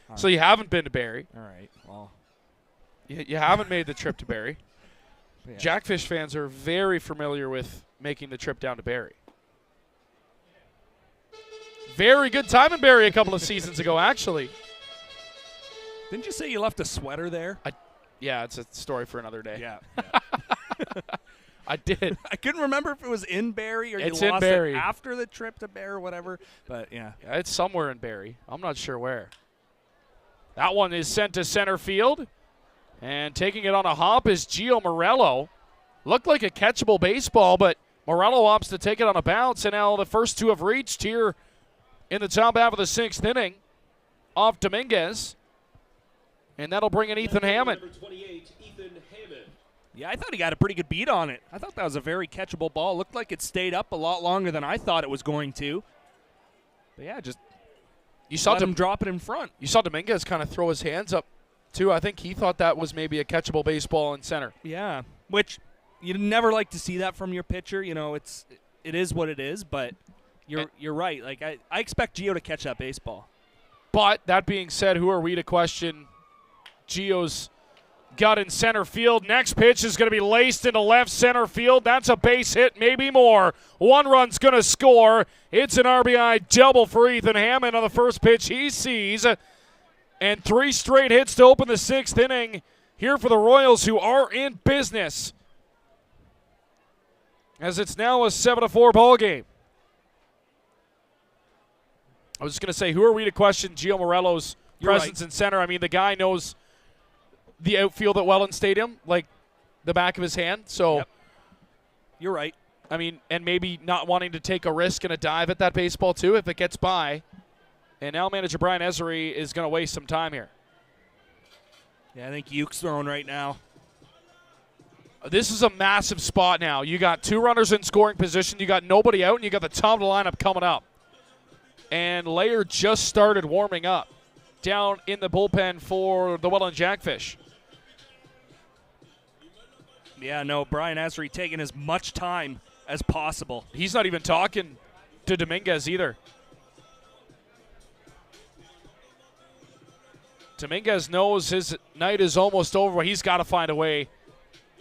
Speaker 4: Well,
Speaker 3: So you haven't been to Barrie.
Speaker 4: all right. Well,
Speaker 3: You haven't made the trip to Barrie.
Speaker 4: yeah.
Speaker 3: Jackfish fans are very familiar with making the trip down to Barrie. Very good time in Barrie a couple of seasons ago, actually.
Speaker 4: Didn't you say you left a sweater there?
Speaker 3: Yeah, it's a story for another day.
Speaker 4: Yeah.
Speaker 3: I did.
Speaker 4: I couldn't remember if it was in Barrie or
Speaker 3: It's
Speaker 4: you
Speaker 3: in
Speaker 4: lost
Speaker 3: Barrie.
Speaker 4: it after the trip to Barrie or whatever. But, yeah.
Speaker 3: Yeah, it's somewhere in Barrie. I'm not sure where. That one is sent to center field. And taking it on a hop is Gio Morello. Looked like a catchable baseball, but Morello opts to take it on a bounce. And now the first two have reached here in the top half of the 6th inning off Dominguez. And that'll bring in Ethan Hammond.
Speaker 6: Number 28, Ethan Hammond.
Speaker 4: Yeah, I thought he got a pretty good beat on it. I thought that was a very catchable ball. Looked like it stayed up a lot longer than I thought it was going to. But, yeah, just
Speaker 3: You saw
Speaker 4: let him drop it in front.
Speaker 3: You saw Dominguez kind of throw his hands up, too. I think he thought that was maybe a catchable baseball in center.
Speaker 4: Yeah, which you never like to see that from your pitcher. You know, it is what it is, but you're right. Like I expect Gio to catch that baseball.
Speaker 3: But that being said, who are we to question Gio's gut in center field? Next pitch is going to be laced into left center field. That's a base hit, maybe more. One run's going to score. It's an RBI double for Ethan Hammond on the first pitch he sees. And 3 straight hits to open the 6th inning here for the Royals, who are in business, as it's now a 7-4 ball game. I was just going to say, who are we to question Gio Morello's presence in center? I mean, the guy knows the outfield at Welland Stadium like the back of his hand. So,
Speaker 4: Yep. You're right.
Speaker 3: I mean, and maybe not wanting to take a risk and a dive at that baseball too if it gets by. And now manager Brian Esery is going to waste some time here.
Speaker 4: Yeah, I think Uke's throwing right now.
Speaker 3: This is a massive spot now. You got 2 runners in scoring position. You got nobody out, and you got the top of the lineup coming up. And Layer just started warming up down in the bullpen for the Welland Jackfish.
Speaker 4: Yeah, no, Brian Esery taking as much time as possible.
Speaker 3: He's not even talking to Dominguez either. Dominguez knows his night is almost over, but he's got to find a way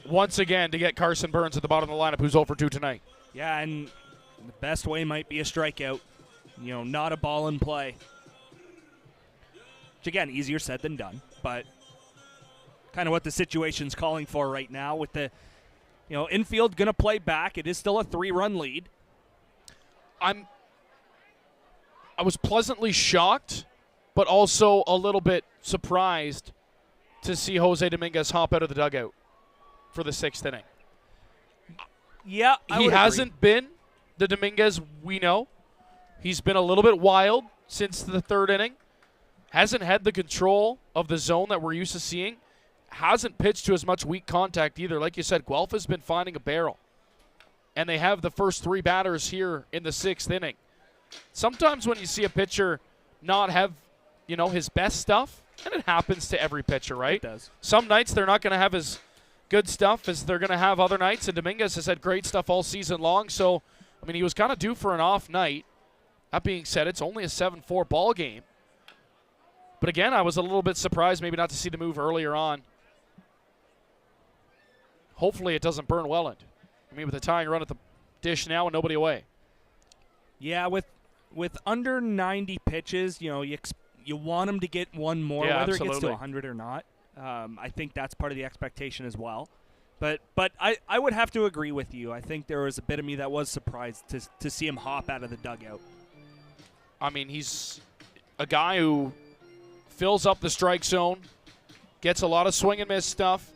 Speaker 3: once again to get Carson Burns at the bottom of the lineup, who's 0 for 2 tonight.
Speaker 4: Yeah, and the best way might be a strikeout. Not a ball in play. Which, again, easier said than done, but kind of what the situation's calling for right now with the, infield going to play back. It is still a 3-run lead.
Speaker 3: I was pleasantly shocked, but also a little bit surprised to see Jose Dominguez hop out of the dugout for the 6th inning.
Speaker 4: Yeah,
Speaker 3: he hasn't been the Dominguez we know. He's been a little bit wild since the 3rd inning. Hasn't had the control of the zone that we're used to seeing. Hasn't pitched to as much weak contact either. Like you said, Guelph has been finding a barrel. And they have the first 3 batters here in the 6th inning. Sometimes when you see a pitcher not have, his best stuff, and it happens to every pitcher, right?
Speaker 4: It does.
Speaker 3: Some nights they're not going to have as good stuff as they're going to have other nights, and Dominguez has had great stuff all season long. So, he was kind of due for an off night. That being said, it's only a 7-4 ball game. But again, I was a little bit surprised maybe not to see the move earlier on. Hopefully it doesn't burn Welland. With the tying run at the dish now and nobody away.
Speaker 4: Yeah, with under 90 pitches, you want him to get one more,
Speaker 3: yeah,
Speaker 4: whether
Speaker 3: absolutely.
Speaker 4: it gets to 100 or not. I think that's part of the expectation as well. But I would have to agree with you. I think there was a bit of me that was surprised to see him hop out of the dugout.
Speaker 3: He's a guy who fills up the strike zone, gets a lot of swing and miss stuff,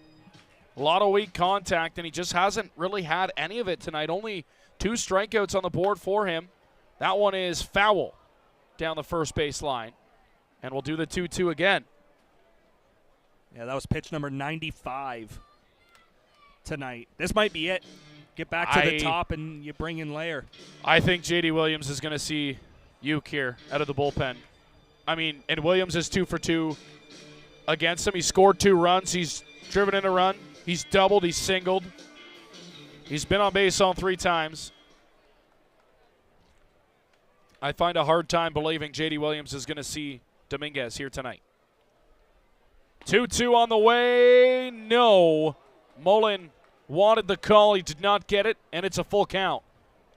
Speaker 3: a lot of weak contact, and he just hasn't really had any of it tonight. Only 2 strikeouts on the board for him. That one is foul down the first base line. And we'll do the 2-2 again.
Speaker 4: Yeah, that was pitch number 95 tonight. This might be it. Get back to the top and you bring in Lair.
Speaker 3: I think J.D. Williams is going to see Uke here out of the bullpen. And Williams is 2 for 2 against him. He scored 2 runs. He's driven in a run. He's doubled. He's singled. He's been on base all 3 times. I find a hard time believing J.D. Williams is going to see Dominguez here tonight. 2-2 on the way. No. Mullen wanted the call. He did not get it, and it's a full count.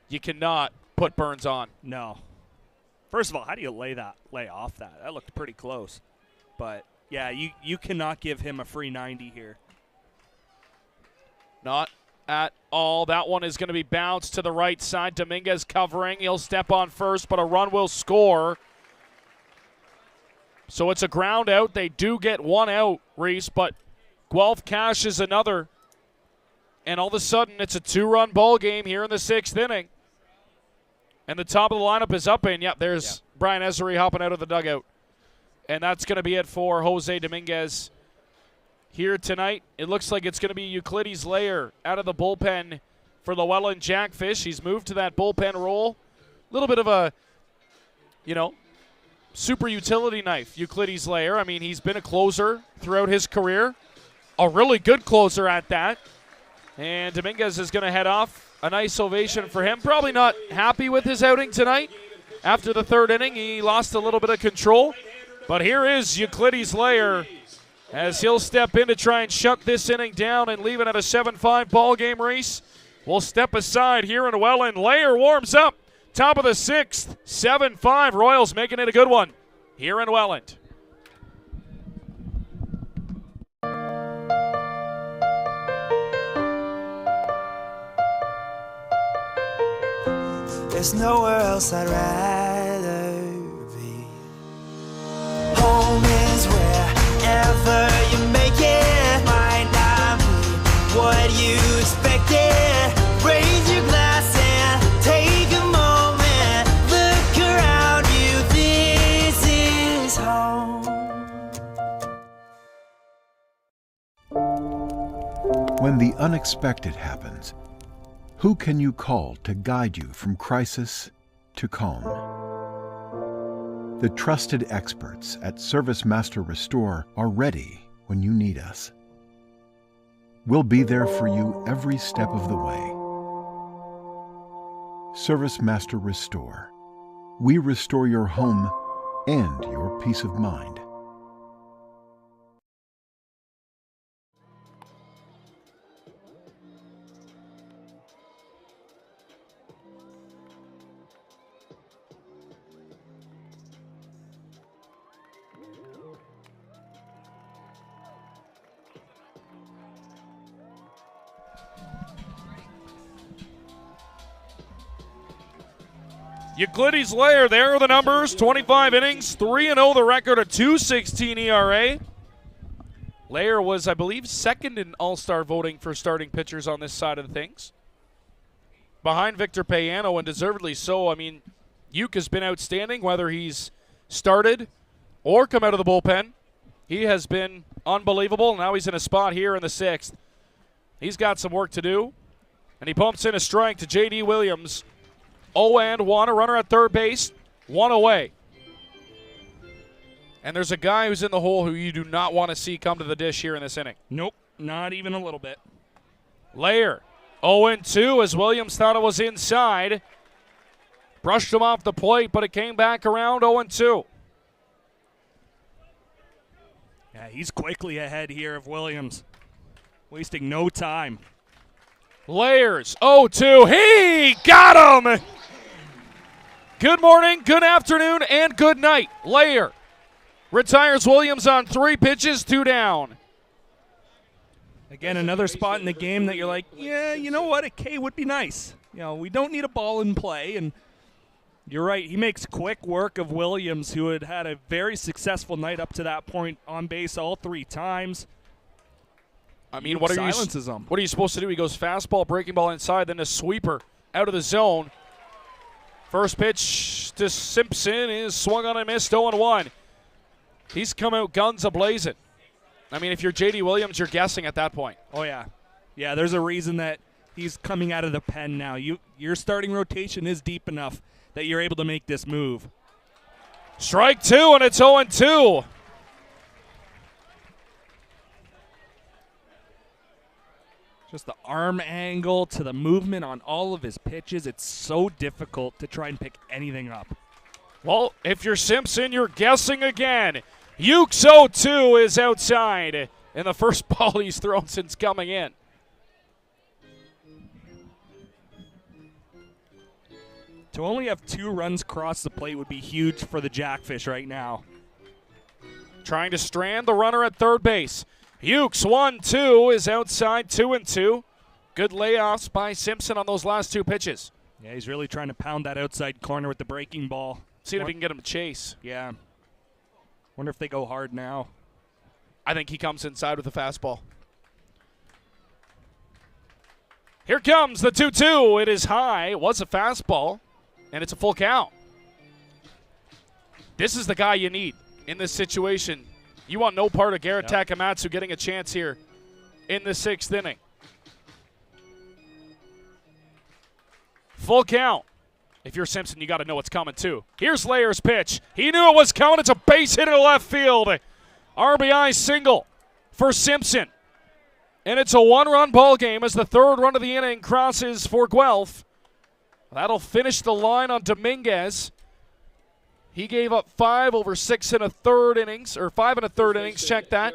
Speaker 3: You cannot put Burns on.
Speaker 4: No. First of all, how do you lay off that? That looked pretty close. But, yeah, you cannot give him a free 90 here.
Speaker 3: Not at all. That one is going to be bounced to the right side. Dominguez covering. He'll step on first, but a run will score. So it's a ground out. They do get 1 out, Reese, but Guelph cashes another. And all of a sudden, it's a 2-run ball game here in the 6th inning. And the top of the lineup is up, and there's Brian Ezery hopping out of the dugout. And that's going to be it for Jose Dominguez here tonight. It looks like it's going to be Euclides Lair out of the bullpen for the Welland Jackfish. He's moved to that bullpen role. A little bit of a, super utility knife, Euclides Lair. He's been a closer throughout his career. A really good closer at that. And Dominguez is going to head off. A nice ovation for him. Probably not happy with his outing tonight. After the 3rd inning, he lost a little bit of control. But here is Euclides Lair as he'll step in to try and shut this inning down and leave it at a 7-5 ball game, Reese. We'll step aside here in Welland. Lair warms up. Top of the 6th, 7-5. Royals making it a good one here in Welland.
Speaker 1: There's nowhere else I'd rather be. Home is wherever you make it. Might not be what you expected. Raise your glass and take a moment. Look around you, this is home.
Speaker 13: When the unexpected happens, who can you call to guide you from crisis to calm? The trusted experts at Service Master Restore are ready when you need us. We'll be there for you every step of the way. Service Master Restore. We restore your home and your peace of mind.
Speaker 3: Euclides Lair, there are the numbers. 25 innings, 3-0 the record, a 2.16 ERA. Lair was, I believe, second in All-Star voting for starting pitchers on this side of things. Behind Victor Payano, and deservedly so. I mean, Uke has been outstanding, whether he's started or come out of the bullpen. He has been unbelievable. Now he's in a spot here in the 6th. He's got some work to do. And he pumps in a strike to J.D. Williams. 0-1, a runner at third base, 1 away. And there's a guy who's in the hole who you do not want to see come to the dish here in this inning.
Speaker 4: Nope, not even a little bit.
Speaker 3: Lair, 0-2 as Williams thought it was inside. Brushed him off the plate, but it came back around 0-2.
Speaker 4: Yeah, he's quickly ahead here of Williams. Wasting no time.
Speaker 3: Layers, 0-2. He got him! Good morning, good afternoon, and good night. Layer retires Williams on 3 pitches, 2 down.
Speaker 4: Again, another spot in the game that you're like, yeah, you know what? A K would be nice. You know, we don't need a ball in play. And you're right. He makes quick work of Williams, who had had a very successful night up to that point on base all 3 times.
Speaker 3: I mean, what are you supposed to do? He goes fastball, breaking ball inside, then a sweeper out of the zone. First pitch to Simpson is swung on and missed, 0-1. He's come out guns a-blazing. I mean, if you're J.D. Williams, you're guessing at that point.
Speaker 4: Oh, yeah. Yeah, there's a reason that he's coming out of the pen now. Your starting rotation is deep enough that you're able to make this move.
Speaker 3: Strike 2, and it's 0-2.
Speaker 4: Just the arm angle to the movement on all of his pitches. It's so difficult to try and pick anything up.
Speaker 3: Well, if you're Simpson, you're guessing again. Ukes 0-2 is outside. And the first ball he's thrown since coming in.
Speaker 4: To only have 2 runs cross the plate would be huge for the Jackfish right now.
Speaker 3: Trying to strand the runner at third base. Ukes 1-2 is outside, 2-2. Good layoffs by Simpson on those last 2 pitches.
Speaker 4: Yeah, he's really trying to pound that outside corner with the breaking ball.
Speaker 3: See if he can get him to chase.
Speaker 4: Yeah. Wonder if they go hard now.
Speaker 3: I think he comes inside with a fastball. Here comes the 2-2. It is high. It was a fastball, and it's a full count. This is the guy you need in this situation. You want no part of Garrett Takamatsu getting a chance here in the 6th inning. Full count. If you're Simpson, you got to know what's coming too. Here's Layer's pitch. He knew it was coming. It's a base hit in left field. RBI single for Simpson. And it's a 1-run ball game as the 3rd run of the inning crosses for Guelph. That'll finish the line on Dominguez. He gave up 5 over 6 1/3 innings, or 5 1/3 innings, check that,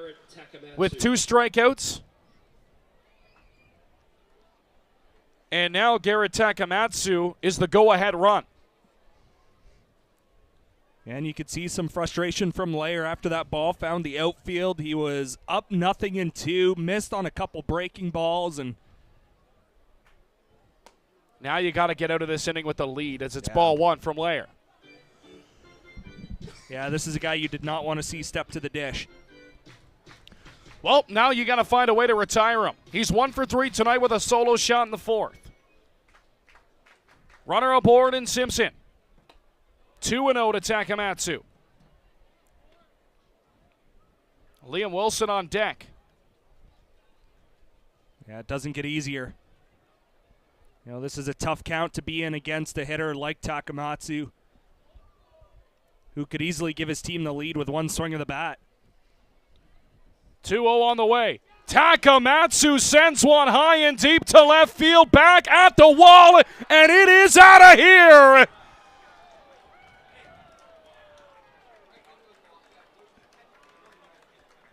Speaker 3: with 2 strikeouts. And now Garrett Takamatsu is the go-ahead run.
Speaker 4: And you could see some frustration from Lair after that ball found the outfield. He was up 0-2, missed on a couple breaking balls, and
Speaker 3: now you got to get out of this inning with the lead as it's ball 1 from Lair.
Speaker 4: Yeah, this is a guy you did not want to see step to the dish.
Speaker 3: Well, now you got to find a way to retire him. He's 1 for 3 tonight with a solo shot in the 4th. Runner aboard in Simpson. 2-0 to Takamatsu. Liam Wilson on deck.
Speaker 4: Yeah, it doesn't get easier. You know, this is a tough count to be in against a hitter like Takamatsu, who could easily give his team the lead with 1 swing of the bat.
Speaker 3: 2-0 on the way. Takamatsu sends one high and deep to left field, back at the wall, and it is out of here.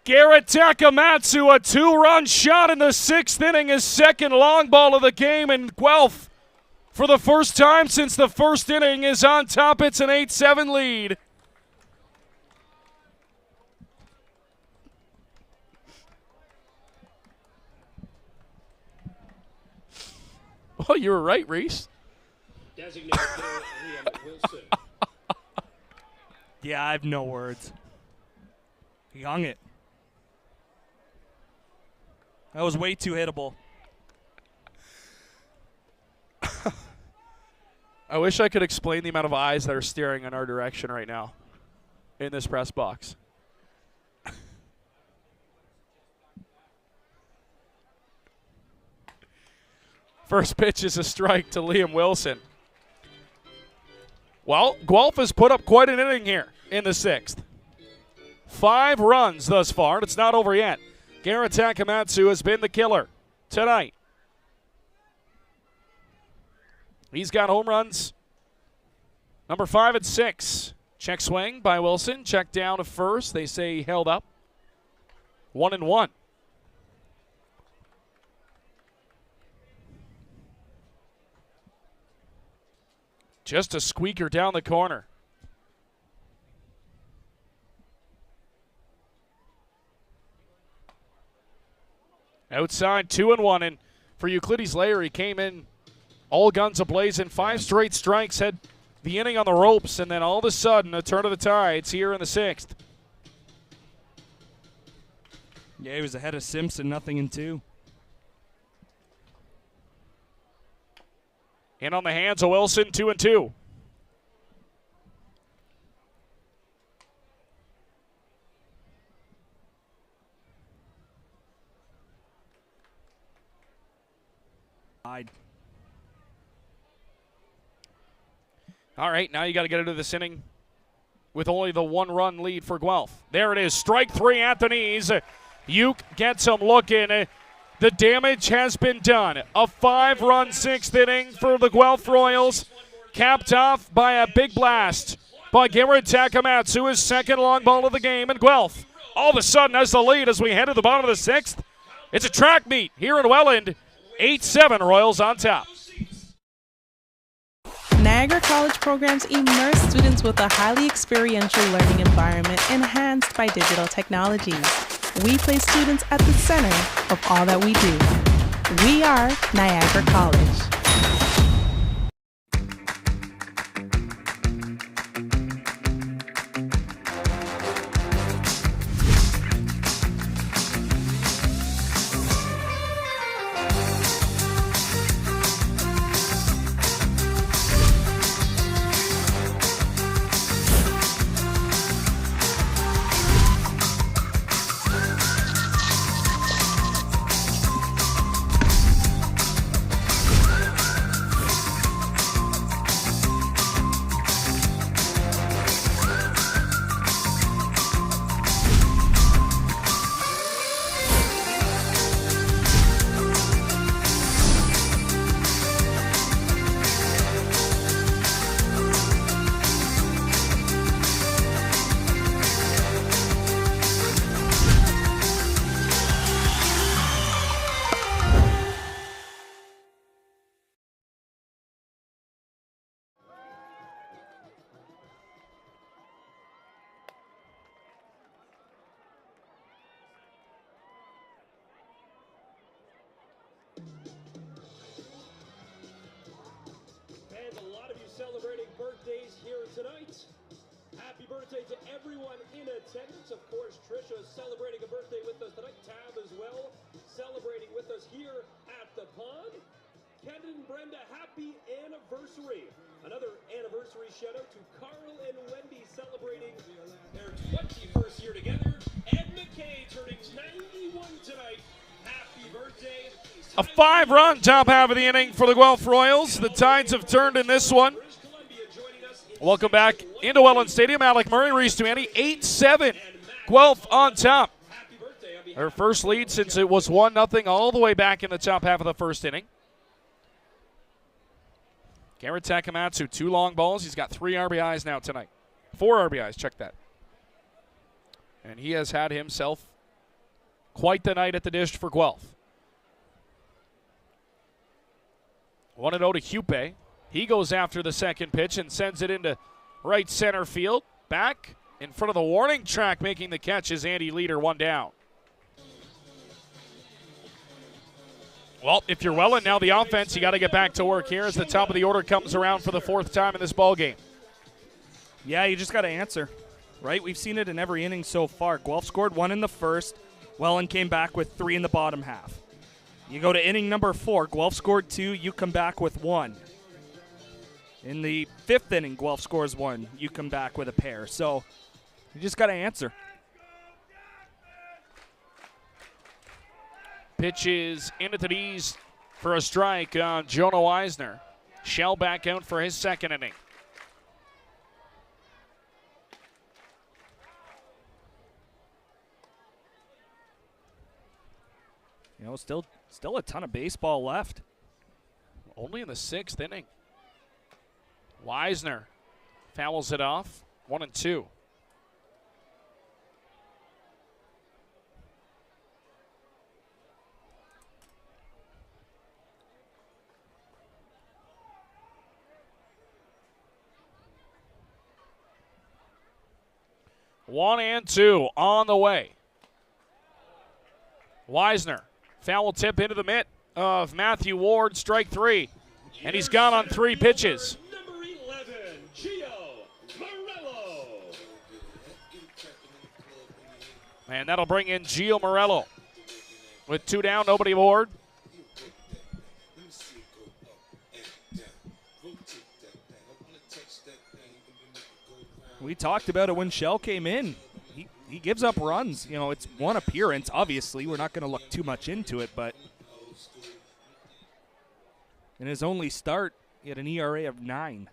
Speaker 3: Garrett Takamatsu, a 2-run shot in the 6th inning, his second long ball of the game, and Guelph, for the first time since the 1st inning, is on top. It's an 8-7 lead. Oh, you were right, Reese.
Speaker 6: Designated hitter, Liam Wilson.
Speaker 4: Yeah, I have no words. He hung it. That was way too hittable.
Speaker 3: I wish I could explain the amount of eyes that are staring in our direction right now in this press box. First pitch is a strike to Liam Wilson. Well, Guelph has put up quite an inning here in the 6th. 5 runs thus far, and it's not over yet. Garrett Takamatsu has been the killer tonight. He's got home runs. Number 5 and 6. Check swing by Wilson. Check down to first. They say he held up. 1-1. Just a squeaker down the corner. Outside 2-1, and for Euclides Layer, he came in all guns ablazing. 5 straight strikes, had the inning on the ropes, and then all of a sudden a turn of the tides here in the 6th.
Speaker 4: Yeah, he was ahead of Simpson, 0-2.
Speaker 3: In on the hands of Wilson, 2-2. All right, now you got to get into this inning with only the 1-run lead for Guelph. There it is, strike 3 at the knees. Uke gets him looking. The damage has been done. A 5-run 6th inning for the Guelph Royals, capped off by a big blast by Garrett Takamatsu, his second long ball of the game, and Guelph all of a sudden has the lead as we head to the bottom of the 6th. It's a track meet here in Welland. 8-7, Royals on top.
Speaker 14: Niagara College programs immerse students with a highly experiential learning environment enhanced by digital technologies. We place students at the center of all that we do. We are Niagara College.
Speaker 6: And a lot of you celebrating birthdays here tonight. Happy birthday to everyone in attendance. Of course, Trisha is celebrating a birthday with us tonight. Tab as well, celebrating with us here at the pond. Ken and Brenda, happy anniversary. Another anniversary shout out to Carl and Wendy celebrating their 21st year together. Ed McKay turning 91 tonight. Happy birthday.
Speaker 3: A 5-run top half of the inning for the Guelph Royals. The tides have turned in this one. Welcome back into Welland Stadium. Alec Murray, Reese Duaney, 8-7. Guelph on top.
Speaker 6: Happy birthday on
Speaker 3: Her first lead since it was 1-0 all the way back in the top half of the first inning. Garrett Takamatsu, 2 long balls. He's got 3 RBIs now tonight. 4 RBIs, check that. And he has had himself quite the night at the dish for Guelph. 1-0 to Hupe. He goes after the second pitch and sends it into right center field. Back in front of the warning track, making the catch is Andy Leader, 1 down. Well, if you're Welland now, the offense, you got to get back to work here as the top of the order comes around for the 4th time in this ball game.
Speaker 4: Yeah, you just got to answer, right? We've seen it in every inning so far. Guelph scored 1 in the first. Welland came back with 3 in the bottom half. You go to inning number 4. Guelph scored 2. You come back with 1. In the 5th inning, Guelph scores 1. You come back with a pair. So you just got to answer.
Speaker 3: Pitch is into the knees for a strike on Jonah Weisner. Shell back out for his 2nd inning.
Speaker 4: You know, still a ton of baseball left.
Speaker 3: Only in the 6th inning. Weisner fouls it off. 1-2. One and 2 on the way. Weisner, foul tip into the mitt of Matthew Ward, strike 3. And he's gone on 3 pitches.
Speaker 6: Number 11, Gio Morello.
Speaker 3: And that'll bring in Gio Morello. With 2 down, nobody aboard.
Speaker 4: We talked about it when Shell came in. He gives up runs. You know, it's 1 appearance, obviously. We're not going to look too much into it, but in his only start, he had an ERA of 9.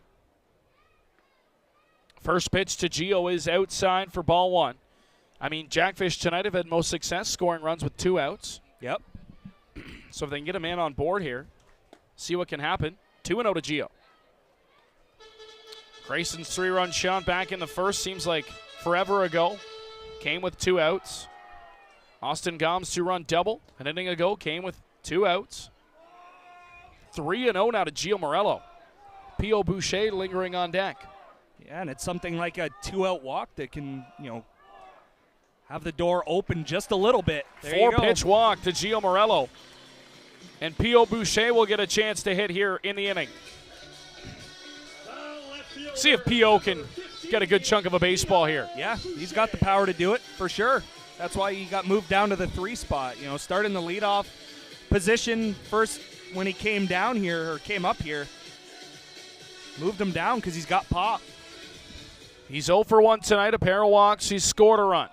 Speaker 3: First pitch to Gio is outside for ball 1. I mean, Jackfish tonight have had most success scoring runs with 2 outs.
Speaker 4: Yep.
Speaker 3: So if they can get a man on board here, see what can happen. 2-0 to Gio. Grayson's 3-run shot back in the first seems like forever ago. Came with 2 outs. Austin Gomes' 2-run double an inning ago came with 2 outs. 3-0 now to Gio Morello. P.O. Boucher lingering on deck.
Speaker 4: Yeah, and it's something like a 2-out walk that can, you know, have the door open just a little bit. There you go.
Speaker 3: 4-pitch walk to Gio Morello. And P.O. Boucher will get a chance to hit here in the inning. See if P.O. can get a good chunk of a baseball here.
Speaker 4: Yeah, he's got the power to do it for sure. That's why he got moved down to the 3 spot. You know, starting the leadoff position first when he came down here, or came up here. Moved him down because he's got pop.
Speaker 3: He's 0 for 1 tonight, a pair of walks. He's scored a run.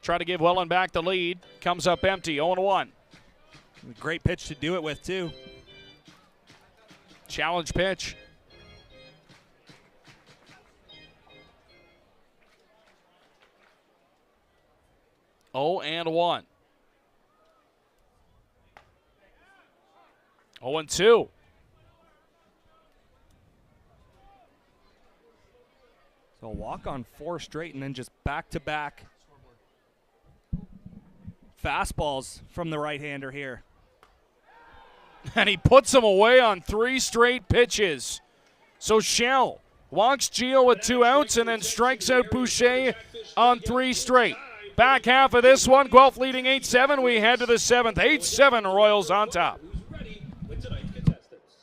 Speaker 3: Try to give Welland back the lead. Comes up empty, 0-1.
Speaker 4: Great pitch to do it with, too.
Speaker 3: Challenge pitch. Oh, and 1. 0-2.
Speaker 4: So walk on 4 straight and then just back-to-back fastballs from the right-hander here.
Speaker 3: And he puts him away on 3 straight pitches. So Shell walks Gio with 2 outs and then strikes out Boucher on 3 straight. Back half of this one, Guelph leading 8-7. We head to the 7th. 8-7, Royals on top.
Speaker 6: Ready with tonight's contestants.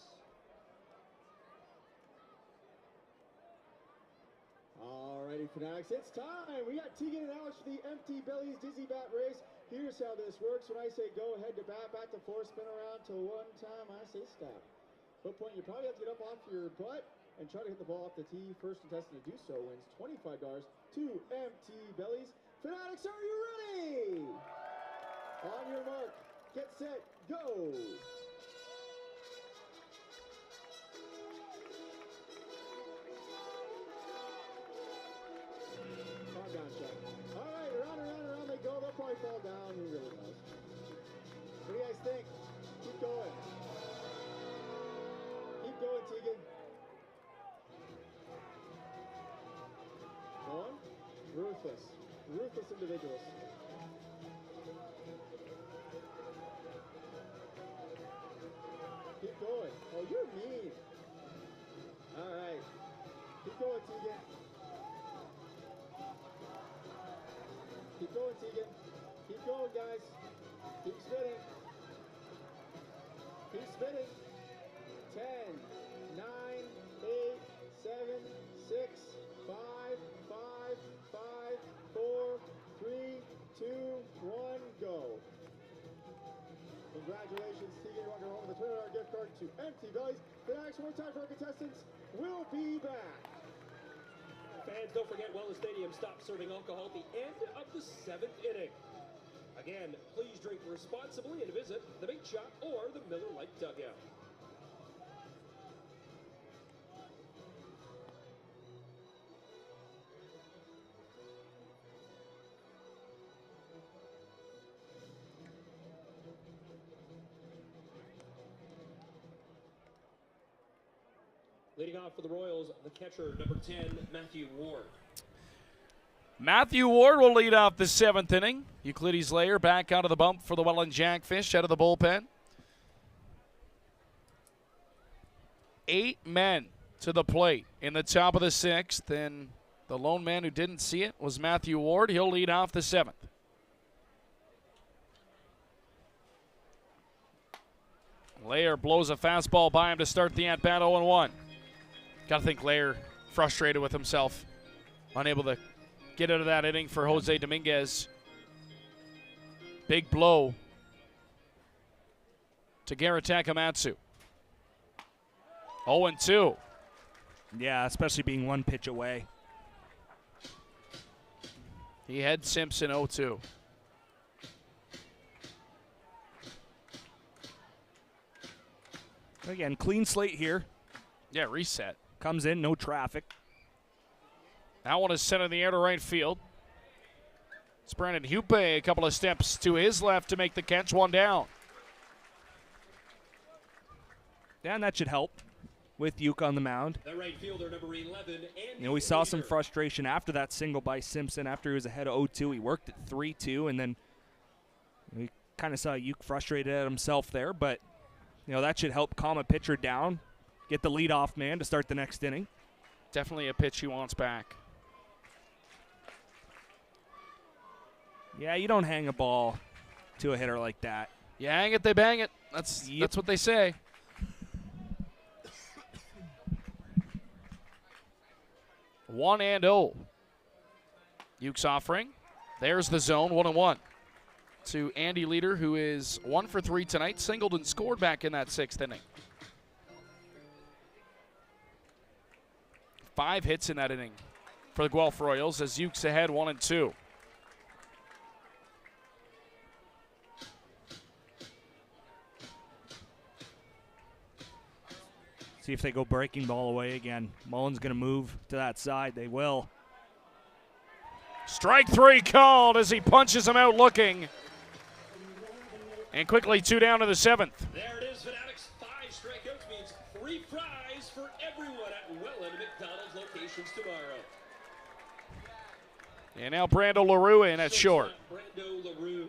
Speaker 7: Alrighty, Fanatics, it's time. We got Tegan and Alex for the Empty Bellies Dizzy Bat Race. Here's how this works. When I say go ahead to bat, back to 4, spin around till 1 time I say stop. Hook point, you probably have to get up off your butt and try to hit the ball off the tee. First contestant to do so wins $25 to Empty Bellies. Fanatics, are you ready? On your mark, get set, go. might fall down. He really does. What do you guys think? Keep going. Keep going, Tegan. Go on. Ruthless. Ruthless individuals. Keep going. Oh, you're mean. All right. Keep going, Tegan. Keep going, Tegan. Keep going, guys. Keep spinning. Keep spinning. 10, 9, 8, 7, 6, 5, 5, 5, 4, 3, 2, 1, go. Congratulations, Tegan. You're walking home with a $20 gift card to Empty Bellies. The next one time for our contestants will be back.
Speaker 6: Fans, don't forget Welland Stadium stopped serving alcohol at the end of the 7th inning. Again, please drink responsibly and visit the Big Shop or the Miller Lite Dugout. Leading off for the Royals, the catcher, number 10, Matthew Ward.
Speaker 3: Matthew Ward will lead off the 7th inning. Euclides Layer back out of the bump for the Welland Jackfish out of the bullpen. 8 men to the plate in the top of the 6th, and the lone man who didn't see it was Matthew Ward. He'll lead off the 7th. Layer blows a fastball by him to start the at-bat 0-1. Got to think Layer frustrated with himself, unable to get out of that inning for Jose Dominguez. Big blow to Garrett Takamatsu. 0-2.
Speaker 4: Yeah, especially being one pitch away.
Speaker 3: He had Simpson 0-2.
Speaker 4: Again, clean slate here.
Speaker 3: Yeah, reset.
Speaker 4: Comes in, no traffic.
Speaker 3: That one is sent in the air to right field. It's Brandon Hupe a couple of steps to his left to make the catch, one down.
Speaker 4: Yeah, and that should help with Yuka on the mound.
Speaker 6: The right fielder, number 11, Andy
Speaker 4: We saw some
Speaker 6: Leader.
Speaker 4: frustration after that single by Simpson. After he was ahead of 0-2, he worked at 3-2, and then we kind of saw Yuka frustrated at himself there, but that should help calm a pitcher down, get the leadoff man to start the next inning.
Speaker 3: Definitely a pitch he wants back.
Speaker 4: Yeah, you don't hang a ball to a hitter like that.
Speaker 3: You hang it, they bang it. That's what they say. One and 0. Uke's offering. There's the zone, 1-1. To Andy Leader, who is 1 for 3 tonight, singled and scored back in that 6th inning. 5 hits in that inning for the Guelph Royals as Uke's ahead 1-2.
Speaker 4: See if they go breaking ball away again. Mullen's going to move to that side. They will.
Speaker 3: Strike 3 called as he punches him out looking. And quickly 2 down to the 7th.
Speaker 6: There it is, Fanatics. 5 strikeouts means free fries for everyone at Welland McDonald's locations tomorrow.
Speaker 3: And now Brando LaRue in at short.
Speaker 6: Brando LaRue.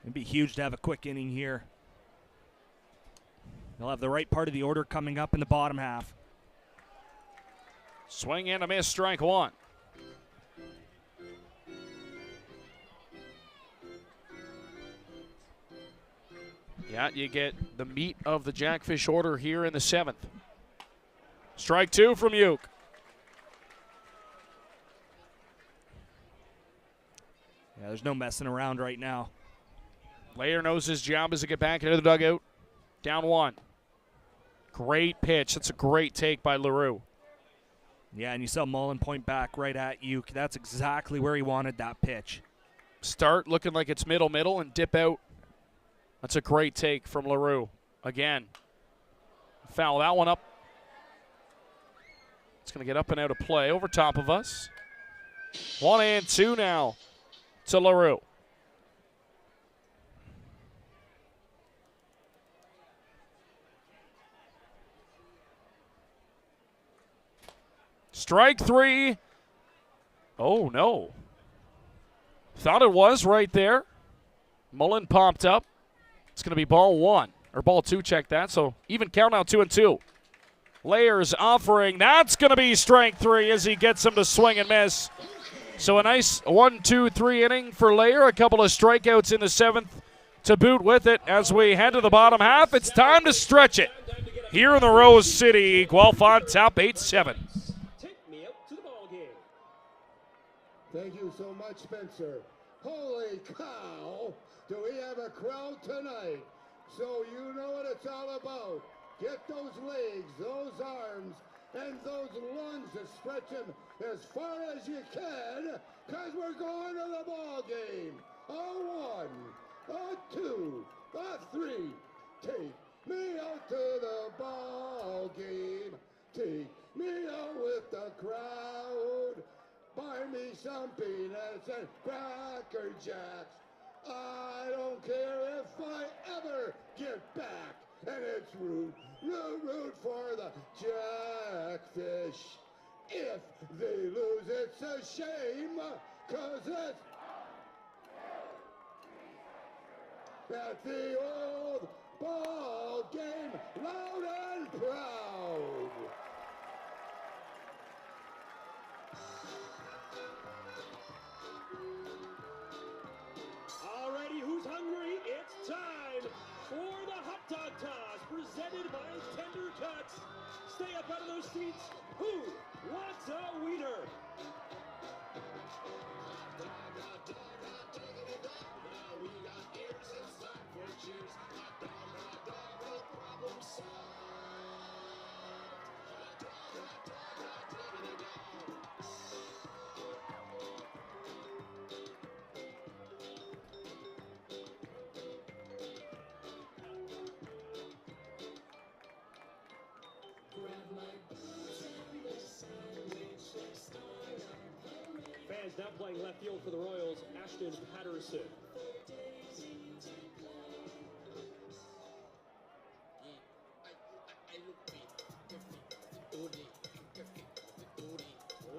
Speaker 4: It'd be huge to have a quick inning here. They'll have the right part of the order coming up in the bottom half.
Speaker 3: Swing and a miss, strike 1. Yeah, you get the meat of the Jackfish order here in the 7th. Strike 2 from Uke.
Speaker 4: Yeah, there's no messing around right now.
Speaker 3: Layer knows his job is to get back into the dugout. Down 1. Great pitch. That's a great take by LaRue.
Speaker 4: Yeah, and you saw Mullen point back right at Uke. That's exactly where he wanted that pitch.
Speaker 3: Start looking like it's middle, and dip out. That's a great take from LaRue. Again, foul that one up. It's going to get up and out of play over top of us. 1-2 now to LaRue. Strike 3. Oh, no. Thought it was right there. Mullen popped up. It's going to be ball 1. Or ball 2, check that. So even count now, 2-2. Layers offering. That's going to be strike 3 as he gets him to swing and miss. So a nice 1-2-3 inning for Layer. A couple of strikeouts in the 7th to boot with it. As we head to the bottom half, it's time to stretch it. Here in the Rose City, Guelph on top 8-7.
Speaker 7: Thank you so much, Spencer. Holy cow, do we have a crowd tonight? So you know what it's all about. Get those legs, those arms, and those lungs to stretch them as far as you can, because we're going to the ball game. A 1, a 2, a 3. Take me out to the ball game. Take me out with the crowd. Buy me some peanuts and Cracker Jacks. I don't care if I ever get back. And it's root for the Jackfish. If they lose, it's a shame, 'cause it's at the old ball game, loud and proud.
Speaker 6: Alrighty, who's hungry? It's time for the hot dog toss, presented by Tender Cuts. Stay up out of those seats. Who wants a wiener? Fans now playing left field for the Royals, Ashton Patterson.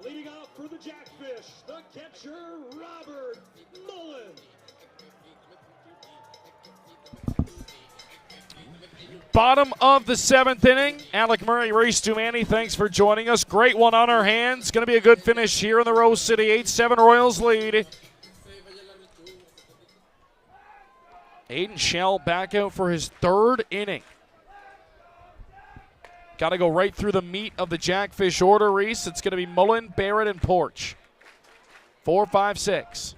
Speaker 6: Leading off for the Jackfish, the catcher, Robert Mullen.
Speaker 3: Bottom of the 7th inning. Alec Murray, Ray Stumani, thanks for joining us. Great one on our hands. Going to be a good finish here in the Rose City. 8-7 Royals lead. Aiden Shell back out for his 3rd inning. Got to go right through the meat of the Jackfish order, Reese. It's going to be Mullen, Barrett, and Porch. 4, 5, 6.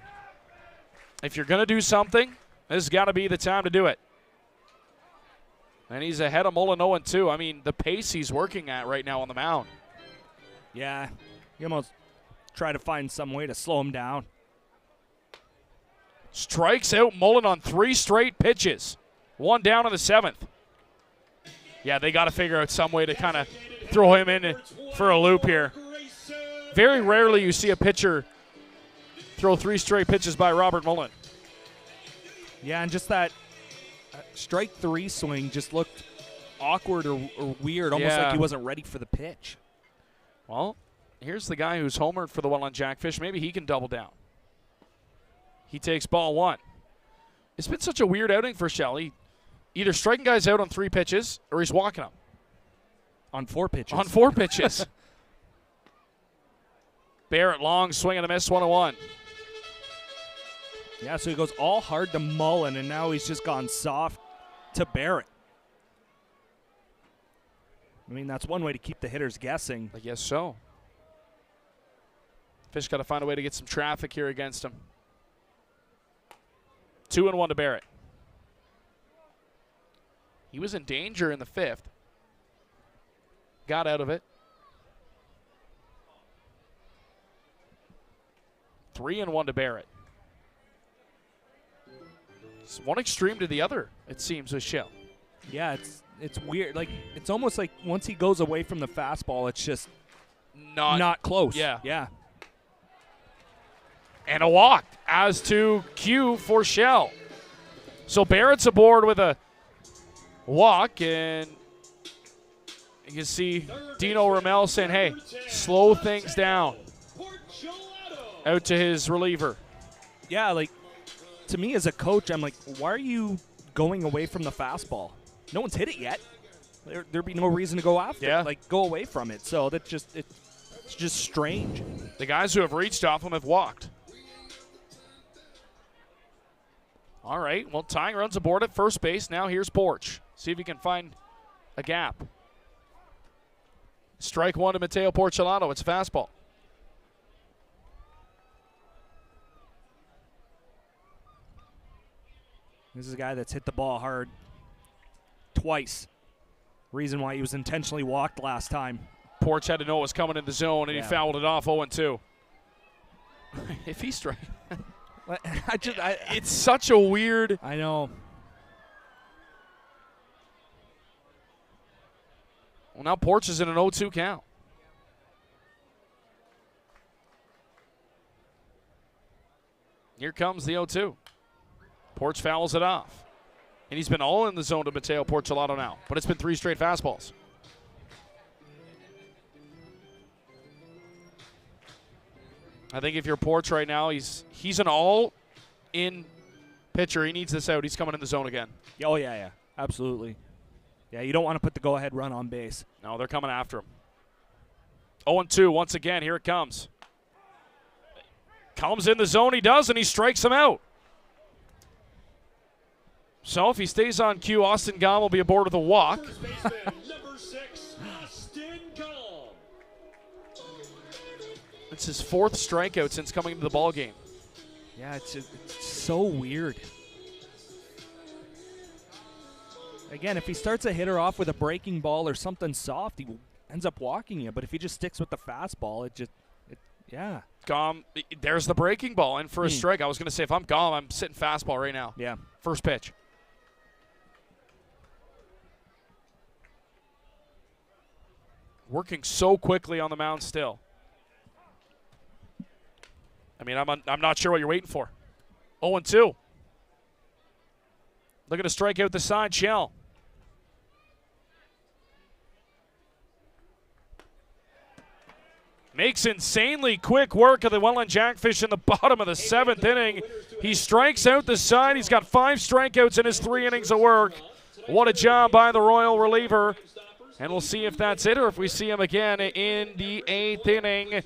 Speaker 3: If you're going to do something, this has got to be the time to do it. And he's ahead of Mullen 0-2. I mean, the pace he's working at right now on the mound.
Speaker 4: Yeah, you almost try to find some way to slow him down.
Speaker 3: Strikes out Mullen on 3 straight pitches. 1 down in the 7th. Yeah, they got to figure out some way to kind of throw him in for a loop here. Very rarely you see a pitcher throw 3 straight pitches by Robert Mullen.
Speaker 4: Yeah, and just that strike 3 swing just looked awkward or weird, almost like he wasn't ready for the pitch.
Speaker 3: Well, here's the guy who's homered for the Welland Jackfish. Maybe he can double down. He takes ball 1. It's been such a weird outing for Shelley. Either striking guys out on 3 pitches or he's walking them.
Speaker 4: On 4 pitches.
Speaker 3: On 4 pitches. Barrett long swing and a miss, 1-1.
Speaker 4: Yeah, so he goes all hard to Mullen, and now he's just gone soft to Barrett. I mean, that's one way to keep the hitters guessing.
Speaker 3: I guess so. Fish got to find a way to get some traffic here against him. 2-1 to Barrett. He was in danger in the 5th. Got out of it. 3-1 to Barrett. It's one extreme to the other, it seems, with Shell.
Speaker 4: Yeah, it's weird. Like, it's almost like once he goes away from the fastball, it's just not close.
Speaker 3: Yeah.
Speaker 4: Yeah.
Speaker 3: And a walk, as to Q for Shell. So Barrett's aboard with a walk, and you can see Dino Ramel saying, hey, slow things down. Out to his reliever.
Speaker 4: Yeah, like, to me as a coach, I'm like, why are you going away from the fastball? No one's hit it yet. There'd be no reason to go after it. Like, go away from it. So that's just, it's just strange.
Speaker 3: The guys who have reached off him have walked. All right, well, tying runs aboard at first base. Now here's Porch. See if he can find a gap. Strike one to Mateo Porcelano. It's a fastball.
Speaker 4: This is a guy that's hit the ball hard twice. Reason why he was intentionally walked last time.
Speaker 3: Porch had to know it was coming in the zone, and he fouled it off 0-2. If he strike. It's such a weird.
Speaker 4: I know.
Speaker 3: Well, now Porch is in an 0-2 count. Here comes the 0-2. Porch fouls it off. And he's been all in the zone to Mateo Porcelano now, but it's been 3 straight fastballs. I think if you're Porch right now, he's an all-in pitcher. He needs this out. He's coming in the zone again.
Speaker 4: Oh, yeah. Absolutely. Yeah, you don't want to put the go-ahead run on base.
Speaker 3: No, they're coming after him. 0-2 once again. Here it comes. Comes in the zone. He does, and he strikes him out. So if he stays on cue, Austin Gom will be aboard with a walk.
Speaker 6: Number 6, Austin Gom.
Speaker 3: It's his 4th strikeout since coming into the ball game.
Speaker 4: Yeah, it's so weird. Again, if he starts a hitter off with a breaking ball or something soft, he ends up walking you. But if he just sticks with the fastball, yeah.
Speaker 3: Gom, there's the breaking ball in for a strike. I was going to say, if I'm Gom, I'm sitting fastball right now.
Speaker 4: Yeah.
Speaker 3: First pitch. Working so quickly on the mound still. I mean, I'm not sure what you're waiting for. 0-2. Look at a strikeout the side, Shell. Makes insanely quick work of the Welland Jackfish in the bottom of the 7th inning. He strikes out the side. He's got 5 strikeouts in his 3 innings of work. What a job by the Royal reliever. And we'll see if that's it or if we see him again in the 8th inning.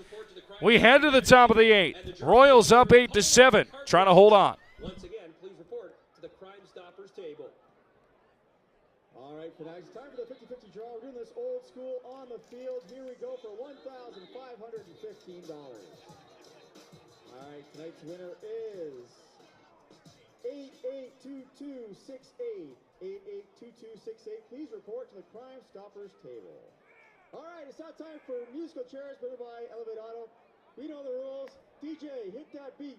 Speaker 3: We head to the top of the 8th. Royals up 8-7, trying to hold on.
Speaker 6: Once again, please report to the Crime Stoppers table.
Speaker 7: All right, Fanatics, time for the 50-50 draw. We're doing this old school on the field. Here we go for $1,515. All right, tonight's winner is 882268. 882268. Please report to the Crime Stoppers table. All right, it's now time for musical chairs presented by Elevate Auto. We know the rules. DJ, hit that beat.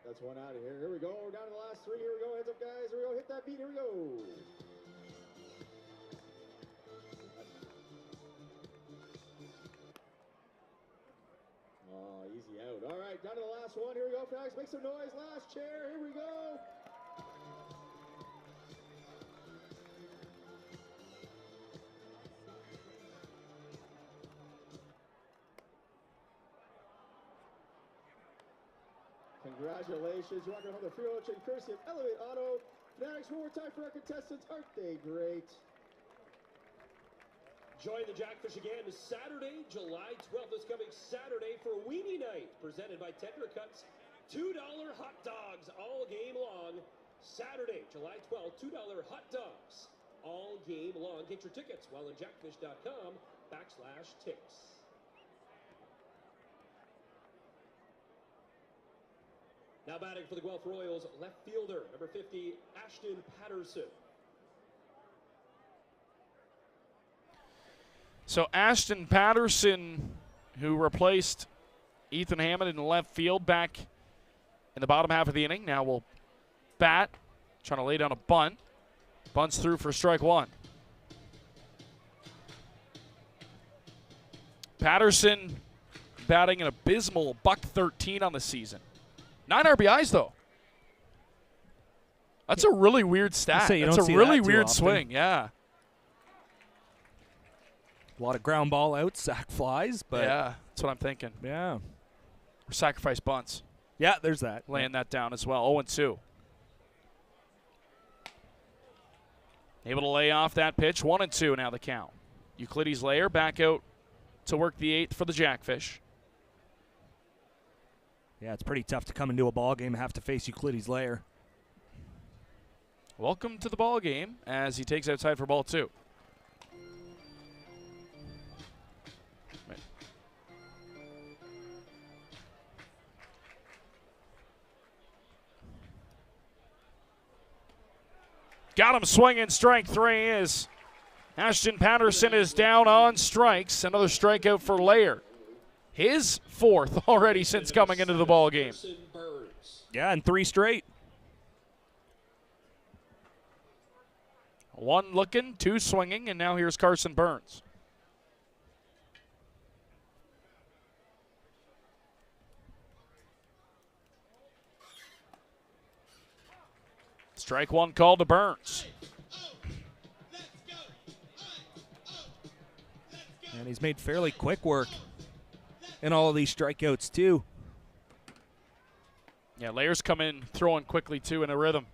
Speaker 7: That's one out of here. Here we go. We're down to the last 3. Here we go. Heads up, guys. Here we go. Hit that beat. Here we go. Oh, easy out. All right, down to the last one. Here we go, Fax. Make some noise. Last chair. Here we go. Congratulations. You're walking home the free oil change courtesy of Elevate Auto. Fanatics, one more time for our contestants. Aren't they great?
Speaker 6: Join the Jackfish again Saturday, July 12th. This coming Saturday for Weenie Night, presented by Tender Cuts. $2 hot dogs all game long. Saturday, July 12th, $2 hot dogs all game long. Get your tickets, wellandjackfish.com/tickets. Now batting for the Guelph Royals, left fielder, number 50, Ashton Patterson.
Speaker 3: So Ashton Patterson, who replaced Ethan Hammond in left field back in the bottom half of the inning, now will bat, trying to lay down a bunt. Bunts through for strike one. Patterson batting an abysmal .113 on the season. 9 RBIs, though. That's a really weird stat. That's a really weird swing, yeah.
Speaker 4: A lot of ground ball outs, sac flies, but
Speaker 3: yeah, that's what I'm thinking.
Speaker 4: Yeah.
Speaker 3: Or sacrifice bunts.
Speaker 4: Yeah, there's that.
Speaker 3: Laying that down as well. 0-2. Able to lay off that pitch. 1-2 now the count. Euclides Layer back out to work the 8th for the Jackfish.
Speaker 4: Yeah, it's pretty tough to come into a ball game and have to face Euclides Layer.
Speaker 3: Welcome to the ball game as he takes outside for ball 2. Got him swinging. Strike 3 is Ashton Patterson is down on strikes. Another strikeout for Layer. His 4th already since coming into the ball game.
Speaker 4: Yeah, and 3 straight.
Speaker 3: 1 looking, 2 swinging, and now here's Carson Burns. Strike 1 called to Burns.
Speaker 4: And he's made fairly quick work in all of these strikeouts, too.
Speaker 3: Yeah, Layers come in throwing quickly, too, in a rhythm.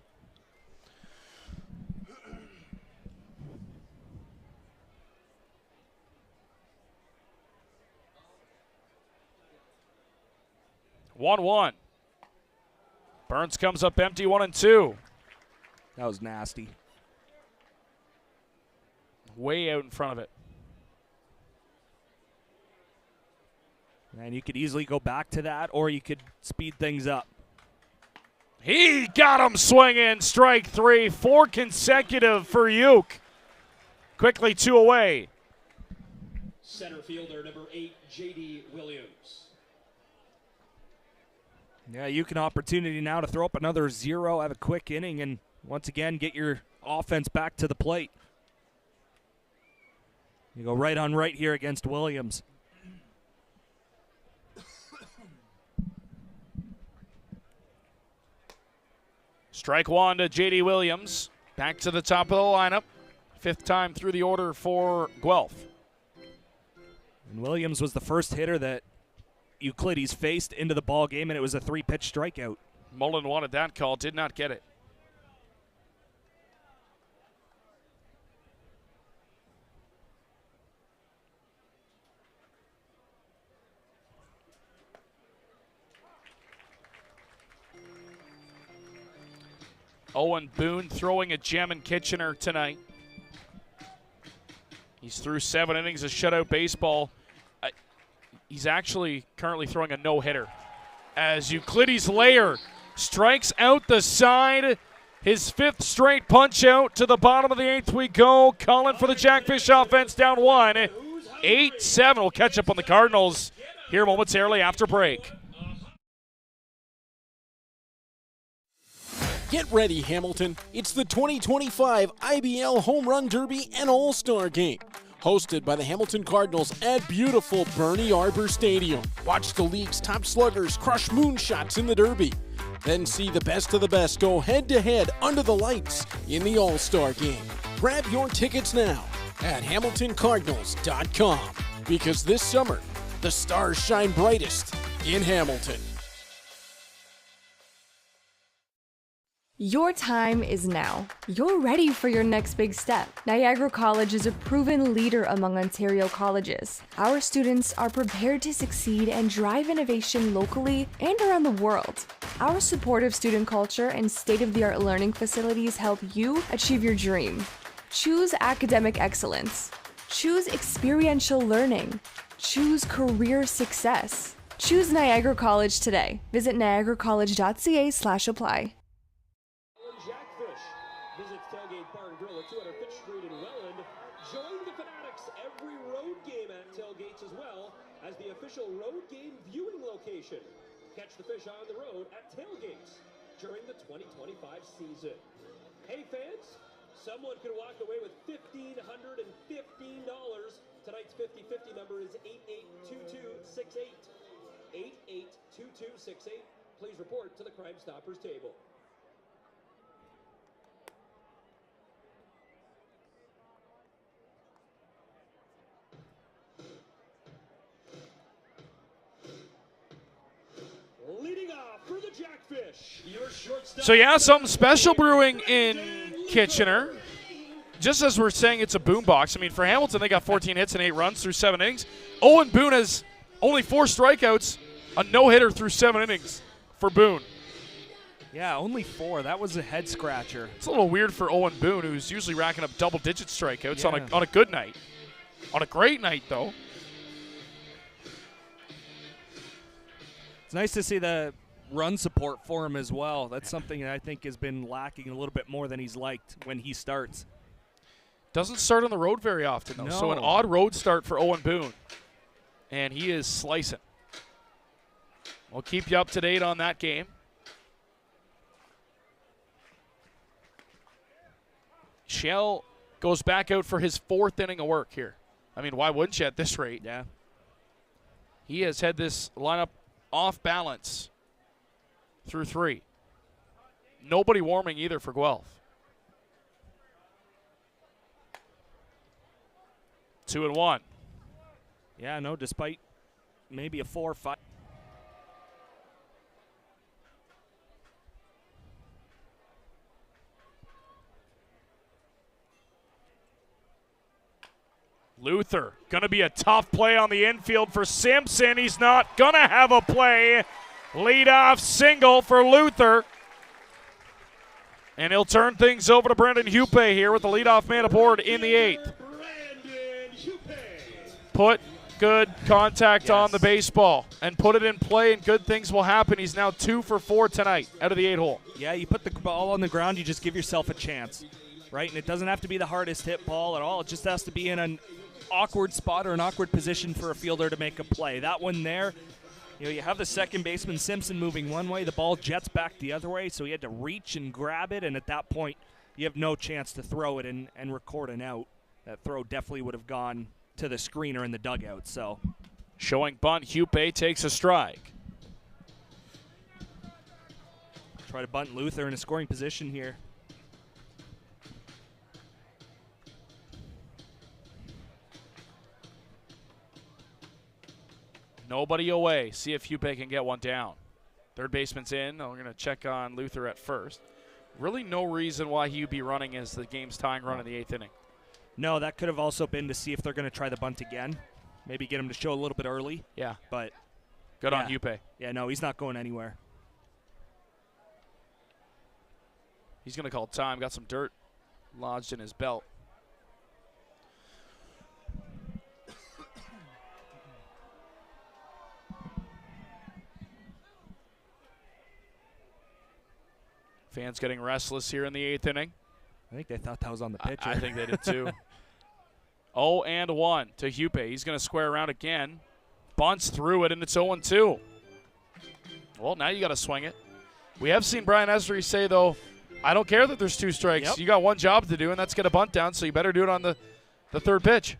Speaker 3: One. Burns comes up empty, 1-2.
Speaker 4: That was nasty.
Speaker 3: Way out in front of it.
Speaker 4: And you could easily go back to that, or you could speed things up.
Speaker 3: He got him swinging. Strike 3. 4 consecutive for Uke. Quickly 2 away.
Speaker 6: Center fielder, number 8, J.D. Williams.
Speaker 4: Yeah, you can opportunity now to throw up another 0, have a quick inning, and once again get your offense back to the plate. You go right on right here against Williams.
Speaker 3: Strike 1 to J.D. Williams. Back to the top of the lineup. 5th time through the order for Guelph.
Speaker 4: And Williams was the first hitter that Euclides faced into the ball game, and it was a 3-pitch strikeout.
Speaker 3: Mullen wanted that call, did not get it. Owen Boone throwing a gem in Kitchener tonight. He's through 7 innings of shutout baseball. He's actually currently throwing a no-hitter as Euclides Layer strikes out the side. His 5th straight punch out. To the bottom of the 8th we go. Calling for the Jackfish offense down 1. 8-7. We'll catch up on the Cardinals here momentarily after break.
Speaker 8: Get ready, Hamilton. It's the 2025 IBL Home Run Derby and All-Star Game. Hosted by the Hamilton Cardinals at beautiful Bernie Arbor Stadium. Watch the league's top sluggers crush moonshots in the Derby. Then see the best of the best go head-to-head under the lights in the All-Star Game. Grab your tickets now at HamiltonCardinals.com. Because this summer, the stars shine brightest in Hamilton.
Speaker 9: Your time is now. You're ready for your next big step. Niagara College is a proven leader among Ontario colleges. Our students are prepared to succeed and drive innovation locally and around the world. Our supportive student culture and state-of-the-art learning facilities help you achieve your dream. Choose academic excellence. Choose experiential learning. Choose career success. Choose Niagara College today. Visit niagaracollege.ca/apply.
Speaker 6: Welland Jackfish visits Tailgate Bar and Grill at 200 Fitch Street in Welland. Join the Fanatics every road game at tailgates as well as the official road game viewing location. Catch the fish on the road at tailgates during the 2025 season. Hey fans, someone could walk away with $1,515. Tonight's 50-50 number is 882268. 882268. Please report to the Crime Stoppers table. Leading off for the Jackfish, your shortstop.
Speaker 3: So yeah, something special brewing in Kitchener. Just as we're saying it's a boombox, I mean, for Hamilton, they got 14 hits and 8 runs through 7 innings. Owen Boone has only 4 strikeouts, a no-hitter through 7 innings for Boone.
Speaker 4: Yeah, only 4. That was a head-scratcher.
Speaker 3: It's a little weird for Owen Boone, who's usually racking up double-digit strikeouts on a good night. On a great night, though.
Speaker 4: It's nice to see the run support for him as well. That's something that I think has been lacking a little bit more than he's liked when he starts.
Speaker 3: Doesn't start on the road very often, though.
Speaker 4: No.
Speaker 3: So an odd road start for Owen Boone. And he is slicing. We'll keep you up to date on that game. Shell goes back out for his 4th inning of work here. I mean, why wouldn't you at this rate?
Speaker 4: Yeah.
Speaker 3: He has had this lineup off balance through 3. Nobody warming either for Guelph. 2-1.
Speaker 4: Yeah, no, despite maybe a 4-5.
Speaker 3: Luther, going to be a tough play on the infield for Simpson. He's not going to have a play. Leadoff single for Luther. And he'll turn things over to Brendan Hupe here with the leadoff man aboard in the 8th. Put good contact on the baseball and put it in play, and good things will happen. He's now 2 for 4 tonight out of the 8-hole.
Speaker 4: Yeah, you put the ball on the ground, you just give yourself a chance, right? And it doesn't have to be the hardest hit ball at all. It just has to be in an awkward spot or an awkward position for a fielder to make a play. That one there, you know, you have the second baseman Simpson moving one way, the ball jets back the other way, so he had to reach and grab it, and at that point, you have no chance to throw it and record an out. That throw definitely would have gone to the screener in the dugout. So,
Speaker 3: showing bunt, Hupe takes a strike.
Speaker 4: Try to bunt Luther in a scoring position here.
Speaker 3: Nobody away. See if Hupe can get one down. Third baseman's in. We're going to check on Luther at first. Really no reason why he would be running as the game's tying run in the 8th inning.
Speaker 4: No, that could have also been to see if they're going to try the bunt again. Maybe get him to show a little bit early.
Speaker 3: Yeah.
Speaker 4: But
Speaker 3: good on Hupe.
Speaker 4: Yeah, no, he's not going anywhere.
Speaker 3: He's going to call time. Got some dirt lodged in his belt. Fans getting restless here in the 8th inning.
Speaker 4: I think they thought that was on the pitcher.
Speaker 3: I think they did too. 0-1 to Hupe. He's going to square around again. Bunts through it, and it's 0-2. Well, now you got to swing it. We have seen Brian Esri say, though, I don't care that there's 2 strikes.
Speaker 4: Yep.
Speaker 3: You got one job to do, and that's get a bunt down, so you better do it on the third pitch.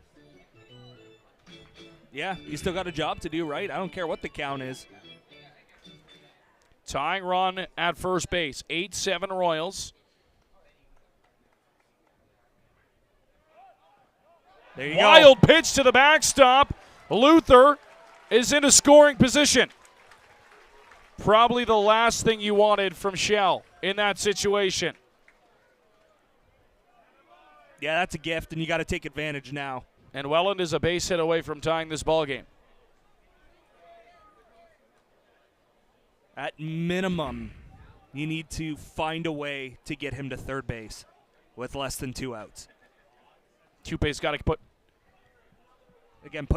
Speaker 4: Yeah, you still got a job to do, right? I don't care what the count is.
Speaker 3: Tying run at first base. 8-7 Royals.
Speaker 4: There you
Speaker 3: Wild
Speaker 4: go.
Speaker 3: pitch to the backstop. Luther is in a scoring position. Probably the last thing you wanted from Shell in that situation.
Speaker 4: Yeah, that's a gift, and you got to take advantage now.
Speaker 3: And Welland is a base hit away from tying this ball game.
Speaker 4: At minimum, you need to find a way to get him to third base with less than 2 outs.
Speaker 3: Hupe's got to
Speaker 4: put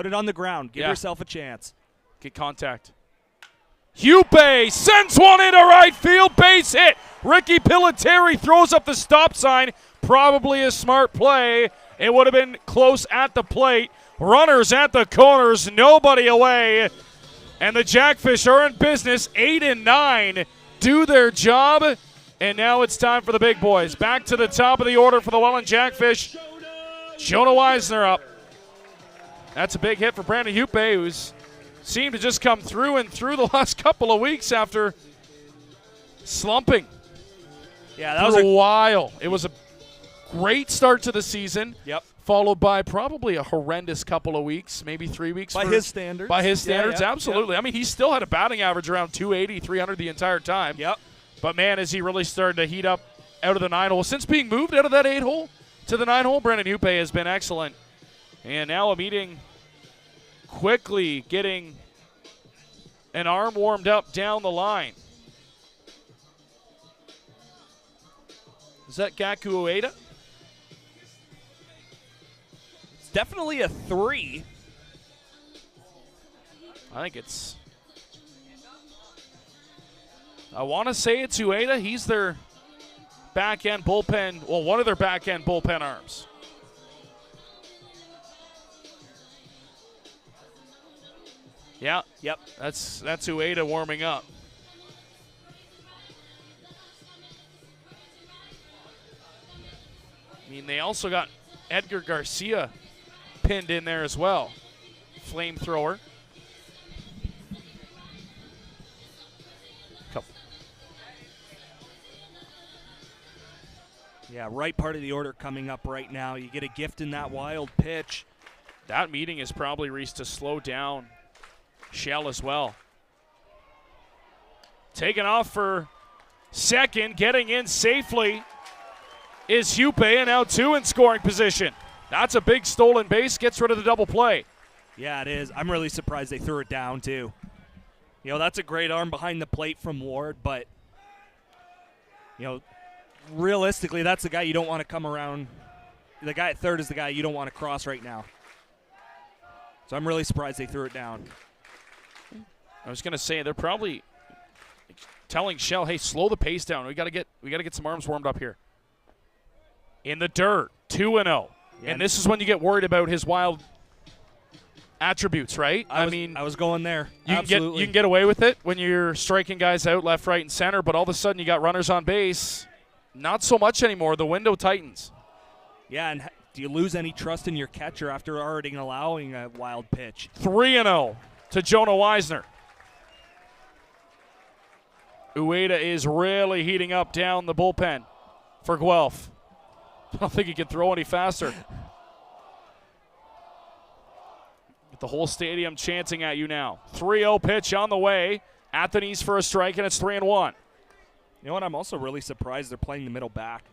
Speaker 4: it on the ground. Give yourself a chance.
Speaker 3: Get contact. Hupe sends one into right field, base hit. Ricky Piliteri throws up the stop sign. Probably a smart play. It would have been close at the plate. Runners at the corners, nobody away. And the Jackfish are in business. 8 and 9 do their job. And now it's time for the big boys. Back to the top of the order for the Welland Jackfish. Jonah Weisner up. That's a big hit for Brandon Hupe, who's seemed to just come through and through the last couple of weeks after slumping.
Speaker 4: Yeah, that was
Speaker 3: a while. It was a great start to the season.
Speaker 4: Yep.
Speaker 3: Followed by probably a horrendous couple of weeks, maybe 3 weeks.
Speaker 4: By his standards.
Speaker 3: By his standards,
Speaker 4: Yeah,
Speaker 3: absolutely.
Speaker 4: yeah.
Speaker 3: I mean, he still had a batting average around 280, 300 the entire time.
Speaker 4: Yep.
Speaker 3: But, man, as he really started to heat up out of the 9-hole. Since being moved out of that 8-hole to the 9-hole, Brandon Hupe has been excellent. And now a meeting quickly getting an arm warmed up down the line. Is that Gaku Ueda?
Speaker 4: It's definitely a 3.
Speaker 3: I think it's... I want to say it's Ueda. He's their back-end bullpen, well, one of their back-end bullpen arms. Yeah,
Speaker 4: yep.
Speaker 3: That's Ueda warming up. I mean, they also got Edgar Garcia pinned in there as well. Flamethrower.
Speaker 4: Yeah, right part of the order coming up right now. You get a gift in that wild pitch.
Speaker 3: That meeting is probably reached to slow down Shell as well. Taking off for second, getting in safely is Hupe, and now 2 in scoring position. That's a big stolen base, gets rid of the double play.
Speaker 4: Yeah, it is. I'm really surprised they threw it down, too. You know, that's a great arm behind the plate from Ward, but, you know, realistically, that's the guy you don't want to come around. The guy at third is the guy you don't want to cross right now. So I'm really surprised they threw it down.
Speaker 3: I was going to say they're probably telling Shell, "Hey, slow the pace down. We got to get some arms warmed up here." In the dirt, 2-0.
Speaker 4: Yeah.
Speaker 3: And this is when you get worried about his wild attributes, right?
Speaker 4: I was going there.
Speaker 3: You can get away with it when you're striking guys out left, right, and center, but all of a sudden you got runners on base. Not so much anymore. The window tightens.
Speaker 4: Yeah, and do you lose any trust in your catcher after already allowing a wild pitch?
Speaker 3: 3-0 to Jonah Weisner. Ueda is really heating up down the bullpen for Guelph. I don't think he can throw any faster. Get the whole stadium chanting at you now. 3-0 pitch on the way. Athens for a strike, and it's 3-1.
Speaker 4: You know what? I'm also really surprised they're playing the middle back.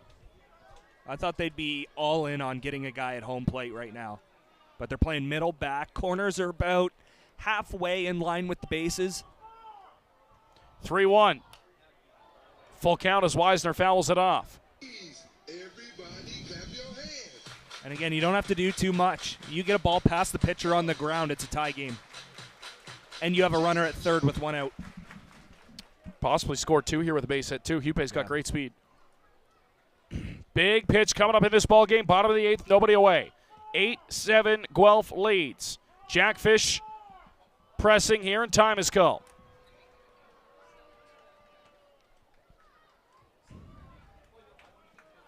Speaker 4: I thought they'd be all in on getting a guy at home plate right now. But they're playing middle back. Corners are about halfway in line with the bases.
Speaker 3: 3-1. Full count as Weisner fouls it off.
Speaker 4: And again, you don't have to do too much. You get a ball past the pitcher on the ground, it's a tie game. And you have a runner at third with 1 out.
Speaker 3: Possibly score 2 here with a base hit, too. Hupe's got great speed. Big pitch coming up in this ball game. Bottom of the 8th, nobody away. 8-7, Guelph leads. Jackfish pressing here, and time has come.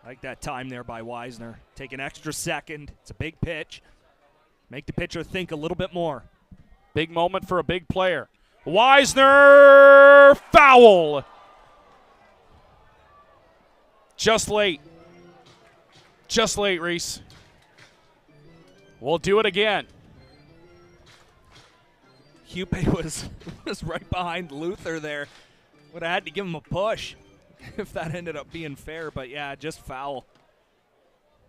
Speaker 4: I like that time there by Weisner. Take an extra second. It's a big pitch. Make the pitcher think a little bit more.
Speaker 3: Big moment for a big player. Weisner, foul. Just late. Just late, Reese. We'll do it again.
Speaker 4: Hupe was right behind Luther there. Would have had to give him a push if that ended up being fair. But, yeah, just foul.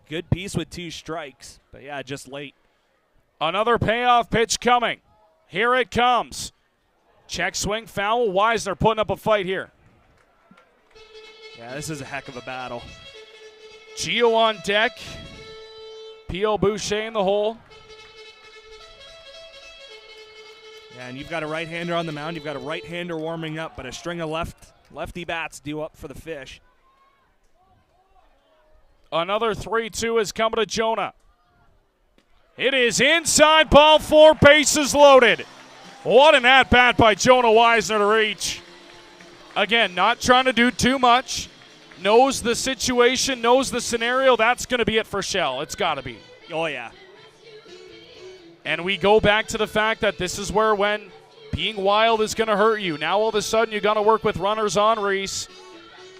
Speaker 4: Good piece with 2 strikes. But, yeah, just late.
Speaker 3: Another payoff pitch coming. Here it comes. Check swing, foul. Weisner putting up a fight here.
Speaker 4: Yeah, this is a heck of a battle.
Speaker 3: Gio on deck. P.O. Boucher in the hole.
Speaker 4: And you've got a right-hander on the mound. You've got a right-hander warming up, but a string of lefty bats due up for the fish.
Speaker 3: Another 3-2 is coming to Jonah. It is inside, ball 4, bases loaded. What an at-bat by Jonah Wisner to reach. Again, not trying to do too much. Knows the situation, knows the scenario. That's going to be it for Shell. It's got to be.
Speaker 4: Oh, yeah.
Speaker 3: And we go back to the fact that this is where when being wild is going to hurt you. Now all of a sudden you got to work with runners on, Reese.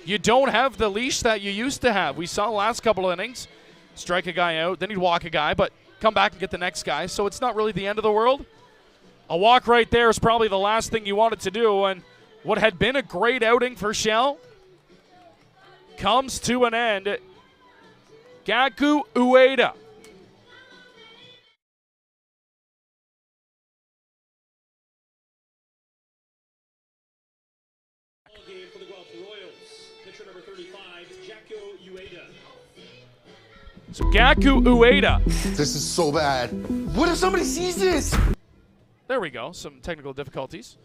Speaker 3: You don't have the leash that you used to have. We saw the last couple of innings. Strike a guy out, then he'd walk a guy, but come back and get the next guy. So it's not really the end of the world. A walk right there is probably the last thing you wanted to do. And what had been a great outing for Shell comes to an end. Gaku Ueda.
Speaker 6: Game for the Guelph Royals. Pitcher number 35, Jacko Ueda.
Speaker 3: So Gaku Ueda.
Speaker 10: This is so bad. What if somebody sees this?
Speaker 3: There we go. Some technical difficulties.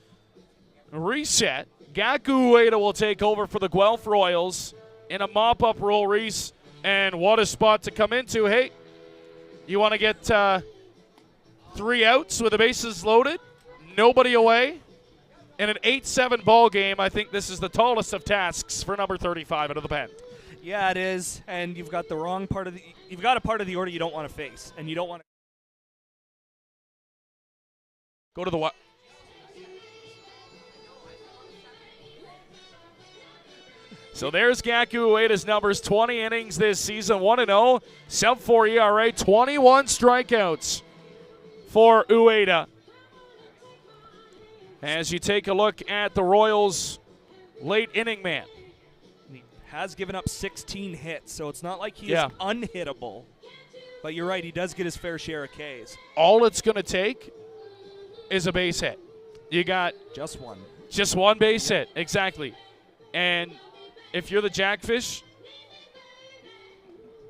Speaker 3: Reset. Gaku Ueda will take over for the Guelph Royals in a mop-up role, Reese. And what a spot to come into. Hey, you want to get 3 outs with the bases loaded? Nobody away? In an 8-7 ball game, I think this is the tallest of tasks for number 35 out of the pen.
Speaker 4: Yeah, it is. And you've got the wrong part of the – you've got a part of the order you don't want to face. And you don't want to –
Speaker 3: Go to the what? So there's Gaku Ueda's numbers. 20 innings this season, 1-0, sub-4 ERA, 21 strikeouts for Ueda. As you take a look at the Royals' late inning man.
Speaker 4: He has given up 16 hits, so it's not like he is unhittable. But you're right, he does get his fair share of Ks.
Speaker 3: All it's going to take is a base hit. You got
Speaker 4: just one.
Speaker 3: Just one base hit, exactly. And if you're the Jackfish,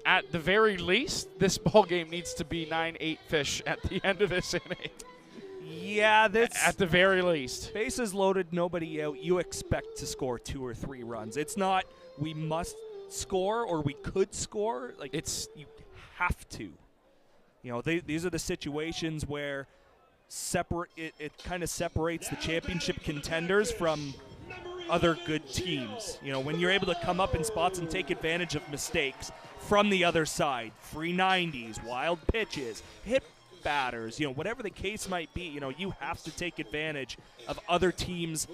Speaker 3: at the very least, this ball game needs to be 9-8 fish at the end of this inning.
Speaker 4: Yeah, that's
Speaker 3: at the very least.
Speaker 4: Bases loaded, nobody out. You expect to score 2 or 3 runs. It's not we must score or we could score. Like it's you have to. You know, these are the situations where it kind of separates the championship contenders from other good teams. You know, when you're able to come up in spots and take advantage of mistakes from the other side, free 90s, wild pitches, hit batters, you know, whatever the case might be, you know, you have to take advantage of other teams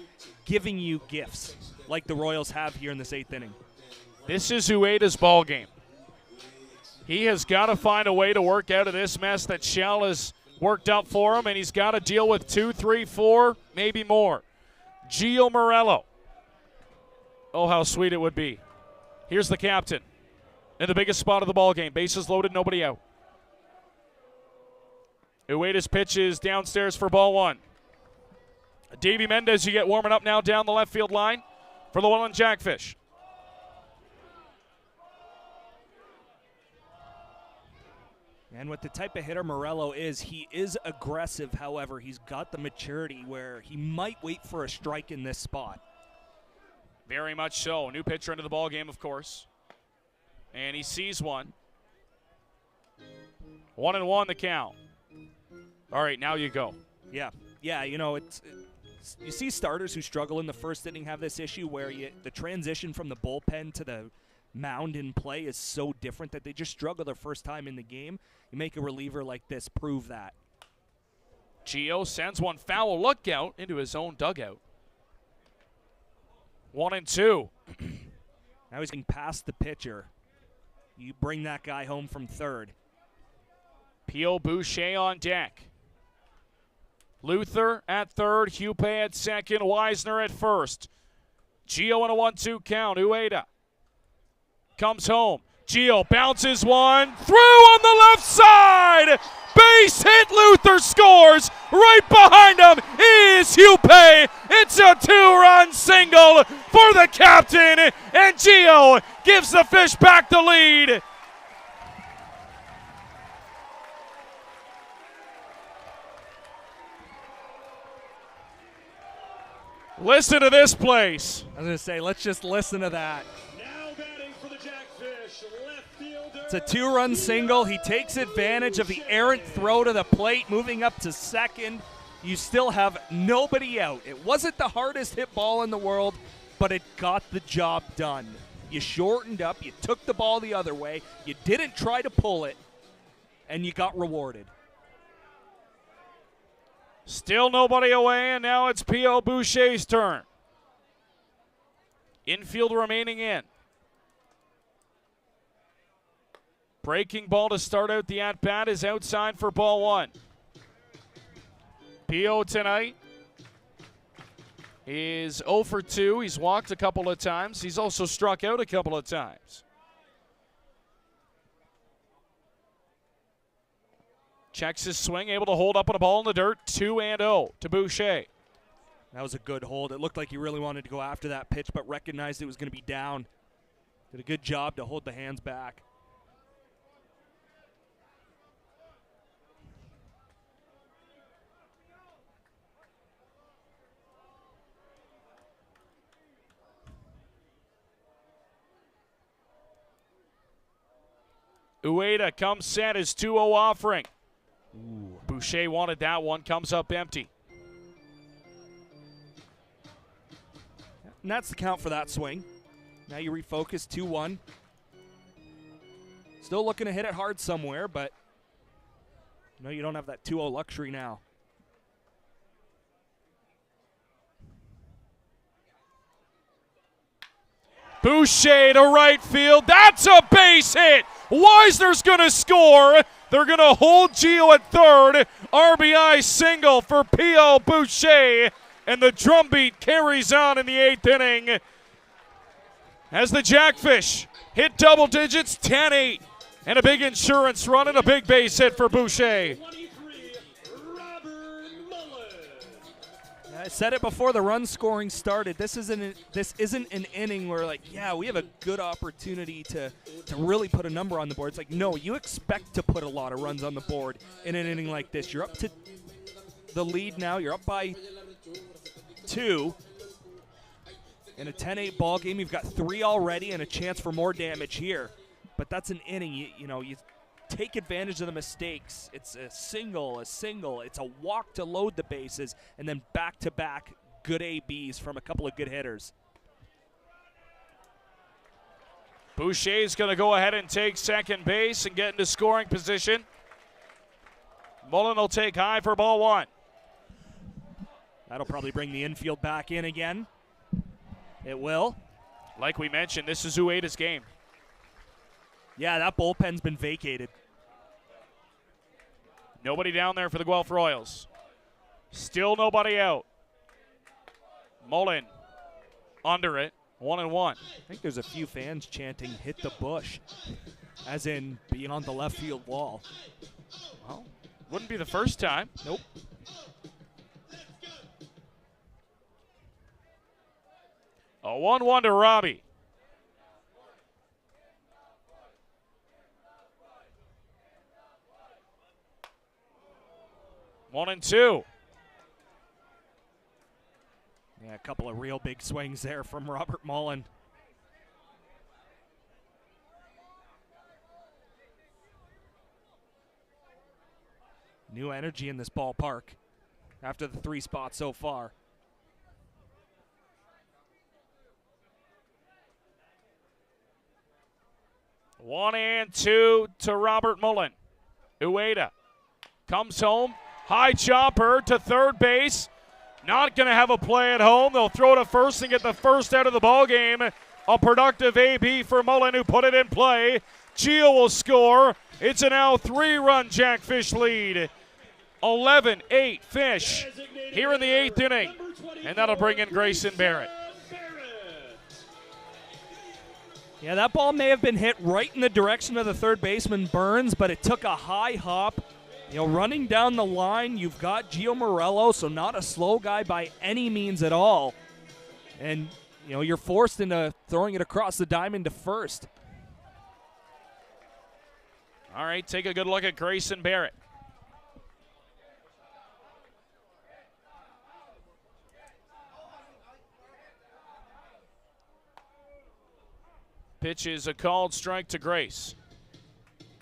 Speaker 4: giving you gifts like the Royals have here in this 8th inning.
Speaker 3: This is Ueda's ball game. He has got to find a way to work out of this mess that Shell has worked up for him, and he's got to deal with 2, 3, 4, maybe more. Gio Morello. Oh, how sweet it would be. Here's the captain in the biggest spot of the ball game. Bases loaded, nobody out. Ueda's pitch is downstairs for ball 1. Davey Mendez, you get warming up now down the left field line for the Welland Jackfish.
Speaker 4: And with the type of hitter Morello is, he is aggressive. However, he's got the maturity where he might wait for a strike in this spot.
Speaker 3: Very much so. New pitcher into the ball game, of course. And he sees one. 1-1 the count. All right, now you go.
Speaker 4: Yeah, you know, you see starters who struggle in the first inning have this issue where the transition from the bullpen to the mound in play is so different that they just struggle their first time in the game. You make a reliever like this prove that.
Speaker 3: Gio sends one foul lookout into his own dugout. 1-2.
Speaker 4: Now he's getting past the pitcher. You bring that guy home from third.
Speaker 3: Pio Boucher on deck. Luther at third, Hupe at second, Wisner at first. Gio in a 1-2 count. Ueda comes home. Gio bounces one, through on the left side. Base hit, Luther scores. Right behind him is Hupe. It's a 2-run single for the captain, and Gio gives the Fish back the lead. Listen to this place.
Speaker 4: I was going to say, let's just listen to that.
Speaker 6: Now batting for the Jackfish, left fielder.
Speaker 4: It's a 2-run single. He takes advantage of the errant throw to the plate, moving up to second. You still have nobody out. It wasn't the hardest hit ball in the world, but it got the job done. You shortened up, you took the ball the other way, you didn't try to pull it, and you got rewarded.
Speaker 3: Still nobody away, and now it's P.O. Boucher's turn. Infield remaining in. Breaking ball to start out the at-bat is outside for ball one. P.O. tonight is 0 for 2. He's walked a couple of times. He's also struck out a couple of times. Checks his swing, able to hold up on a ball in the dirt. 2-0 to Boucher.
Speaker 4: That was a good hold. It looked like he really wanted to go after that pitch, but recognized it was going to be down. Did a good job to hold the hands back.
Speaker 3: Ueda comes set, his 2-0 offering. Boucher wanted that one, comes up empty.
Speaker 4: And that's the count for that swing. Now you refocus 2-1. Still looking to hit it hard somewhere, but no, you don't have that 2-0 luxury now.
Speaker 3: Boucher to right field. That's a base hit. Weisner's going to score. They're going to hold Gio at third. RBI single for P.O. Boucher. And the drumbeat carries on in the 8th inning as the Jackfish hit double digits, 10-8. And a big insurance run and a big base hit for Boucher.
Speaker 4: I said it before the run scoring started. This isn't an inning where, like, yeah, we have a good opportunity to really put a number on the board. It's like, no, you expect to put a lot of runs on the board in an inning like this. You're up to the lead now. You're up by 2. In a 10-8 ball game, you've got 3 already and a chance for more damage here. But that's an inning. You take advantage of the mistakes. It's a single. It's a walk to load the bases, and then back-to-back good ABs from a couple of good hitters.
Speaker 3: Boucher's going to go ahead and take second base and get into scoring position. Mullen will take high for ball one.
Speaker 4: That'll probably bring the infield back in again. It will.
Speaker 3: Like we mentioned, this is Ueda's game.
Speaker 4: Yeah, that bullpen's been vacated.
Speaker 3: Nobody down there for the Guelph Royals. Still nobody out. Mullen under it, 1-1.
Speaker 4: I think there's a few fans chanting, "Hit the bush," as in beyond the left field wall.
Speaker 3: Well, wouldn't be the first time.
Speaker 4: Nope.
Speaker 3: A 1-1 to Robbie. One and two.
Speaker 4: Yeah, a couple of real big swings there from Robert Mullen. New energy in this ballpark after the 3 spots so far.
Speaker 3: One and two to Robert Mullen. Ueda comes home. High chopper to third base. Not going to have a play at home. They'll throw to first and get the first out of the ball game. A productive AB for Mullen, who put it in play. Gio will score. It's a now 3-run Jackfish lead. 11-8 Fish here in the 8th inning. And that'll bring in Grayson Barrett.
Speaker 4: Yeah, that ball may have been hit right in the direction of the third baseman Burns, but it took a high hop. Running down the line, you've got Gio Morello, so not a slow guy by any means at all. And, you're forced into throwing it across the diamond to first.
Speaker 3: All right, take a good look at Grayson Barrett. Pitch is a called strike to Grace.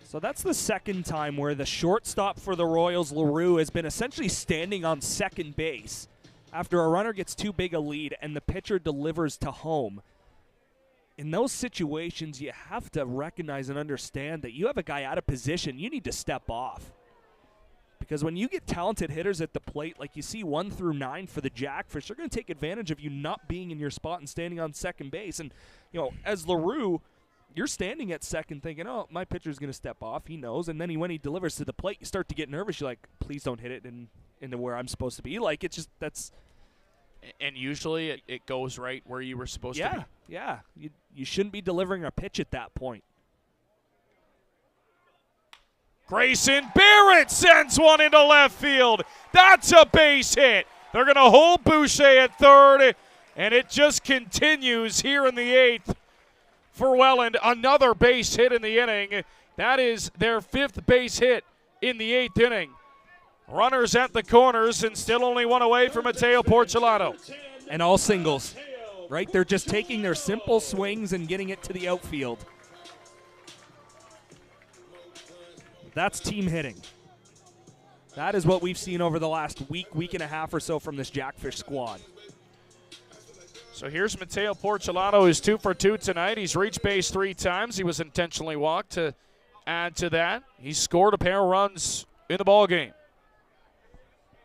Speaker 4: So that's the second time where the shortstop for the Royals, LaRue, has been essentially standing on second base after a runner gets too big a lead and the pitcher delivers to home. In those situations, you have to recognize and understand that you have a guy out of position. You need to step off. Because when you get talented hitters at the plate, like you see 1 through 9 for the Jackfish, they're going to take advantage of you not being in your spot and standing on second base. And, you know, as LaRue, you're standing at second thinking, oh, my pitcher's going to step off. He knows. And then when he delivers to the plate, you start to get nervous. You're like, please don't hit it into where I'm supposed to be. Like, it's just, that's...
Speaker 3: And usually it goes right where you were supposed to be.
Speaker 4: Yeah. You shouldn't be delivering a pitch at that point.
Speaker 3: Grayson Barrett sends one into left field. That's a base hit. They're going to hold Boucher at third, and it just continues here in the 8th for Welland. Another base hit in the inning. That is their 5th base hit in the 8th inning. Runners at the corners and still only one away from Mateo Porcelato.
Speaker 4: And all singles, right? They're just taking their simple swings and getting it to the outfield. That's team hitting. That is what we've seen over the last week and a half or so from this Jackfish squad.
Speaker 3: So here's Mateo Porcelato, who's 2 for 2 tonight. He's reached base 3 times. He was intentionally walked to add to that. He scored a pair of runs in the ball game.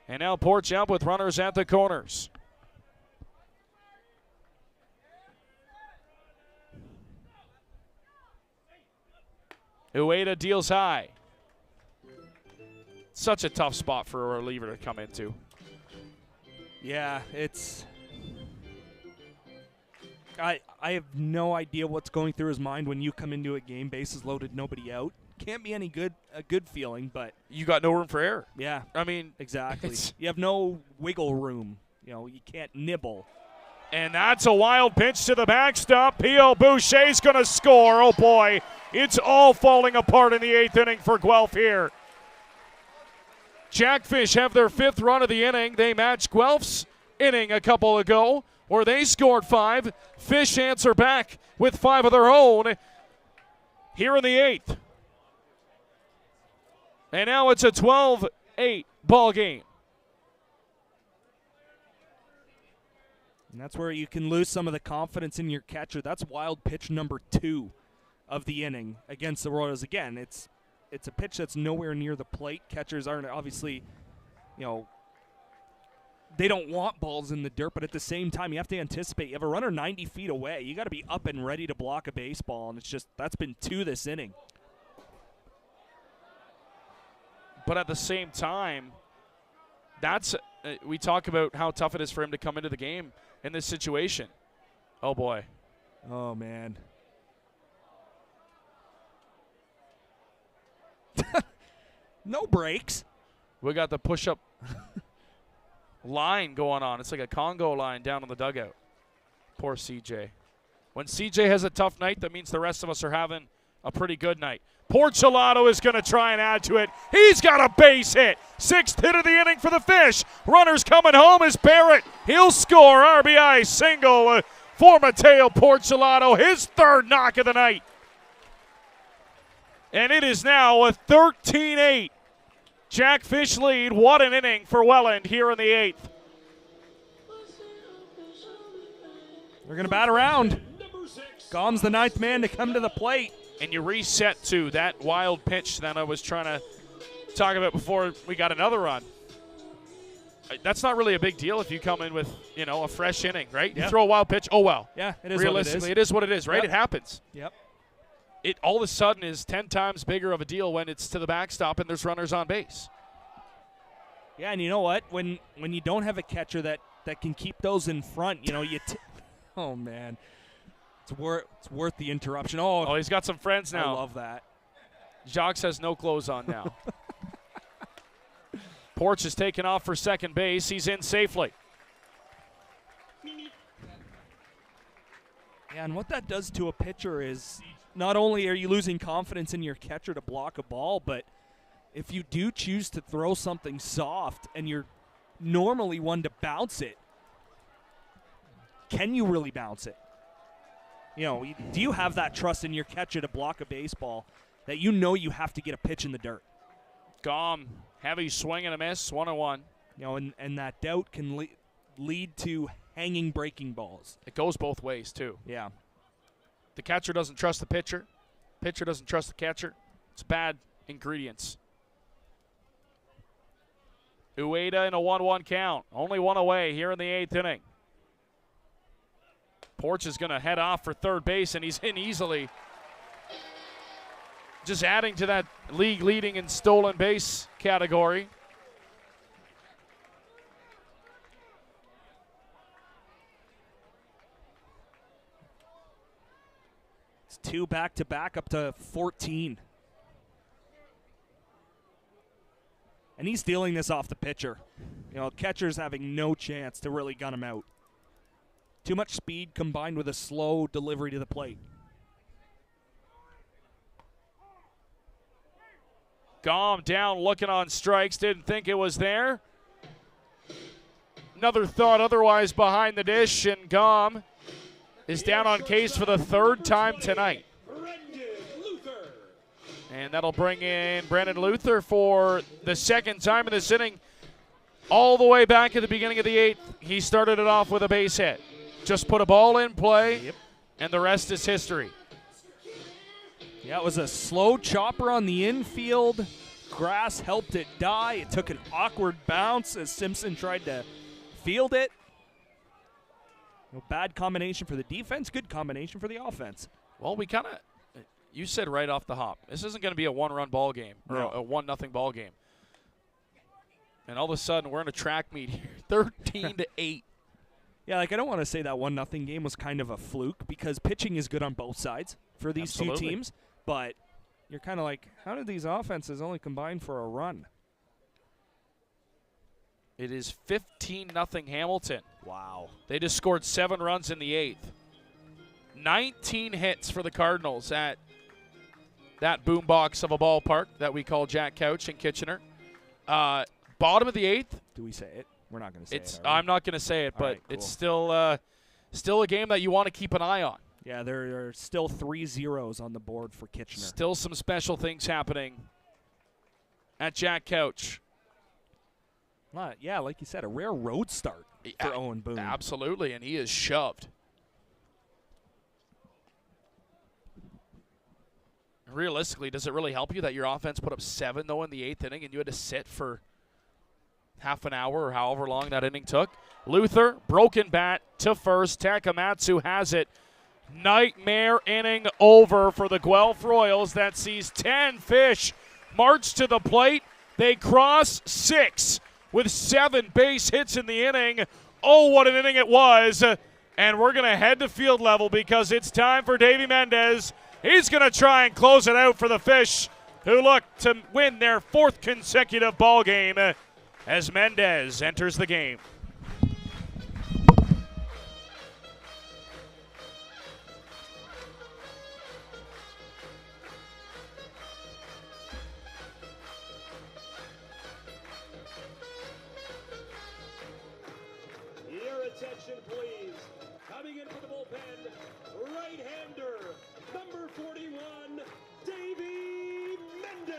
Speaker 3: And now Porch up with runners at the corners. Ueda deals high. Such a tough spot for a reliever to come into.
Speaker 4: Yeah, it's... I have no idea what's going through his mind when you come into a game, bases loaded, nobody out. Can't be a good feeling, but
Speaker 3: you got no room for error.
Speaker 4: Yeah,
Speaker 3: I mean,
Speaker 4: exactly. You have no wiggle room. You know, you can't nibble.
Speaker 3: And that's a wild pitch to the backstop. P.O. Boucher's going to score. Oh, boy. It's all falling apart in the 8th inning for Guelph here. Jackfish have their 5th run of the inning. They matched Guelph's inning a couple ago where they scored 5. Fish answer back with 5 of their own here in the 8th. And now it's a 12-8 ball game.
Speaker 4: And that's where you can lose some of the confidence in your catcher. That's wild pitch number 2 of the inning against the Royals. Again, it's a pitch that's nowhere near the plate. Catchers aren't obviously, you know, they don't want balls in the dirt, but at the same time, you have to anticipate. You have a runner 90 feet away. You got to be up and ready to block a baseball, and it's just that's been 2 this inning.
Speaker 3: But at the same time, that's we talk about how tough it is for him to come into the game in this situation. Oh, boy.
Speaker 4: Oh, man. No breaks.
Speaker 3: We got the push-up line going on. It's like a Congo line down in the dugout. Poor CJ. When CJ has a tough night, that means the rest of us are having a pretty good night. Porcelato is going to try and add to it. He's got a base hit. 6th hit of the inning for the Fish. Runners coming home is Barrett. He'll score. RBI single for Mateo Porcelato. His 3rd knock of the night. And it is now a 13-8 Jackfish lead. What an inning for Welland here in the 8th.
Speaker 4: They're going to bat around. Gom's the 9th man to come to the plate.
Speaker 3: And you reset to that wild pitch that I was trying to talk about before we got another run. That's not really a big deal if you come in with, you know, a fresh inning, right?
Speaker 4: Yep.
Speaker 3: You throw a wild pitch, oh well.
Speaker 4: Yeah, it is
Speaker 3: realistically, it is what it is, right?
Speaker 4: Yep.
Speaker 3: It happens.
Speaker 4: Yep.
Speaker 3: It all of a sudden is 10 times bigger of a deal when it's to the backstop and there's runners on base.
Speaker 4: Yeah, and you know what? When you don't have a catcher that can keep those in front, you know, oh, man. It's worth the interruption. Oh,
Speaker 3: he's got some friends now.
Speaker 4: I love that.
Speaker 3: Jacques has no clothes on now. Porch is taken off for second base. He's in safely.
Speaker 4: Yeah, and what that does to a pitcher is not only are you losing confidence in your catcher to block a ball, but if you do choose to throw something soft and you're normally one to bounce it, can you really bounce it? do you have that trust in your catcher to block a baseball that you have to get a pitch in the dirt?
Speaker 3: Gom, heavy swing and a miss, 1-1.
Speaker 4: And that doubt can lead to hanging breaking balls.
Speaker 3: It goes both ways, too.
Speaker 4: Yeah.
Speaker 3: The catcher doesn't trust the pitcher. Pitcher doesn't trust the catcher. It's bad ingredients. Ueda in a 1-1 count. Only one away here in the 8th inning. Porch is going to head off for third base, and he's in easily. Just adding to that league leading in stolen base category.
Speaker 4: It's 2 back-to-back up to 14. And he's dealing this off the pitcher. Catcher's having no chance to really gun him out. Too much speed combined with a slow delivery to the plate.
Speaker 3: Gom down looking on strikes. Didn't think it was there. Another thought otherwise behind the dish, and Gom is down on case for the 3rd time tonight. And that'll bring in Brandon Luther for the 2nd time in this inning. All the way back at the beginning of the 8th, he started it off with a base hit. Just put a ball in play, and the rest is history.
Speaker 4: Yeah, it was a slow chopper on the infield. Grass helped it die. It took an awkward bounce as Simpson tried to field it. Bad combination for the defense, good combination for the offense.
Speaker 3: Well, you said right off the hop, this isn't going to be a 1-run ball game or a 1-0 ball game. And all of a sudden, we're in a track meet here, 13-8.
Speaker 4: Yeah, I don't want to say that 1-0 game was kind of a fluke because pitching is good on both sides for these two teams. But you're kind of like, how did these offenses only combine for a run?
Speaker 3: It is 15-0 Hamilton.
Speaker 4: Wow.
Speaker 3: They just scored 7 runs in the 8th. 19 hits for the Cardinals at that boombox of a ballpark that we call Jack Couch in Kitchener. Bottom of the 8th.
Speaker 4: Do we say it? We're not going to say it.
Speaker 3: I'm not going to say it, but
Speaker 4: cool.
Speaker 3: it's still a game that you want to keep an eye on.
Speaker 4: Yeah, there are still 3 zeros on the board for Kitchener.
Speaker 3: Still some special things happening at Jack Couch.
Speaker 4: Yeah, like you said, a rare road start for Owen Boone.
Speaker 3: Absolutely, and he is shoved. Realistically, does it really help you that your offense put up 7, though, in the 8th inning and you had to sit for half an hour or however long that inning took? Luther, broken bat to first. Takamatsu has it. Nightmare inning over for the Guelph Royals that sees 10 fish march to the plate. They cross 6 with 7 base hits in the inning. Oh, what an inning it was. And we're going to head to field level because it's time for Davey Mendez. He's going to try and close it out for the Fish, who look to win their 4th consecutive ball game as Mendez enters the game.
Speaker 6: Your attention, please. Coming in for the bullpen, right-hander, number 41, Davey Mendez.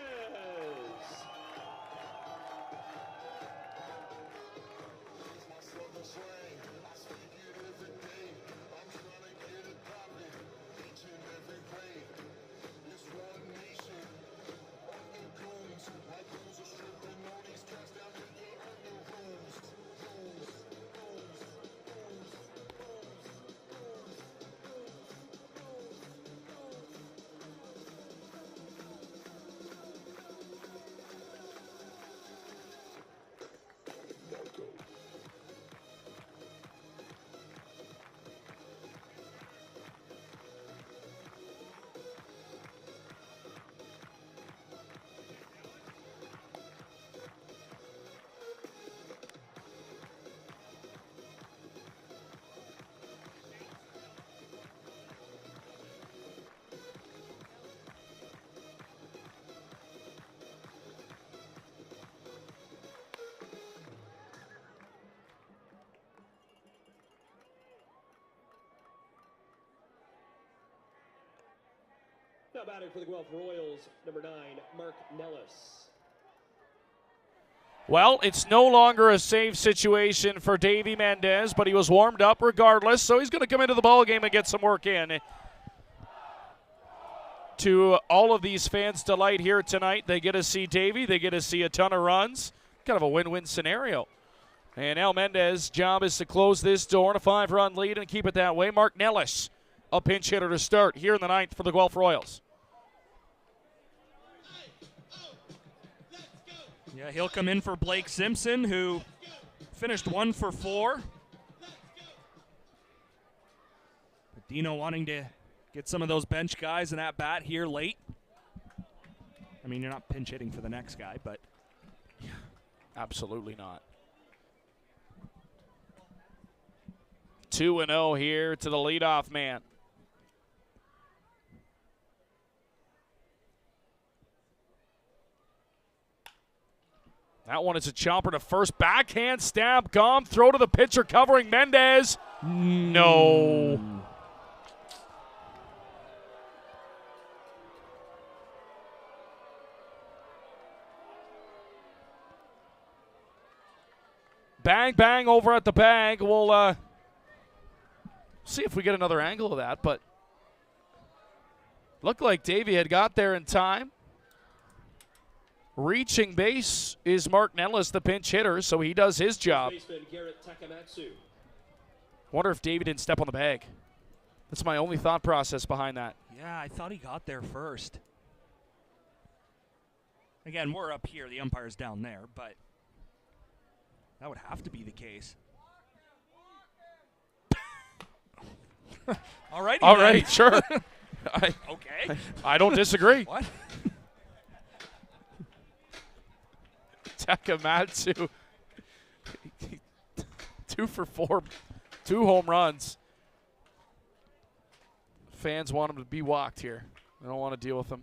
Speaker 6: Now batting for the Guelph Royals, number 9, Mark Nellis.
Speaker 3: Well, it's no longer a safe situation for Davey Mendez, but he was warmed up regardless, so he's going to come into the ballgame and get some work in. To all of these fans' delight here tonight, they get to see Davey, they get to see a ton of runs. Kind of a win-win scenario. And now Mendez's job is to close this door in a 5-run lead and keep it that way. Mark Nellis, a pinch hitter to start here in the 9th for the Guelph Royals.
Speaker 4: Yeah, he'll come in for Blake Simpson, who finished 1 for 4. But Dino wanting to get some of those bench guys in at bat here late. I mean, you're not pinch hitting for the next guy, but
Speaker 3: absolutely not. 2-0 here to the leadoff man. That one is a chopper to first. Backhand stab, gone. Throw to the pitcher covering Mendez. No. Bang, bang over at the bag. We'll see if we get another angle of that, but looked like Davey had got there in time. Reaching base is Mark Nellis, the pinch hitter, so he does his job. Wonder if Davey didn't step on the bag. That's my only thought process behind that.
Speaker 4: yeah, I thought he got there first. Again, we're up here. The umpire's down there, but that would have to be the case. All right.
Speaker 3: All right, sure.
Speaker 4: Okay.
Speaker 3: I don't disagree.
Speaker 4: What?
Speaker 3: Takamatsu, 2 for 4, 2 home runs. Fans want him to be walked here. They don't want to deal with him.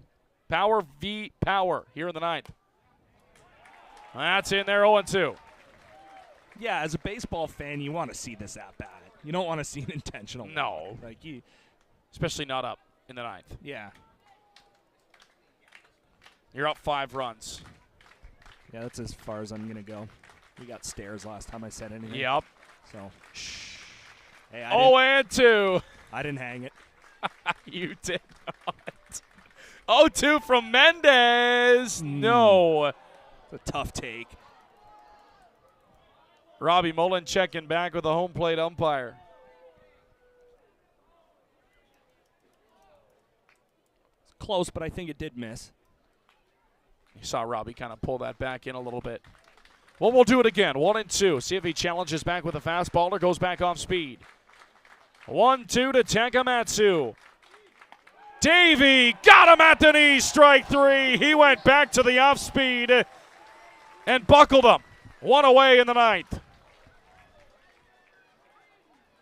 Speaker 3: Power v. Power here in the 9th. That's in there, 0-2.
Speaker 4: Yeah, as a baseball fan, you want to see this at bat. You don't want to see an intentional.
Speaker 3: No.
Speaker 4: Like you,
Speaker 3: especially not up in the 9th.
Speaker 4: Yeah.
Speaker 3: You're up 5 runs.
Speaker 4: Yeah, that's as far as I'm going to go. We got stairs last time I said anything.
Speaker 3: Yep.
Speaker 4: So, hey,
Speaker 3: 0-2.
Speaker 4: I didn't hang it.
Speaker 3: You did not. 0-2 from Mendez. No.
Speaker 4: It's a tough take.
Speaker 3: Robbie Mullen checking back with the home plate umpire.
Speaker 4: It's close, but I think it did miss.
Speaker 3: You saw Robbie kind of pull that back in a little bit. Well, we'll do it again. 1-2. See if he challenges back with a fastball or goes back off speed. 1-2 to Takamatsu. Davey got him at the knee. Strike 3. He went back to the off speed and buckled him. 1 away in the 9th.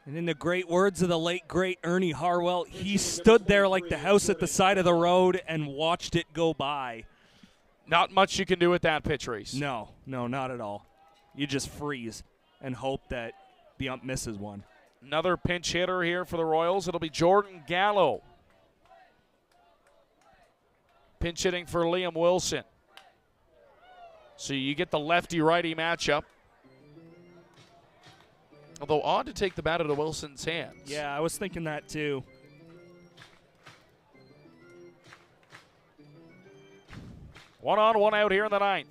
Speaker 4: And in the great words of the late, great Ernie Harwell, he stood there like the house at the side of the road and watched it go by.
Speaker 3: Not much you can do with that pitch, Reese.
Speaker 4: No, not at all. You just freeze and hope that the ump misses one.
Speaker 3: Another pinch hitter here for the Royals. It'll be Jordan Gallo. Pinch hitting for Liam Wilson. So you get the lefty-righty matchup. Although odd to take the bat out of Wilson's hands.
Speaker 4: Yeah, I was thinking that too.
Speaker 3: One on, one out here in the 9th.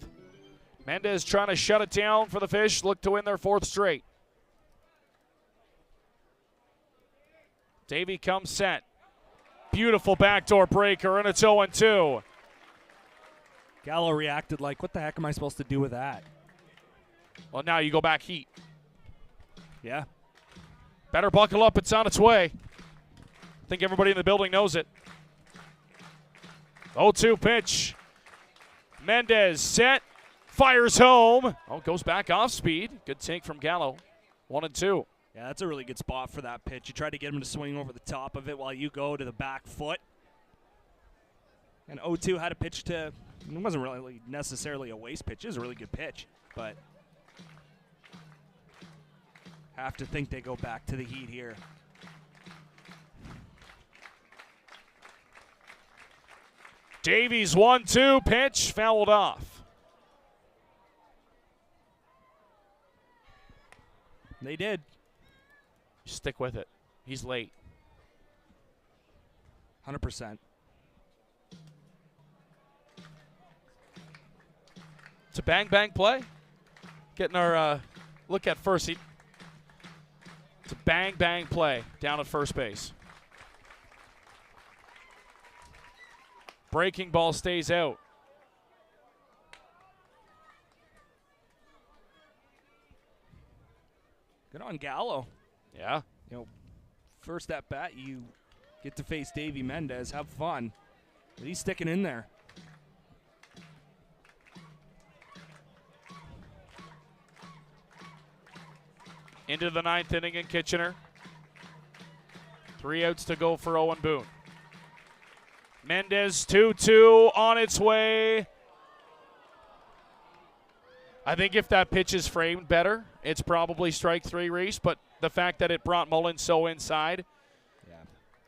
Speaker 3: Mendez trying to shut it down for the Fish. Look to win their 4th straight. Davey comes set. Beautiful backdoor breaker, and it's 0-2.
Speaker 4: Gallo reacted like, what the heck am I supposed to do with that?
Speaker 3: Well, now you go back heat.
Speaker 4: Yeah.
Speaker 3: Better buckle up. It's on its way. I think everybody in the building knows it. 0-2 pitch. Mendez set. Fires home. Oh, goes back off speed. Good take from Gallo. 1-2.
Speaker 4: Yeah, that's a really good spot for that pitch. You try to get him to swing over the top of it while you go to the back foot. And 0-2 had a pitch to, it wasn't really necessarily a waste pitch. It was a really good pitch, but have to think they go back to the heat here.
Speaker 3: Davies 1-2 pitch fouled off.
Speaker 4: They did.
Speaker 3: Stick with it. He's late.
Speaker 4: 100%.
Speaker 3: It's a bang play. Getting our look at first. It's a bang play down at first base. Breaking ball stays out.
Speaker 4: Good on Gallo.
Speaker 3: Yeah.
Speaker 4: You know, first at bat, you get to face Davey Mendez. Have fun. But he's sticking in there.
Speaker 3: Into the 9th inning in Kitchener. 3 outs to go for Owen Boone. Mendez 2-2 on its way. I think if that pitch is framed better, it's probably strike 3, Reese, but the fact that it brought Mullen so inside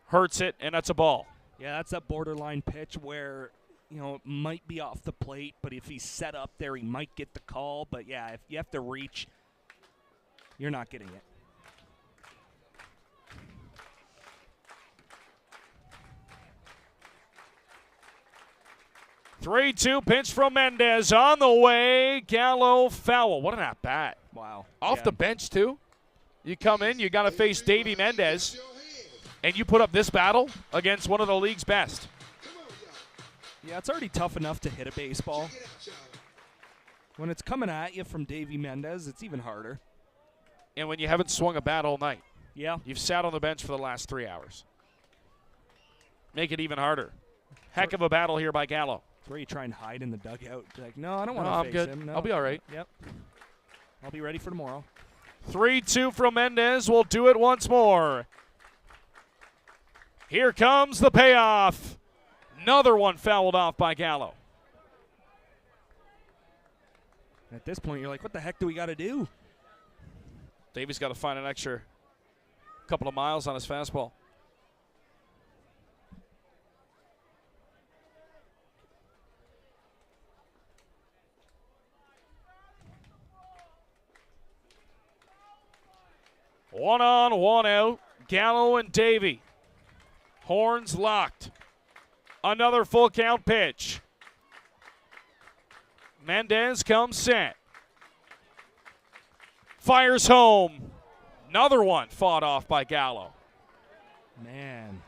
Speaker 3: hurts it, and that's a ball.
Speaker 4: Yeah, that's that borderline pitch where, you know, it might be off the plate, but if he's set up there, he might get the call. But, yeah, if you have to reach, you're not getting it.
Speaker 3: Three-two pitch from Mendez on the way. Gallo foul. What an at-bat.
Speaker 4: Wow.
Speaker 3: Off the bench, too. You come in, you got to face Davey Mendez, and you put up this battle against one of the league's best.
Speaker 4: Yeah, it's already tough enough to hit a baseball. When it's coming at you from Davey Mendez, it's even harder.
Speaker 3: And when you haven't swung a bat all night.
Speaker 4: Yeah.
Speaker 3: You've sat on the bench for the last 3 hours. Make it even harder. Heck of a battle here by Gallo.
Speaker 4: It's where you try and hide in the dugout. Like, no, I don't want to
Speaker 3: I'm
Speaker 4: face
Speaker 3: good.
Speaker 4: him. No.
Speaker 3: I'll be all right.
Speaker 4: Yep. I'll be ready for tomorrow.
Speaker 3: 3-2 from Mendez. We'll do it once more. Here comes the payoff. Another one fouled off by Gallo.
Speaker 4: At this point, you're like, what the heck do we got to do?
Speaker 3: Davies got to find an extra couple of miles on his fastball. One on, one out. Gallo and Davey. Horns locked. Another full count pitch. Mendez comes set. Fires home. Another one fought off by Gallo.
Speaker 4: Man.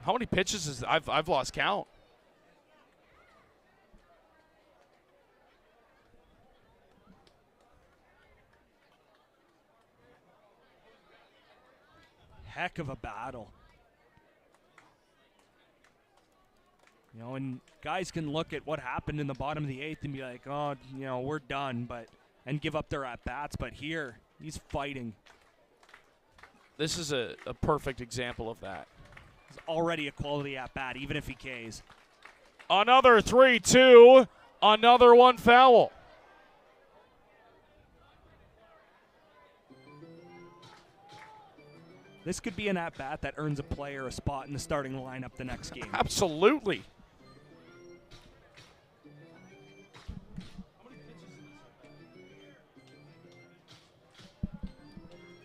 Speaker 3: How many pitches is I've lost count.
Speaker 4: Heck of a battle. You know, and guys can look at what happened in the bottom of the 8th and be like, oh, you know, we're done, and give up their at-bats. But here, he's fighting.
Speaker 3: This is a perfect example of that.
Speaker 4: It's already a quality at-bat, even if he Ks.
Speaker 3: Another 3-2. Another one foul.
Speaker 4: This could be an at-bat that earns a player a spot in the starting lineup the next game.
Speaker 3: Absolutely.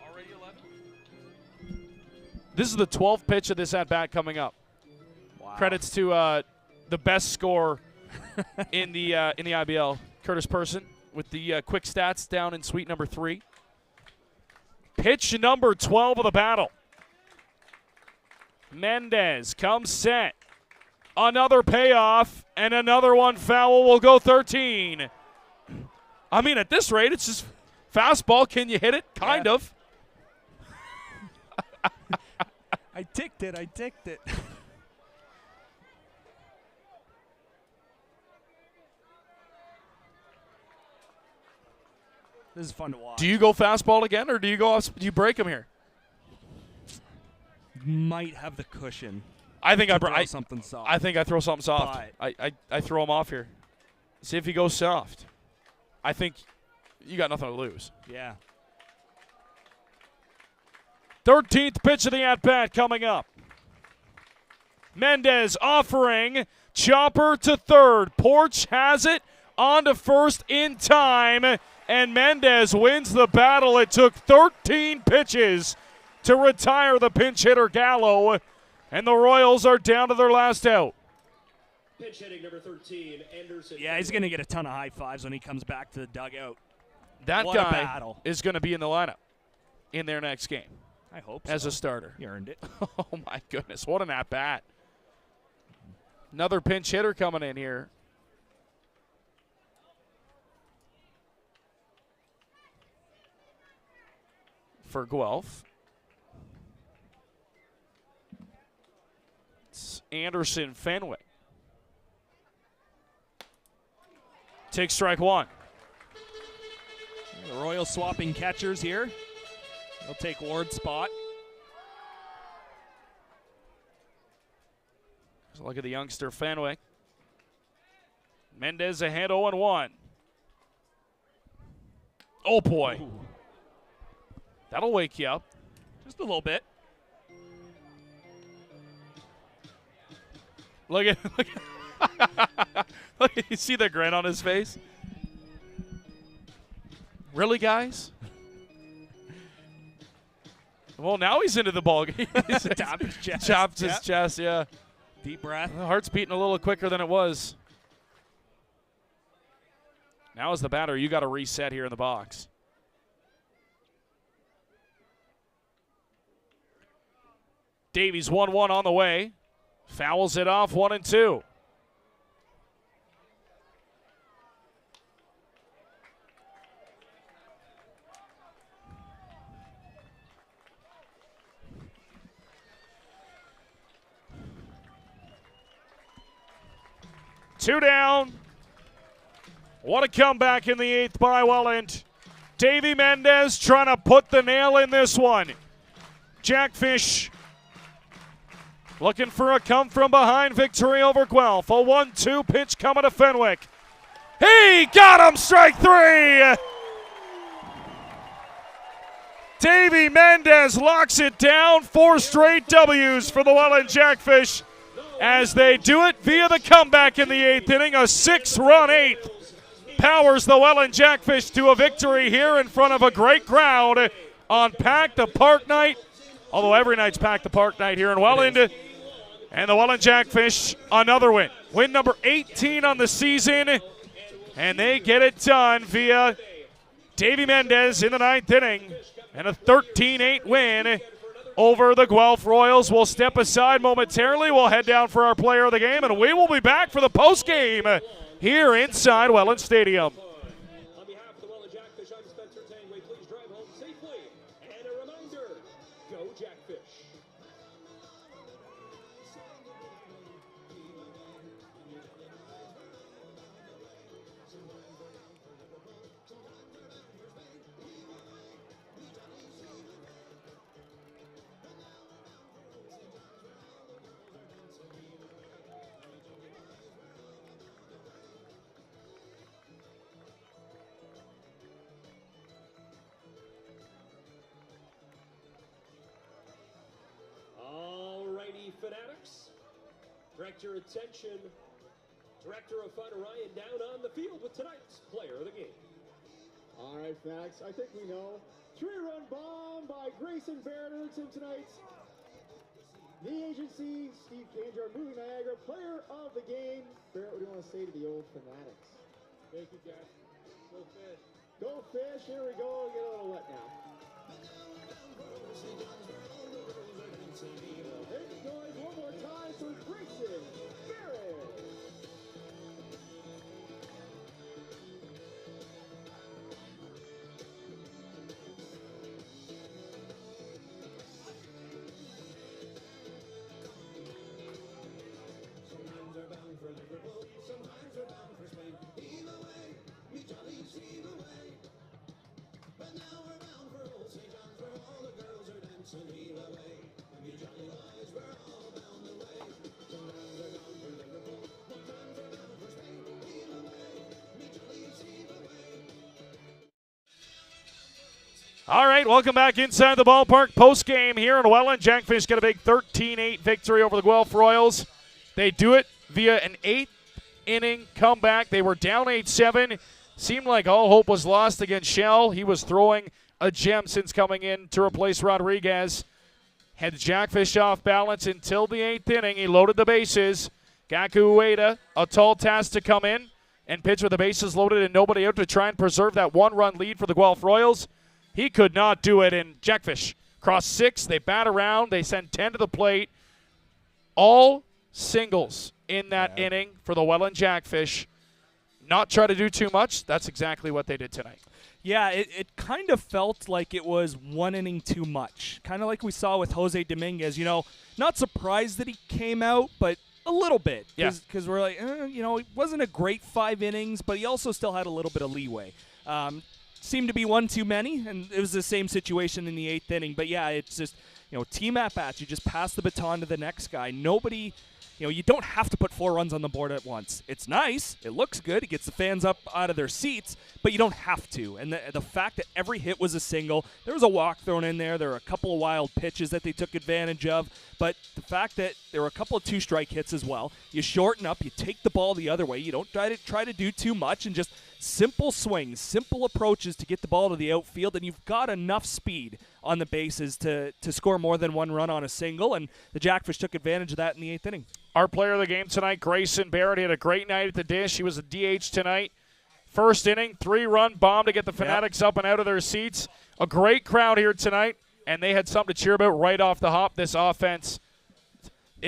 Speaker 3: Already 11? This is the 12th pitch of this at-bat coming up.
Speaker 4: Wow.
Speaker 3: Credits to the best scorer in the IBL, Curtis Person, with the quick stats down in suite number 3. Pitch number 12 of the battle. Mendez comes set. Another payoff, and another one foul. Will go 13. I mean, at this rate, it's just fastball. Can you hit it? Kind of.
Speaker 4: I ticked it. This is fun to watch.
Speaker 3: Do you go fastball again, or do you break him here?
Speaker 4: Might have the cushion.
Speaker 3: I think I
Speaker 4: throw something soft.
Speaker 3: I think I throw something soft. I throw him off here. See if he goes soft. I think you got nothing to lose.
Speaker 4: Yeah.
Speaker 3: 13th pitch of the at-bat coming up. Mendez offering. Chopper to third. Porch has it on to first in time, and Mendez wins the battle. It took 13 pitches to retire the pinch hitter Gallo, and the Royals are down to their last out.
Speaker 6: Pitch hitting number 13, Anderson.
Speaker 4: Yeah, he's going to get a ton of high fives when he comes back to the dugout.
Speaker 3: That
Speaker 4: What a
Speaker 3: guy
Speaker 4: battle.
Speaker 3: is going to be in the lineup in their next game
Speaker 4: I hope
Speaker 3: as
Speaker 4: so.
Speaker 3: a starter.
Speaker 4: He earned it.
Speaker 3: Oh, my goodness. What an at-bat. Another pinch hitter coming in here. For Guelph. It's Anderson Fenwick. Take strike one.
Speaker 4: The Royals swapping catchers here. They'll take Ward's spot.
Speaker 3: So look at the youngster Fenwick. Mendez ahead 0-1. Oh, boy.
Speaker 4: Ooh.
Speaker 3: That'll wake you up.
Speaker 4: Just a little bit.
Speaker 3: Look at, look at, you see the grin on his face? Really, guys? Well, now he's into the ball game.
Speaker 4: Tap his chest.
Speaker 3: Chops his
Speaker 4: Yep.
Speaker 3: chest, yeah.
Speaker 4: Deep breath.
Speaker 3: The heart's beating a little quicker than it was. Now as the batter, you got to reset here in the box. Davies 1-1 on the way. Fouls it off 1-2. Two down. What a comeback in the eighth by Welland. Davy Mendez trying to put the nail in this one. Jackfish looking for a come from behind victory over Guelph. A 1-2 pitch coming to Fenwick. He got him, strike three. Davy Mendez locks it down. 4 straight W's for the Welland Jackfish as they do it via the comeback in the eighth inning. A 6-run eighth powers the Welland Jackfish to a victory here in front of a great crowd on Pack the Park night. Although every night's Pack the Park night here in Welland. And the Welland Jackfish, another win. Win number 18 on the season. And they get it done via Davy Mendez in the ninth inning. And a 13-8 win over the Guelph Royals. We'll step aside momentarily. We'll head down for our player of the game. And we will be back for the postgame here inside Welland Stadium.
Speaker 6: On behalf of the Welland Jackfish, I'm Spencer Tangway. Please drive home safely. And a reminder, go Jackfish. Fanatics, direct your attention, Director of Fun Ryan down on the field with tonight's player of the game.
Speaker 7: All right, Fanatics, I think we know. 3-run bomb by Grayson Barrett in tonight's The Agency, Steve Kanger, moving Niagara, player of the game. Barrett, what do you want to say to the old Fanatics?
Speaker 6: Thank you, guys. Go Fish.
Speaker 7: Go Fish, here we go, get a little wet now. Make noise one more time for Grayson Barrett.
Speaker 1: Sometimes we're bound for Liverpool, sometimes we're bound for Spain. Either way, me jollies either way. But now we're bound for old St. John's where all the girls are dancing either way. Me jolly boys, we're all bound the way. Sometimes we're bound for Liverpool, sometimes we're bound for Spain. Either way, me jollies either way.
Speaker 3: All right, welcome back inside the ballpark. Post-game here in Welland. Jackfish get a big 13-8 victory over the Guelph Royals. They do it via an 8th-inning comeback. They were down 8-7. Seemed like all hope was lost against Shell. He was throwing a gem since coming in to replace Rodriguez. Had Jackfish off balance until the 8th inning. He loaded the bases. Gaku Ueda, a tall task to come in and pitch with the bases loaded and nobody out to try and preserve that 1-run lead for the Guelph Royals. He could not do it, and Jackfish cross 6. They bat around. They send 10 to the plate. All singles in that inning for the Welland Jackfish. Not try to do too much. That's exactly what they did tonight.
Speaker 4: Yeah, it kind of felt like it was one inning too much. Kind of like we saw with Jose Dominguez. Not surprised that he came out, but a little bit. Because we're like, it wasn't a great 5 innings, but he also still had a little bit of leeway. Seemed to be one too many, and it was the same situation in the 8th inning. But, yeah, it's just, team at-bats. You just pass the baton to the next guy. Nobody, you don't have to put 4 runs on the board at once. It's nice. It looks good. It gets the fans up out of their seats, but you don't have to. And the fact that every hit was a single, there was a walk thrown in there. There were a couple of wild pitches that they took advantage of. But the fact that there were a couple of 2-strike hits as well, you shorten up, you take the ball the other way. You don't try to do too much and just simple swings, simple approaches to get the ball to the outfield, and you've got enough speed on the bases to score more than 1 run on a single, and the Jackfish took advantage of that in the 8th inning.
Speaker 3: Our player of the game tonight, Grayson Barrett, he had a great night at the dish. He was a DH tonight. First inning, 3-run bomb to get the Fanatics up and out of their seats. A great crowd here tonight, and they had something to cheer about right off the hop. This offense,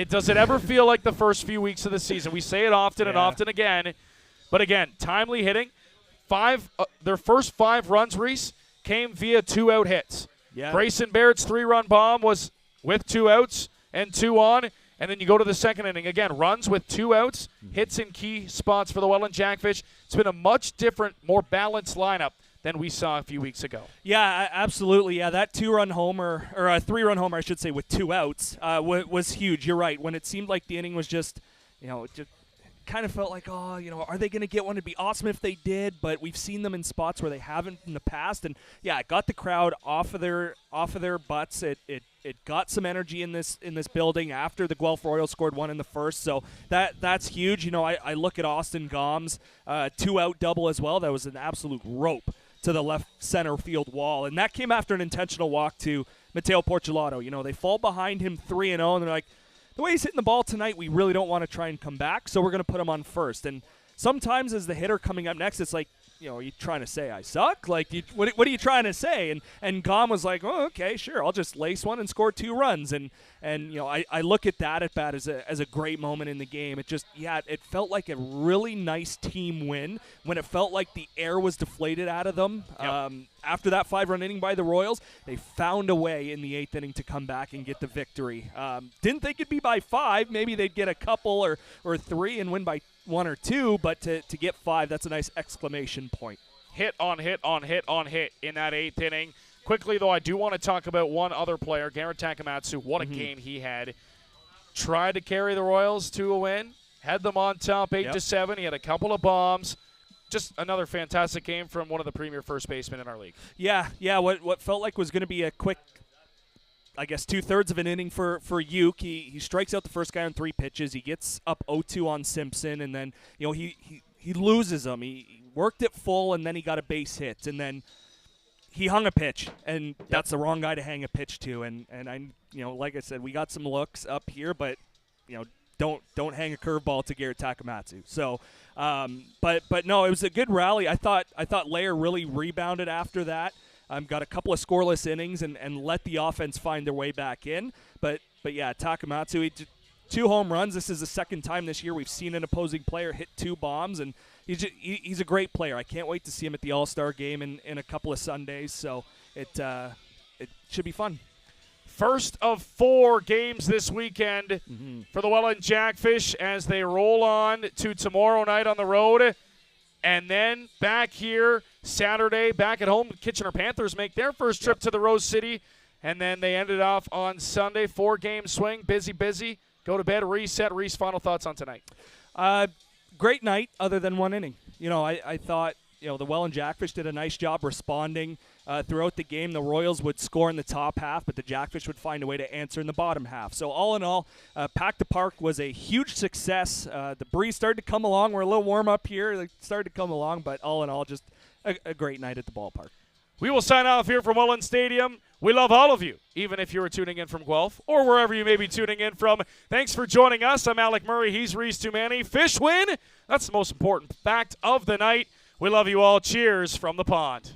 Speaker 3: does it ever feel like the first few weeks of the season? We say it often and often again, but again, timely hitting. Their first 5 runs, Reese, came via 2-out hits.
Speaker 4: Yeah.
Speaker 3: Grayson Barrett's 3-run bomb was with 2 outs and 2 on, and then you go to the 2nd inning. Again, runs with 2 outs, hits in key spots for the Welland Jackfish. It's been a much different, more balanced lineup than we saw a few weeks ago.
Speaker 4: Yeah, absolutely. Yeah, that 2-run homer, or a 3-run homer, I should say, with 2 outs was huge. You're right. When it seemed like the inning was just, just kind of felt like, are they going to get one? It'd be awesome if they did, but we've seen them in spots where they haven't in the past, and yeah, it got the crowd off of their butts. It got some energy in this building after the Guelph Royals scored 1 in the first, so that's huge. I look at Austin Gomes' 2-out double as well. That was an absolute rope to the left center field wall, and that came after an intentional walk to Mateo Porcelato. They fall behind him 3-0, and they're like, the way he's hitting the ball tonight, we really don't want to try and come back, so we're going to put him on first. And sometimes as the hitter coming up next, it's like, are you trying to say I suck? Like, what are you trying to say? And Gom was like, oh, okay, sure, I'll just lace one and score 2 runs. And I look at that at-bat as a great moment in the game. It felt like a really nice team win when it felt like the air was deflated out of them.
Speaker 3: Yep.
Speaker 4: After that 5-run inning by the Royals, they found a way in the 8th inning to come back and get the victory. Didn't think it'd be by 5. Maybe they'd get a couple or 3 and win by 1 or 2, but to get 5, that's a nice exclamation point.
Speaker 3: Hit on hit on hit on hit in that 8th inning. Quickly, though, I do want to talk about one other player, Garrett Takamatsu. What a game he had. Tried to carry the Royals to a win. Had them on top 8-7. He had a couple of bombs. Just another fantastic game from one of the premier first basemen in our league.
Speaker 4: Yeah. What felt like was going to be a quick, I guess, 2/3 of an inning for Uke. He strikes out the first guy on 3 pitches. He gets up 0-2 on Simpson, and then he loses him. He worked it full, and then he got a base hit, and then he hung a pitch, and that's the wrong guy to hang a pitch to. And I, like I said, we got some looks up here, but don't hang a curveball to Garrett Takamatsu. So, but no, it was a good rally. I thought Lair really rebounded after that. Got a couple of scoreless innings and let the offense find their way back in. But yeah, Takamatsu, he did 2 home runs. This is the second time this year we've seen an opposing player hit 2 bombs, and he's a great player. I can't wait to see him at the All-Star game in a couple of Sundays. So it should be fun.
Speaker 3: First of 4 games this weekend for the Welland Jackfish as they roll on to tomorrow night on the road. And then back here Saturday, back at home, Kitchener Panthers make their first trip to the Rose City. And then they ended off on Sunday, 4-game swing, busy. Go to bed, reset. Reese, final thoughts on tonight.
Speaker 4: Great night other than 1 inning. I thought the Welland Jackfish did a nice job responding throughout the game. The Royals would score in the top half, but the Jackfish would find a way to answer in the bottom half. So all in all, Pack the Park was a huge success. The breeze started to come along. We're a little warm up here. It started to come along, but all in all, just a great night at the ballpark.
Speaker 3: We will sign off here from Welland Stadium. We love all of you, even if you were tuning in from Guelph or wherever you may be tuning in from. Thanks for joining us. I'm Alec Murray. He's Reese Tumani. Fish win. That's the most important fact of the night. We love you all. Cheers from the pond.